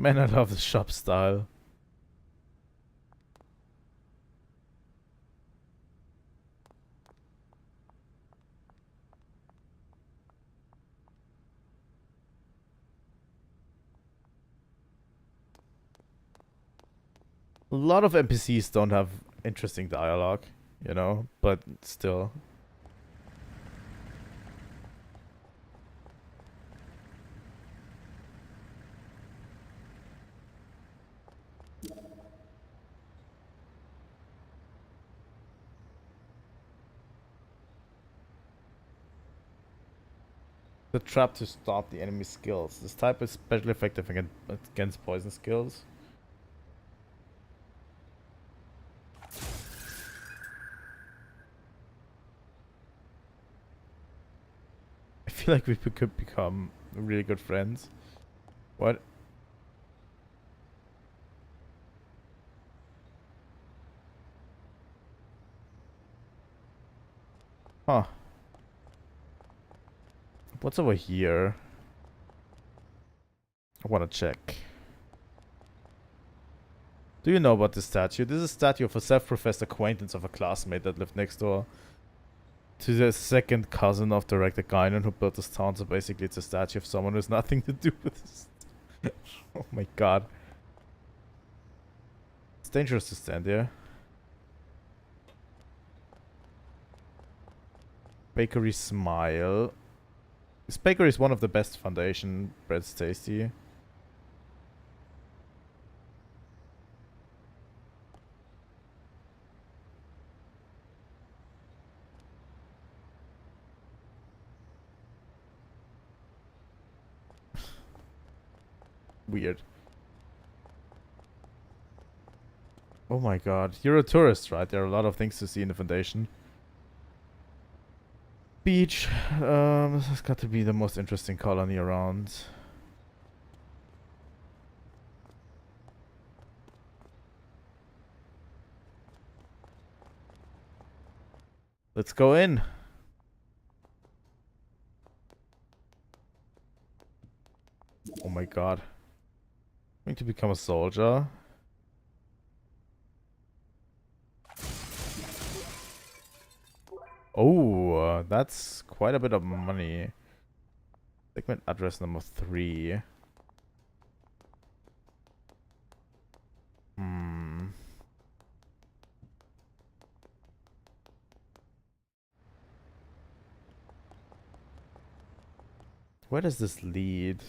Man, I love the shop style. A lot of NPCs don't have interesting dialogue, you know, but still. The trap to stop the enemy skills. This type is especially effective against poison skills. I feel like we could become really good friends. What? Huh. What's over here? I want to check. Do you know about this statue? This is a statue of a self-professed acquaintance of a classmate that lived next door to the second cousin of Director Guinan who built this town. So basically it's a statue of someone who has nothing to do with this. Oh my god. It's dangerous to stand here. Bakery Smile. This bakery is one of the best foundation breads, tasty. weird. Oh my god. You're a tourist, right? There are a lot of things to see in the Foundation. Beach. This has got to be the most interesting colony around. Let's go in. Oh my god. I'm going to become a soldier. Oh, that's quite a bit of money. Segment address number 3. Where does this lead?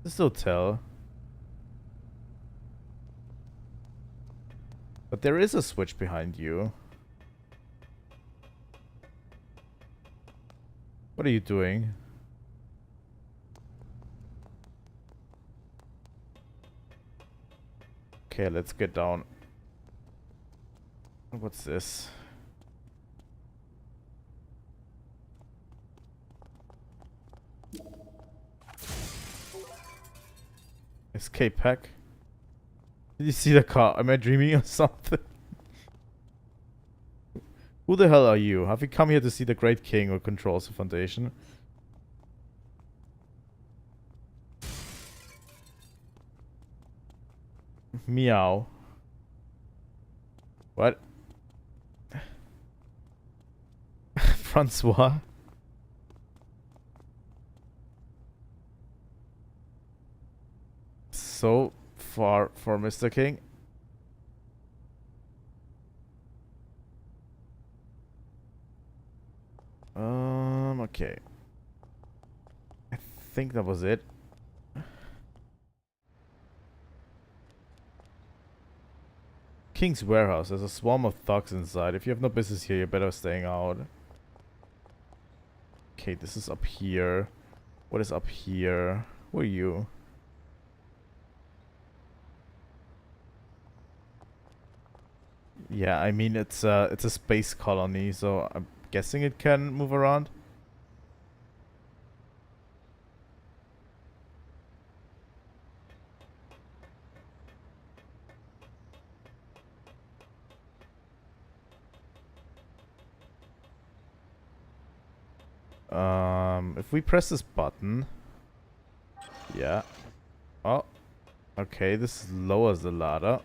This hotel. But there is a switch behind you. What are you doing? Okay, let's get down. What's this? Escape pack. Did you see the car? Am I dreaming of something? Who the hell are you? Have you come here to see the Great King who controls the Foundation? Meow. What? Francois? So far for Mr. King. Okay. I think that was it. King's warehouse. There's a swarm of thugs inside. If you have no business here, you're better staying out. Okay, this is up here. What is up here? Who are you? Yeah, I mean it's a space colony, so I'm guessing it can move around. If we press this button, yeah. Oh, okay. This lowers the ladder.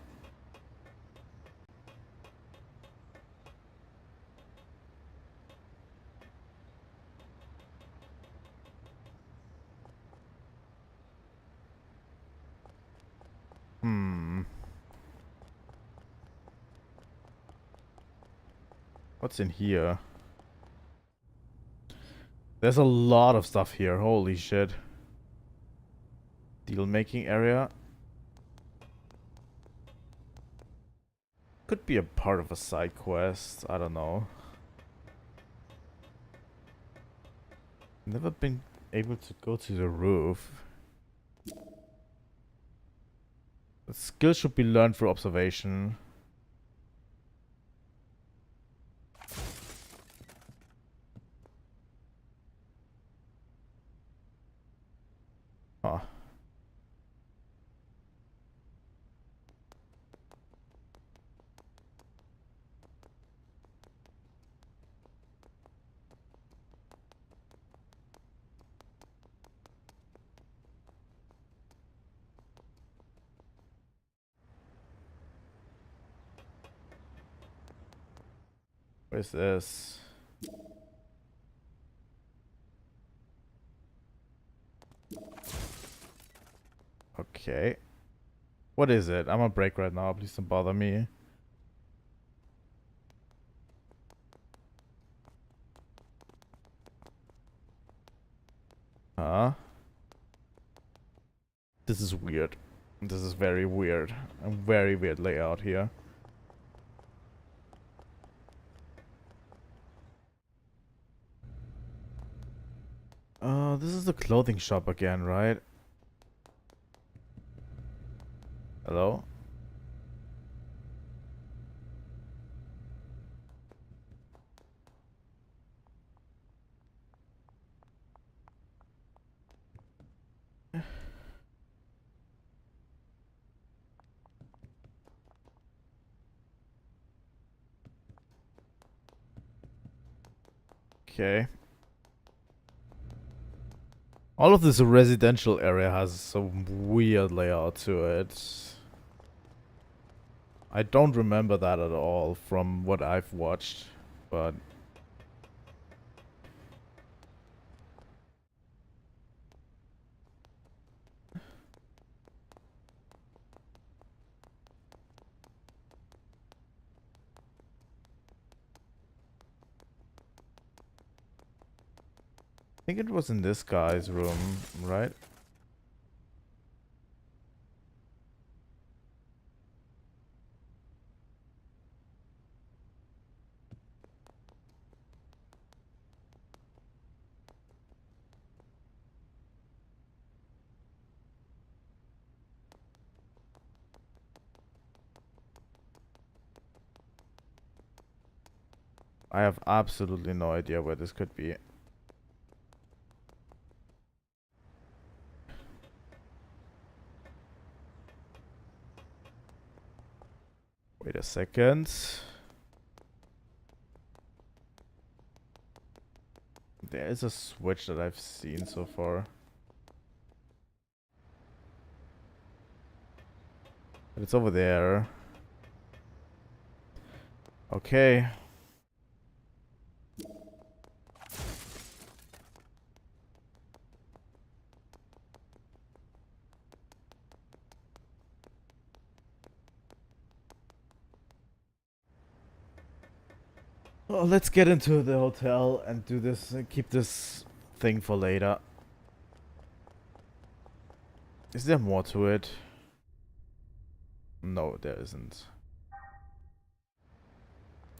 What's in here? There's a lot of stuff here. Holy shit. Deal making area. Could be a part of a side quest. I don't know. Never been able to go to the roof. The skill should be learned through observation. Huh. Where's this? Okay. What is it? I'm on break right now. Please don't bother me. Huh? This is weird. This is very weird. A very weird layout here. this is the clothing shop again, right? Hello? Okay. All of this residential area has some weird layout to it. I don't remember that at all from what I've watched, but... I think it was in this guy's room, right? I have absolutely no idea where this could be. Wait a second. There is a switch that I've seen so far. But it's over there. Okay. Well, let's get into the hotel and do this, keep this thing for later. Is there more to it? No, there isn't.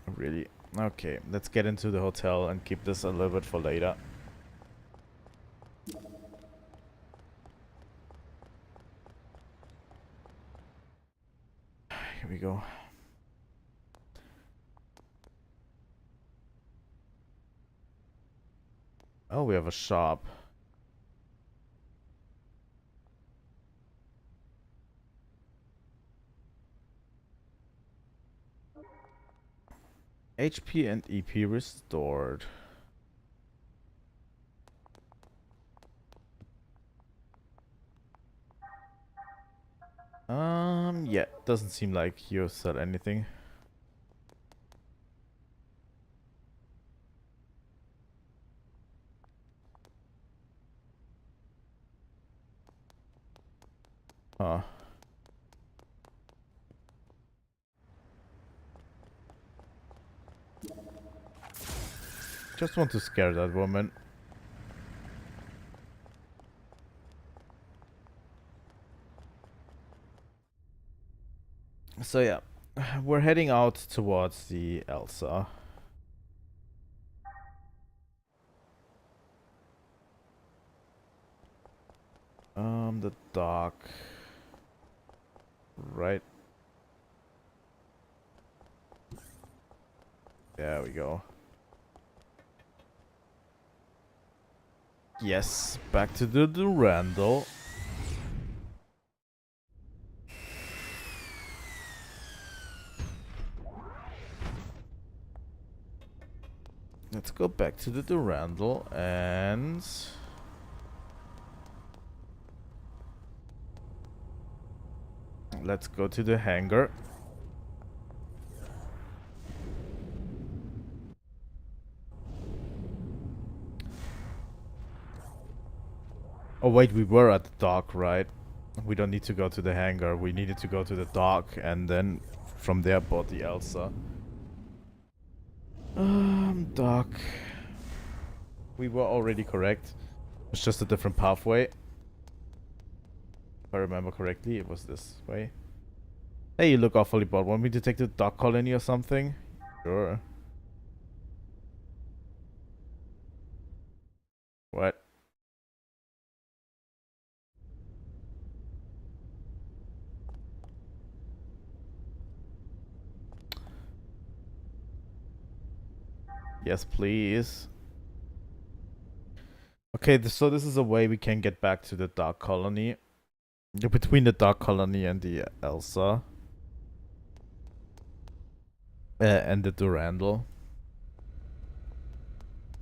Really? Okay, let's get into the hotel and keep this a little bit for later. Here we go. Oh, we have a shop. HP and EP restored. Yeah, doesn't seem like you said anything. Huh. Just want to scare that woman. So yeah, we're heading out towards the Elsa. The dock. Right. There we go. Yes, back to the Durandal. Let's go back to the Durandal and... let's go to the hangar. Oh wait, we were at the dock, right? We don't need to go to the hangar. We needed to go to the dock and then from there board the Elsa. Dock. We were already correct. It's just a different pathway. If I remember correctly, it was this way. Hey, you look awfully bored. Want me to take the dock colony or something? Sure. What? Yes, please. Okay, so this is a way we can get back to the Dark Colony. Between the Dark Colony and the Elsa. And the Durandal.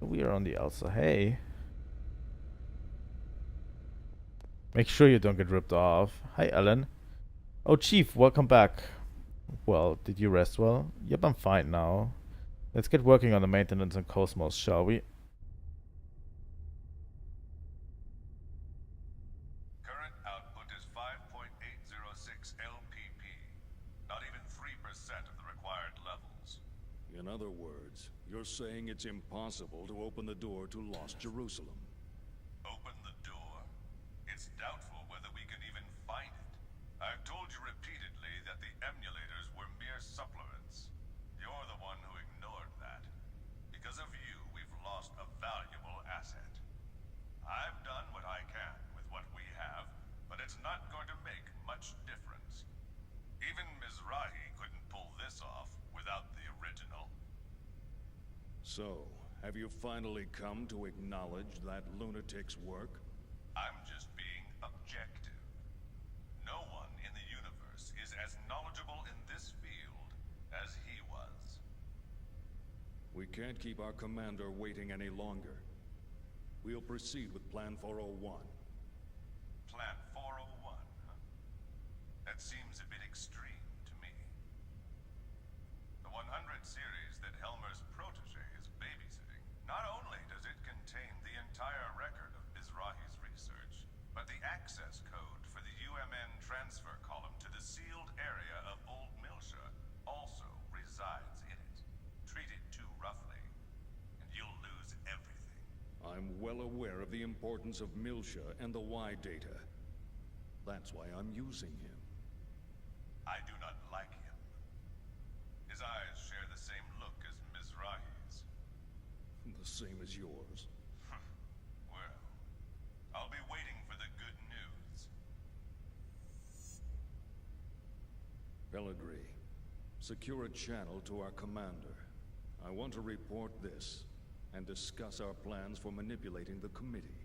We are on the Elsa. Hey. Make sure you don't get ripped off. Hi, Ellen. Oh, Chief, welcome back. Well, did you rest well? Yep, I'm fine now. Let's get working on the maintenance on KOS-MOS, shall we? Current output is 5.806 LPP. Not even 3% of the required levels. In other words, you're saying it's impossible to open the door to Lost Jerusalem. Open the door? It's doubtful whether we can even find it. I've told you repeatedly that the emulators were mere supplements. You're the one who ignored that. Because of you, we've lost a valuable asset. I've done what I can with what we have, but it's not going to make much difference. Even Mizrahi couldn't pull this off without the original. So, have you finally come to acknowledge that lunatic's work? I'm just being objective. No one in the universe is as knowledgeable in this field as he was. We can't keep our commander waiting any longer. We'll proceed with Plan 401. Plan 401, huh? That seems a bit extreme to me. The 100 series that Helmer's protege is babysitting, not only does it contain the entire record of Mizrahi's research, but the access code for the UMN transfer column to the sealed area of Old Milsha also resides in it. Treat it too roughly, and you'll lose everything. I'm well aware of the importance of Milsha and the Y data. That's why I'm using him. I do not like him. His eyes share the same look as Mizrahi's. The same as yours. Well, I'll be waiting for the good news. Pellegrini, secure a channel to our commander. I want to report this and discuss our plans for manipulating the committee.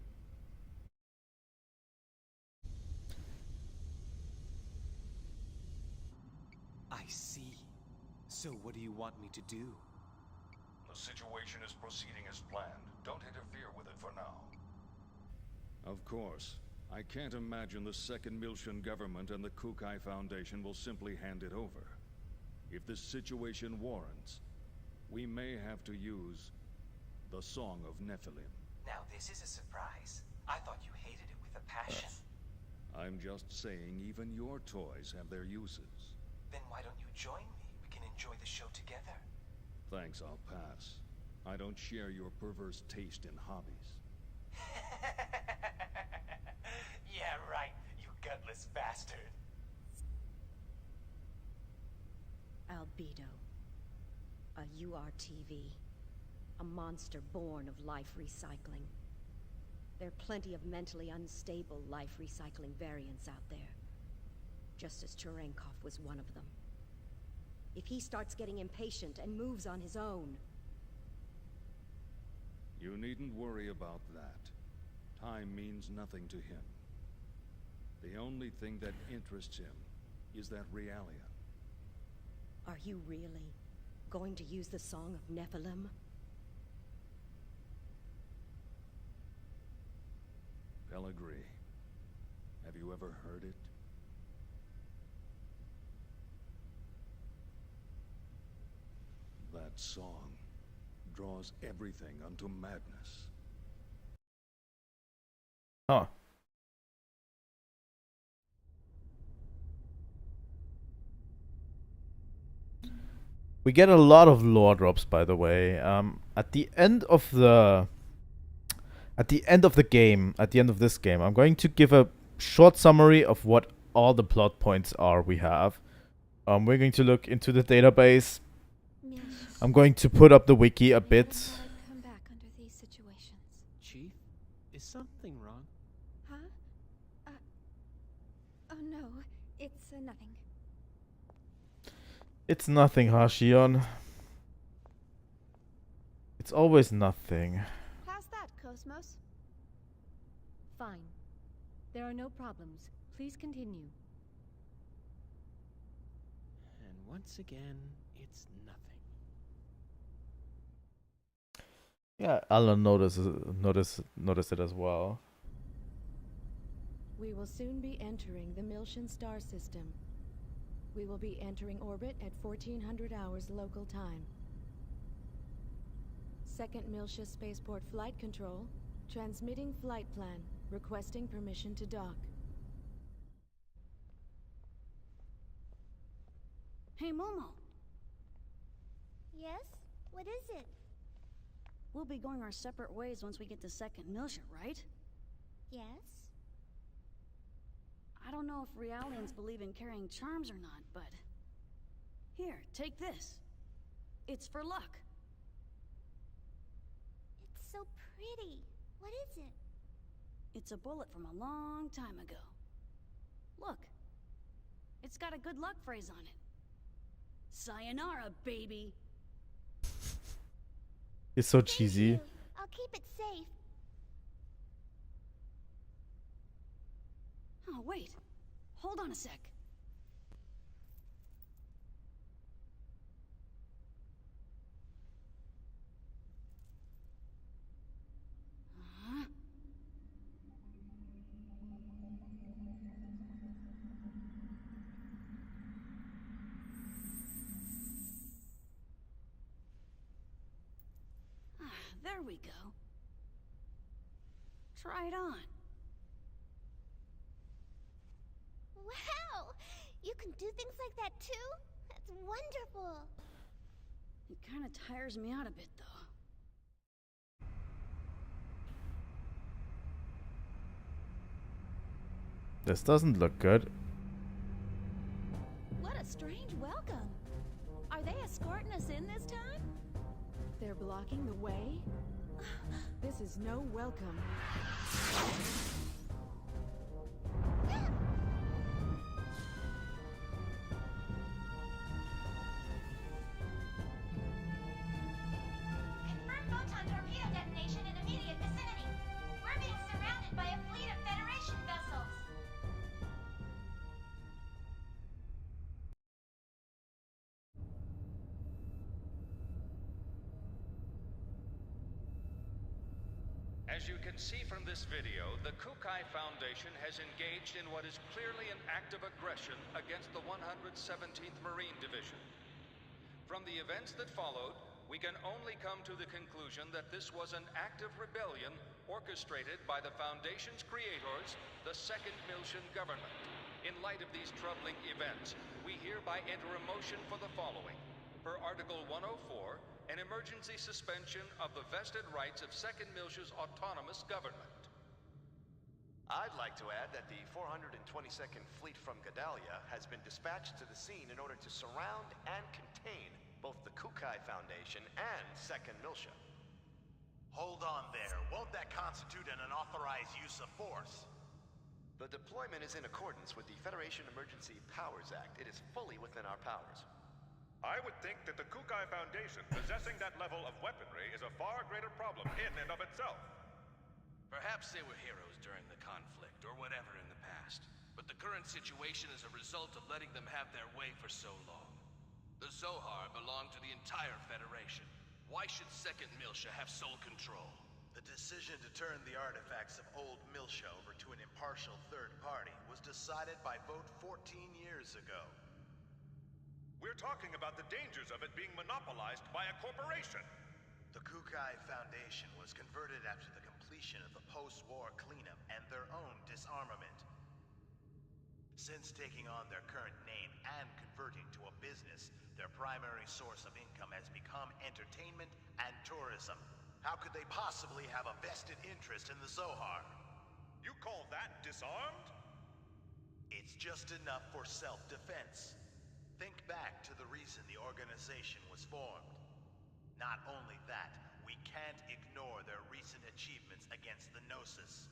I see. So what do you want me to do? The situation is proceeding as planned. Don't interfere with it for now. Of course. I can't imagine the Second Milshan government and the Kukai Foundation will simply hand it over. If this situation warrants, we may have to use the Song of Nephilim. Now this is a surprise. I thought you hated it with a passion. I'm just saying even your toys have their uses. Then why don't you join me? We can enjoy the show together. Thanks, I'll pass. I don't share your perverse taste in hobbies. Yeah, right, you gutless bastard. Albedo. A URTV. A monster born of life recycling. There are plenty of mentally unstable life recycling variants out there. Just as Cherenkov was one of them. If he starts getting impatient and moves on his own... You needn't worry about that. Time means nothing to him. The only thing that interests him is that Realia. Are you really going to use the Song of Nephilim? Pellegrini, have you ever heard it? That song draws everything unto madness. Huh. We get a lot of lore drops, by the way. At the end of the game, at the end of this game, I'm going to give a short summary of what all the plot points are we have. We're going to look into the database. I'm going to put up the wiki a bit. Come back under these situations. Chief, is something wrong? Huh? Oh no, it's nothing. It's nothing, Hashion. It's always nothing. How's that, KOS-MOS? Fine. There are no problems. Please continue. And once again, it's nothing. Yeah, Alan noticed it as well. We will soon be entering the Miltian star system. We will be entering orbit at 1400 hours local time. Second Miltia Spaceport Flight Control, transmitting flight plan, requesting permission to dock. Hey, Momo. Yes? What is it? We'll be going our separate ways once we get to Second Miltia, right? Yes? I don't know if Realians believe in carrying charms or not, but... Here, take this. It's for luck. It's so pretty. What is it? It's a bullet from a long time ago. Look. It's got a good luck phrase on it. Sayonara, baby! It's so cheesy. I'll keep it safe. Oh, wait. Hold on a sec. There we go. Try it on. Wow! You can do things like that too? That's wonderful. It kind of tires me out a bit, though. This doesn't look good. What a strange welcome. Are they escorting us in this time? They're blocking the way? This is no welcome. Confirm photon torpedo detonation in immediate vicinity. We're being surrounded by a fleet of Federation vessels. As you can see from this video, the Kukai Foundation has engaged in what is clearly an act of aggression against the 117th Marine Division. From the events that followed, we can only come to the conclusion that this was an act of rebellion orchestrated by the Foundation's creators, the Second Miltian government. In light of these troubling events, we hereby enter a motion for the following. Per Article 104, an emergency suspension of the vested rights of Second Miltia's autonomous government. I'd like to add that the 422nd Fleet from Gedalia has been dispatched to the scene in order to surround and contain both the Kukai Foundation and Second Miltia. Hold on there. Won't that constitute an unauthorized use of force? The deployment is in accordance with the Federation Emergency Powers Act. It is fully within our powers. I would think that the Kukai Foundation possessing that level of weaponry is a far greater problem in and of itself. Perhaps they were heroes during the conflict, or whatever in the past. But the current situation is a result of letting them have their way for so long. The Zohar belong to the entire Federation. Why should Second Miltia have sole control? The decision to turn the artifacts of old Miltia over to an impartial third party was decided by vote 14 years ago. We're talking about the dangers of it being monopolized by a corporation. The Kukai Foundation was converted after the completion of the post-war cleanup and their own disarmament. Since taking on their current name and converting to a business, their primary source of income has become entertainment and tourism. How could they possibly have a vested interest in the Zohar? You call that disarmed? It's just enough for self-defense. Think back to the reason the organization was formed. Not only that, we can't ignore their recent achievements against the Gnosis.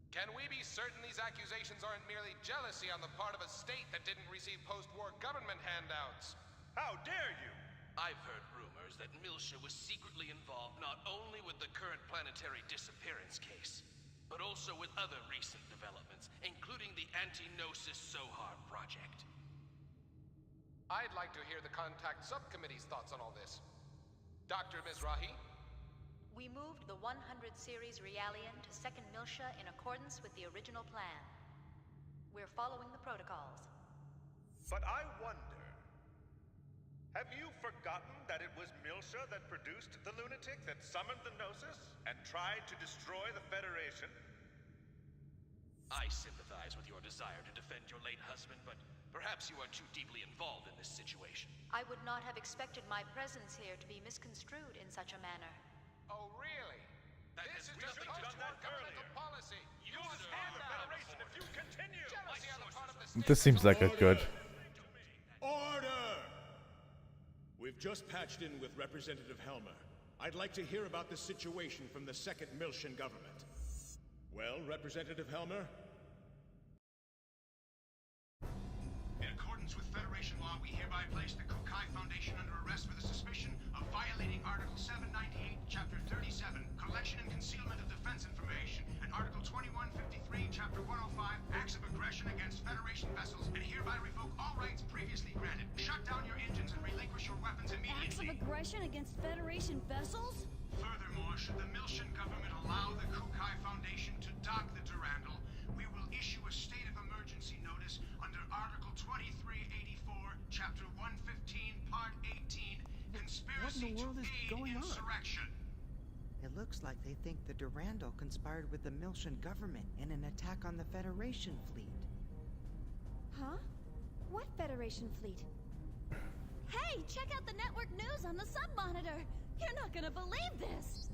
Can we be certain these accusations aren't merely jealousy on the part of a state that didn't receive post-war government handouts? How dare you! I've heard rumors that Milsha was secretly involved not only with the current planetary disappearance case, but also with other recent developments, including the Anti-Gnosis Zohar project. I'd like to hear the Contact Subcommittee's thoughts on all this. Dr. Mizrahi? We moved the 100 series Realian to Second Milsha in accordance with the original plan. We're following the protocols. But I wonder, have you forgotten that it was Milsha that produced the lunatic that summoned the Gnosis and tried to destroy the Federation? I sympathize with your desire to defend your late husband, but perhaps you are too deeply involved in this situation. I would not have expected my presence here to be misconstrued in such a manner. Oh, really? This is just post-war governmental policy. You will destroy the Federation if you continue! Jealousy on the part of the This seems like a good. Order! We've just patched in with Representative Helmer. I'd like to hear about the situation from the Second Milshan government. Well, Representative Helmer? In accordance with Federation law, we hereby place the Kukai Foundation under arrest for the suspicion of violating Article 798, Chapter 37, Collection and Concealment of Defense Information, and Article 2153, Chapter 105, Acts of Aggression against Federation vessels, and hereby revoke all rights previously granted. Shut down your engines and relinquish your weapons immediately. Acts of aggression against Federation vessels? Furthermore, should the Milshan government allow the Kukai Foundation to dock the Durandal, we will issue a state of emergency notice under Article 2384, Chapter 115, Part 18, Conspiracy to Aid Insurrection. It looks like they think the Durandal conspired with the Milshan government in an attack on the Federation fleet. Huh? What Federation fleet? Hey, check out the network news on the sub-monitor! You're not gonna believe this!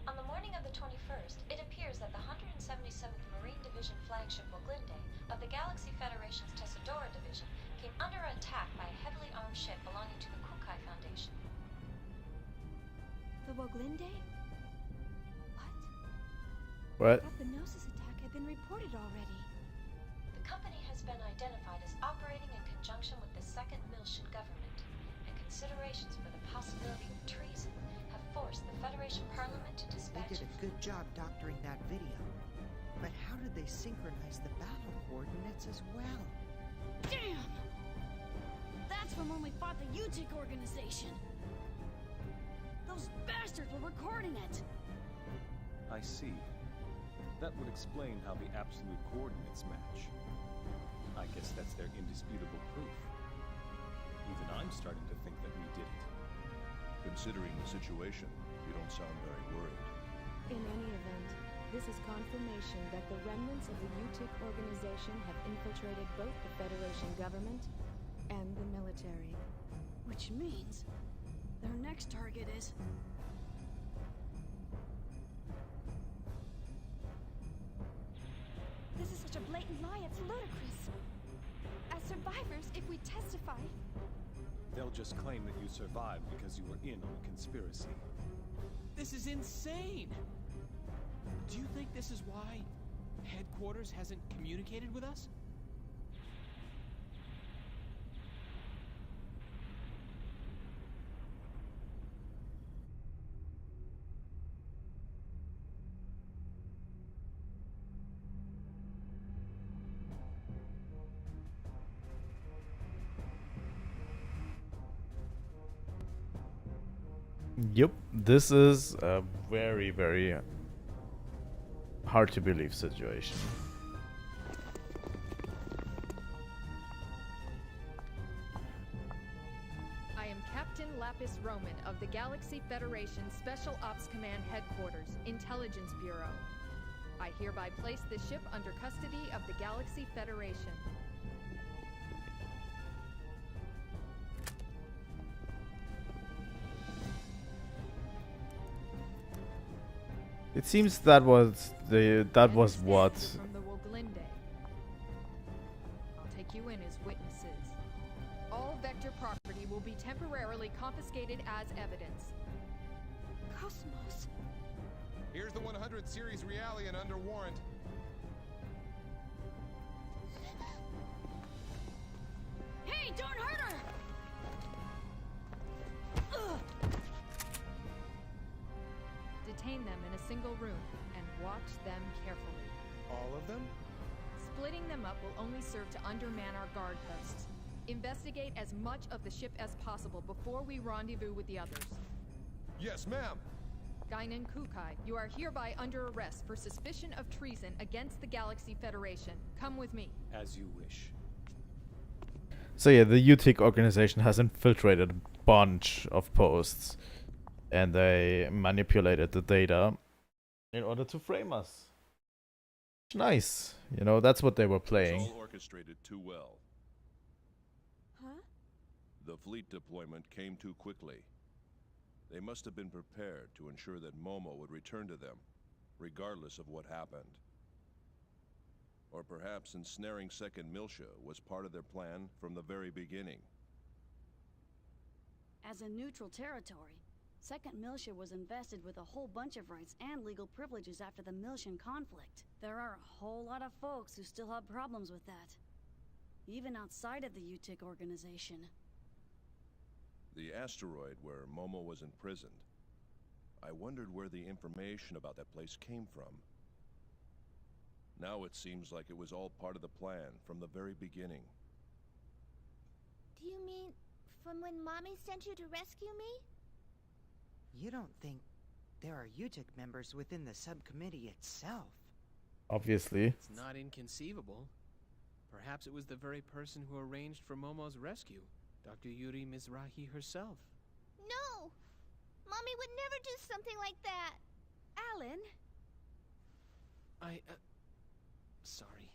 On the morning of the 21st, it appears that the 177th Marine Division flagship Wille of the Galaxy Federation's Tessadora Division came under attack by a heavily armed ship belonging to the Kukai Foundation. The Woglinde? What? That the Gnosis attack had been reported already. The company has been identified as operating in conjunction with the Second Milshan government, and considerations for the possibility of treason have forced the Federation Parliament to dispatch... They did a good job doctoring that video. But how did they synchronize the battle coordinates as well? Damn! That's from when we fought the UTIC organization. Those bastards were recording it. I see. That would explain how the absolute coordinates match. I guess that's their indisputable proof. Even I'm starting to think that we did it. Considering the situation, you don't sound very worried. In any event, this is confirmation that the remnants of the UTIC organization have infiltrated both the Federation government and the military. Which means their next target is... This is such a blatant lie, it's ludicrous. As survivors, if we testify... They'll just claim that you survived because you were in on the conspiracy. This is insane! Do you think this is why headquarters hasn't communicated with us? Yep, this is a very, very hard to believe situation. I am Captain Lapis Roman of the Galaxy Federation Special Ops Command Headquarters, Intelligence Bureau. I hereby place this ship under custody of the Galaxy Federation. It seems that was what. From the Woglinde. I'll take you in as witnesses. All Vector property will be temporarily confiscated as evidence. KOS-MOS. Here's the 100 series Realian under warrant. Hey, don't hurt her! marked them carefully. All of them? Splitting them up will only serve to underman our guard posts. Investigate as much of the ship as possible before we rendezvous with the others. Yes, ma'am. Guinan Kukai, you are hereby under arrest for suspicion of treason against the Galaxy Federation. Come with me. As you wish. So yeah, the UTIC organization has infiltrated a bunch of posts, and they manipulated the data in order to frame us. Nice, you know, that's what they were playing. It's all orchestrated too well. Huh? The fleet deployment came too quickly. They must have been prepared to ensure that Momo would return to them, regardless of what happened. Or perhaps ensnaring Second Miltia was part of their plan from the very beginning. As a neutral territory, Second Miltia was invested with a whole bunch of rights and legal privileges after the Miltian conflict. There are a whole lot of folks who still have problems with that, even outside of the UTIC organization. The asteroid where Momo was imprisoned. I wondered where the information about that place came from. Now it seems like it was all part of the plan from the very beginning. Do you mean from when Mommy sent you to rescue me? You don't think there are UTIC members within the subcommittee itself? Obviously. It's not inconceivable. Perhaps it was the very person who arranged for Momo's rescue, Dr. Yuri Mizrahi herself. No! Mommy would never do something like that! Alan? Sorry.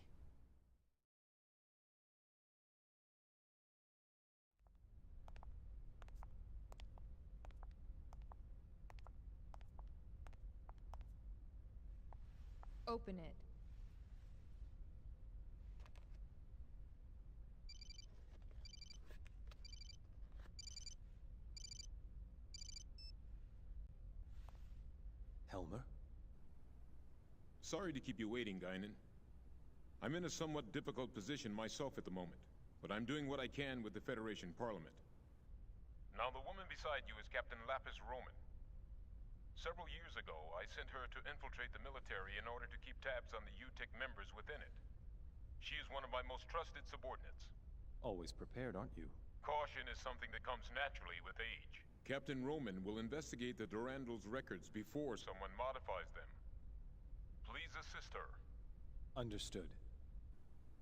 Open it. Helmer? Sorry to keep you waiting, Guinan. I'm in a somewhat difficult position myself at the moment, but I'm doing what I can with the Federation Parliament. Now, the woman beside you is Captain Lapis Roman. Several years ago, I sent her to infiltrate the military in order to keep tabs on the UTIC members within it. She is one of my most trusted subordinates. Always prepared, aren't you? Caution is something that comes naturally with age. Captain Roman will investigate the Durandal's records before someone modifies them. Please assist her. Understood.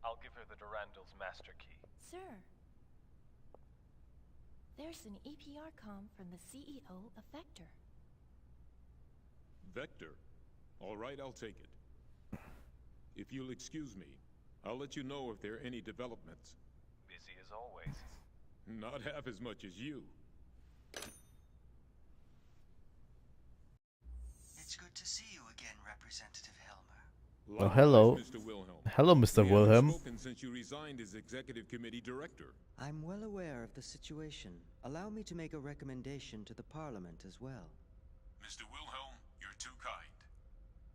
I'll give her the Durandal's master key. Sir. There's an EPR comm from the CEO of Vector. Vector? All right, I'll take it. If you'll excuse me, I'll let you know if there are any developments. Busy as always. Not half as much as you. It's good to see you again, Representative Helmer. Oh, hello. Mr. Wilhelm. Hello, Mr. We Wilhelm. haven't spoken since you resigned as Executive Committee Director. I'm well aware of the situation. Allow me to make a recommendation to the Parliament as well. Mr. Wilhelm, you're too kind.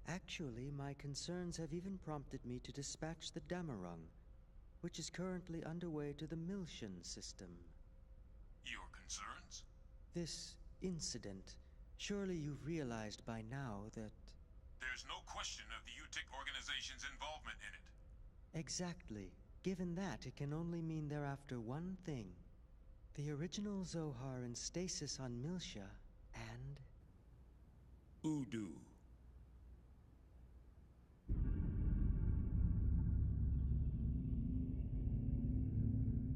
Actually, my concerns have even prompted me to dispatch the Damarung, which is currently underway to the Miltian system. Your concerns? This incident, surely you've realized by now that... There's no question of the UTIC organization's involvement in it. Exactly. Given that, it can only mean they're after one thing. The original Zohar in stasis on Miltia, and... Udu.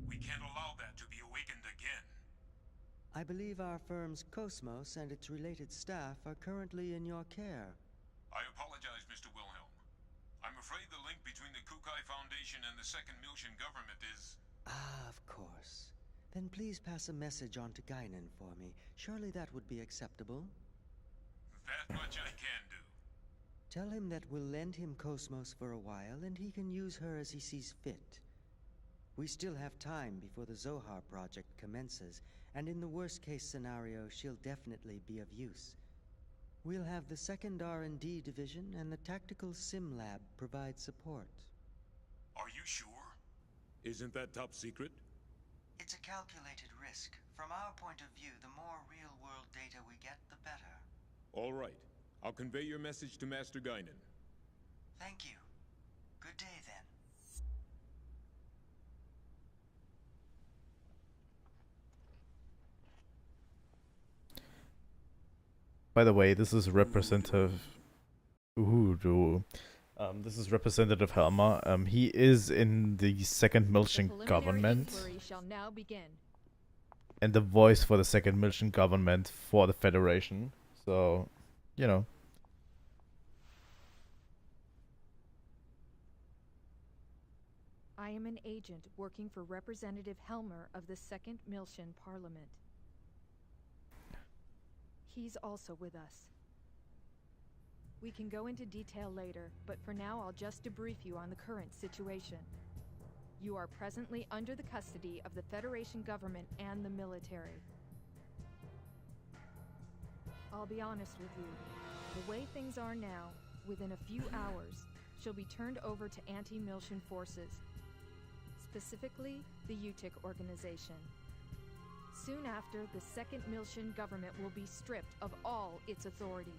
We can't allow that to be awakened again. I believe our firm's KOS-MOS and its related staff are currently in your care. I apologize, Mr. Wilhelm. I'm afraid the link between the Kukai Foundation and the Second Miltian government is... Ah, of course. Then please pass a message on to Guinan for me. Surely that would be acceptable. That much I can do. Tell him that we'll lend him KOS-MOS for a while, and he can use her as he sees fit. We still have time before the Zohar project commences, and in the worst-case scenario, she'll definitely be of use. We'll have the second R&D division and the tactical sim lab provide support. Are you sure? Isn't that top secret? It's a calculated risk. From our point of view, the more real-world data we get, the better. All right. I'll convey your message to Master Guinan. Thank you. Good day, then. By the way, this is Representative. This is Representative Helmer. He is in the second Milchen government. Shall now begin. And the voice for the second Milchen government for the Federation. So, you know. I am an agent working for Representative Helmer of the Second Milchen Parliament. He's also with us. We can go into detail later, but for now I'll just debrief you on the current situation. You are presently under the custody of the Federation government and the military. I'll be honest with you. The way things are now, within a few hours, she'll be turned over to anti-Milchen forces. Specifically, the UTIC organization. Soon after, the Second Milchen government will be stripped of all its authority.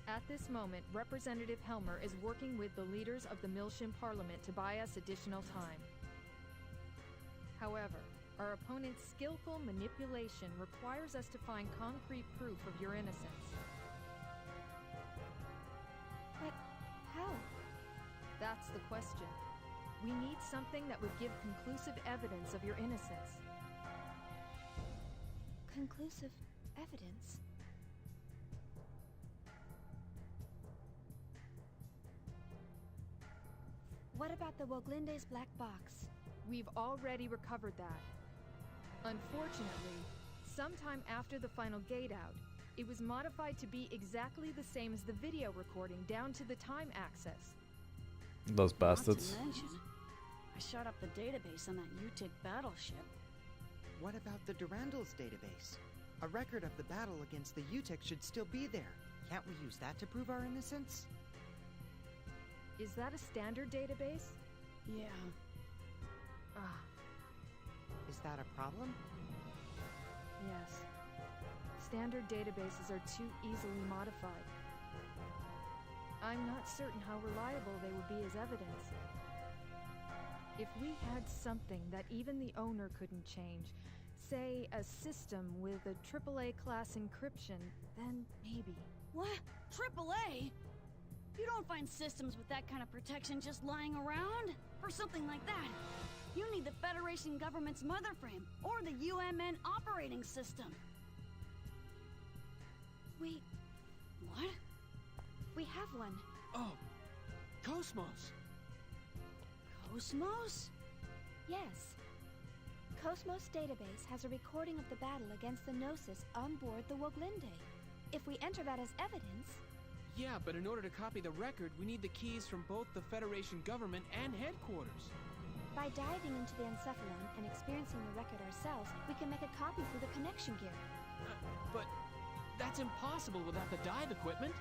At this moment, Representative Helmer is working with the leaders of the Milchen Parliament to buy us additional time. However, our opponent's skillful manipulation requires us to find concrete proof of your innocence. But how? That's the question. We need something that would give conclusive evidence of your innocence. Conclusive evidence? What about the Woglinde's black box? We've already recovered that. Unfortunately, sometime after the final gate out, it was modified to be exactly the same as the video recording down to the time access. Those bastards. Not to mention, I shot up the database on that UTIC battleship. What about the Durandal's database? A record of the battle against the UTIC should still be there. Can't we use that to prove our innocence? Is that a standard database? Yeah. Is that a problem? Yes. Standard databases are too easily modified. I'm not certain how reliable they would be as evidence. If we had something that even the owner couldn't change, say a system with a AAA class encryption, then maybe. What? AAA? You don't find systems with that kind of protection just lying around? For something like that, you need the Federation government's motherframe, or the UMN operating system. What? We have one. Oh, KOS-MOS. KOS-MOS? Yes. KOS-MOS database has a recording of the battle against the Gnosis on board the Woglinde. If we enter that as evidence... Yeah, but in order to copy the record, we need the keys from both the Federation government and headquarters. By diving into the Encephalon and experiencing the record ourselves, we can make a copy through the connection gear. But that's impossible without the dive equipment.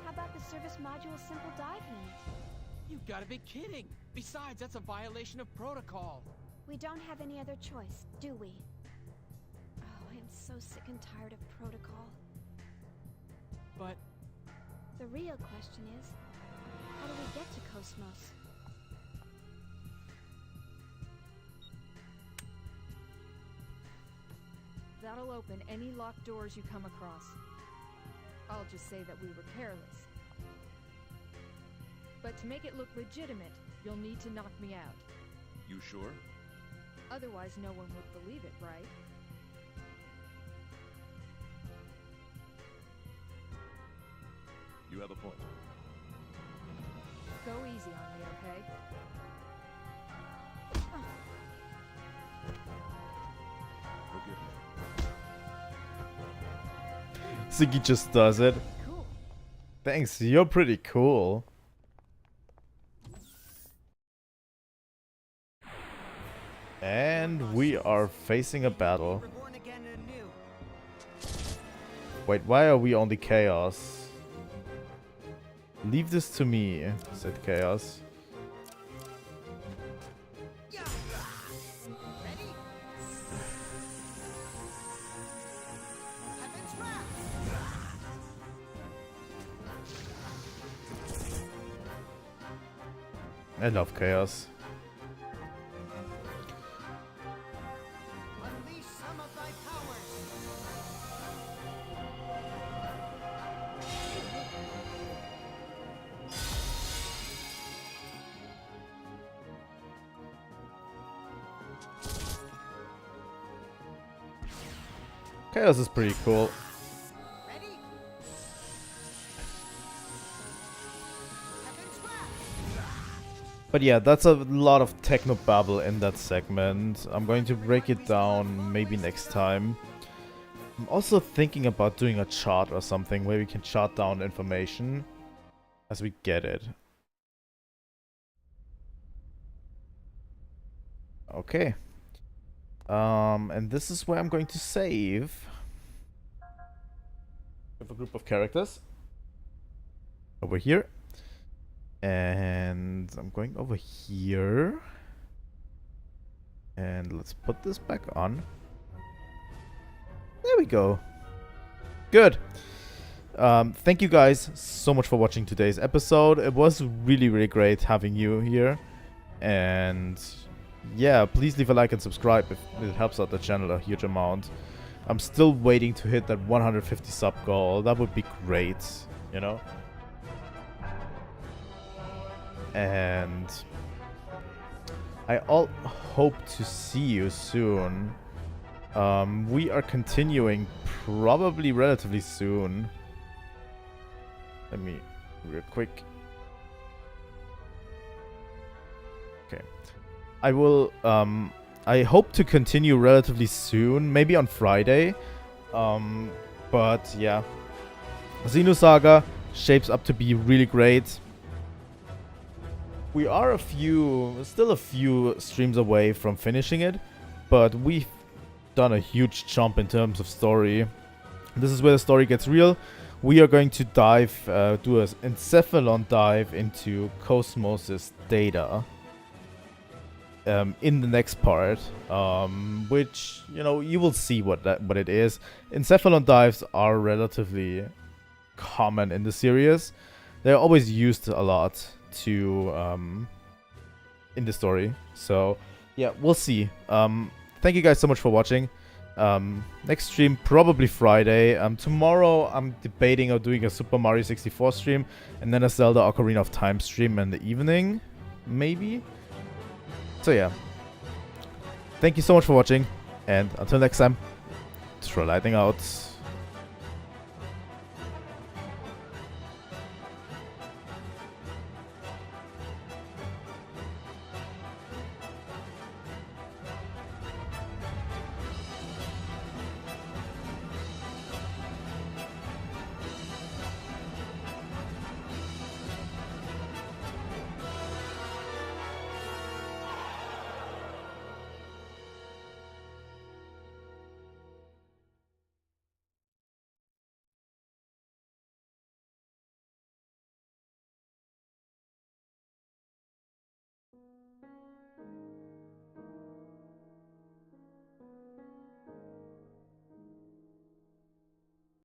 How about the service module's simple dive unit? You've got to be kidding! Besides, that's a violation of protocol. We don't have any other choice, do we? Oh, I am so sick and tired of protocol. But... the real question is, how do we get to KOS-MOS? That'll open any locked doors you come across. I'll just say that we were careless. But to make it look legitimate, you'll need to knock me out. You sure? Otherwise, no one would believe it, right? You have a point. Go easy on me, okay? Forgive me. Ziggy just does it. Cool. Thanks, you're pretty cool. And we are facing a battle. Wait, why are we only Chaos? Leave this to me, said Chaos. I love chaos. Unleash some of thy powers. Chaos is pretty cool. But yeah, that's a lot of techno babble in that segment. I'm going to break it down maybe next time. I'm also thinking about doing a chart or something where we can chart down information as we get it. Okay. And this is where I'm going to save. We have a group of characters over here. And I'm going over here. And let's put this back on. There we go. Good. Thank you guys so much for watching today's episode. It was really, really great having you here. And yeah, please leave a like and subscribe if it helps out the channel a huge amount. I'm still waiting to hit that 150 sub goal. That would be great, you know? And I all hope to see you soon. We are continuing probably relatively soon. Let me real quick. Okay. I will I hope to continue relatively soon, maybe on Friday. But yeah. Xenosaga shapes up to be really great. We are still a few streams away from finishing it, but we've done a huge jump in terms of story. This is where the story gets real. We are going to do an encephalon dive into KOS-MOS's data in the next part, which, you know, you will see what it is. Encephalon dives are relatively common in the series. They're always used a lot to in the story. So yeah, we'll see. Thank you guys so much for watching. Next stream probably Friday. Tomorrow I'm debating of doing a Super Mario 64 stream and then a Zelda Ocarina of Time stream in the evening, maybe. So yeah, thank you so much for watching, and until next time, Trilightning out.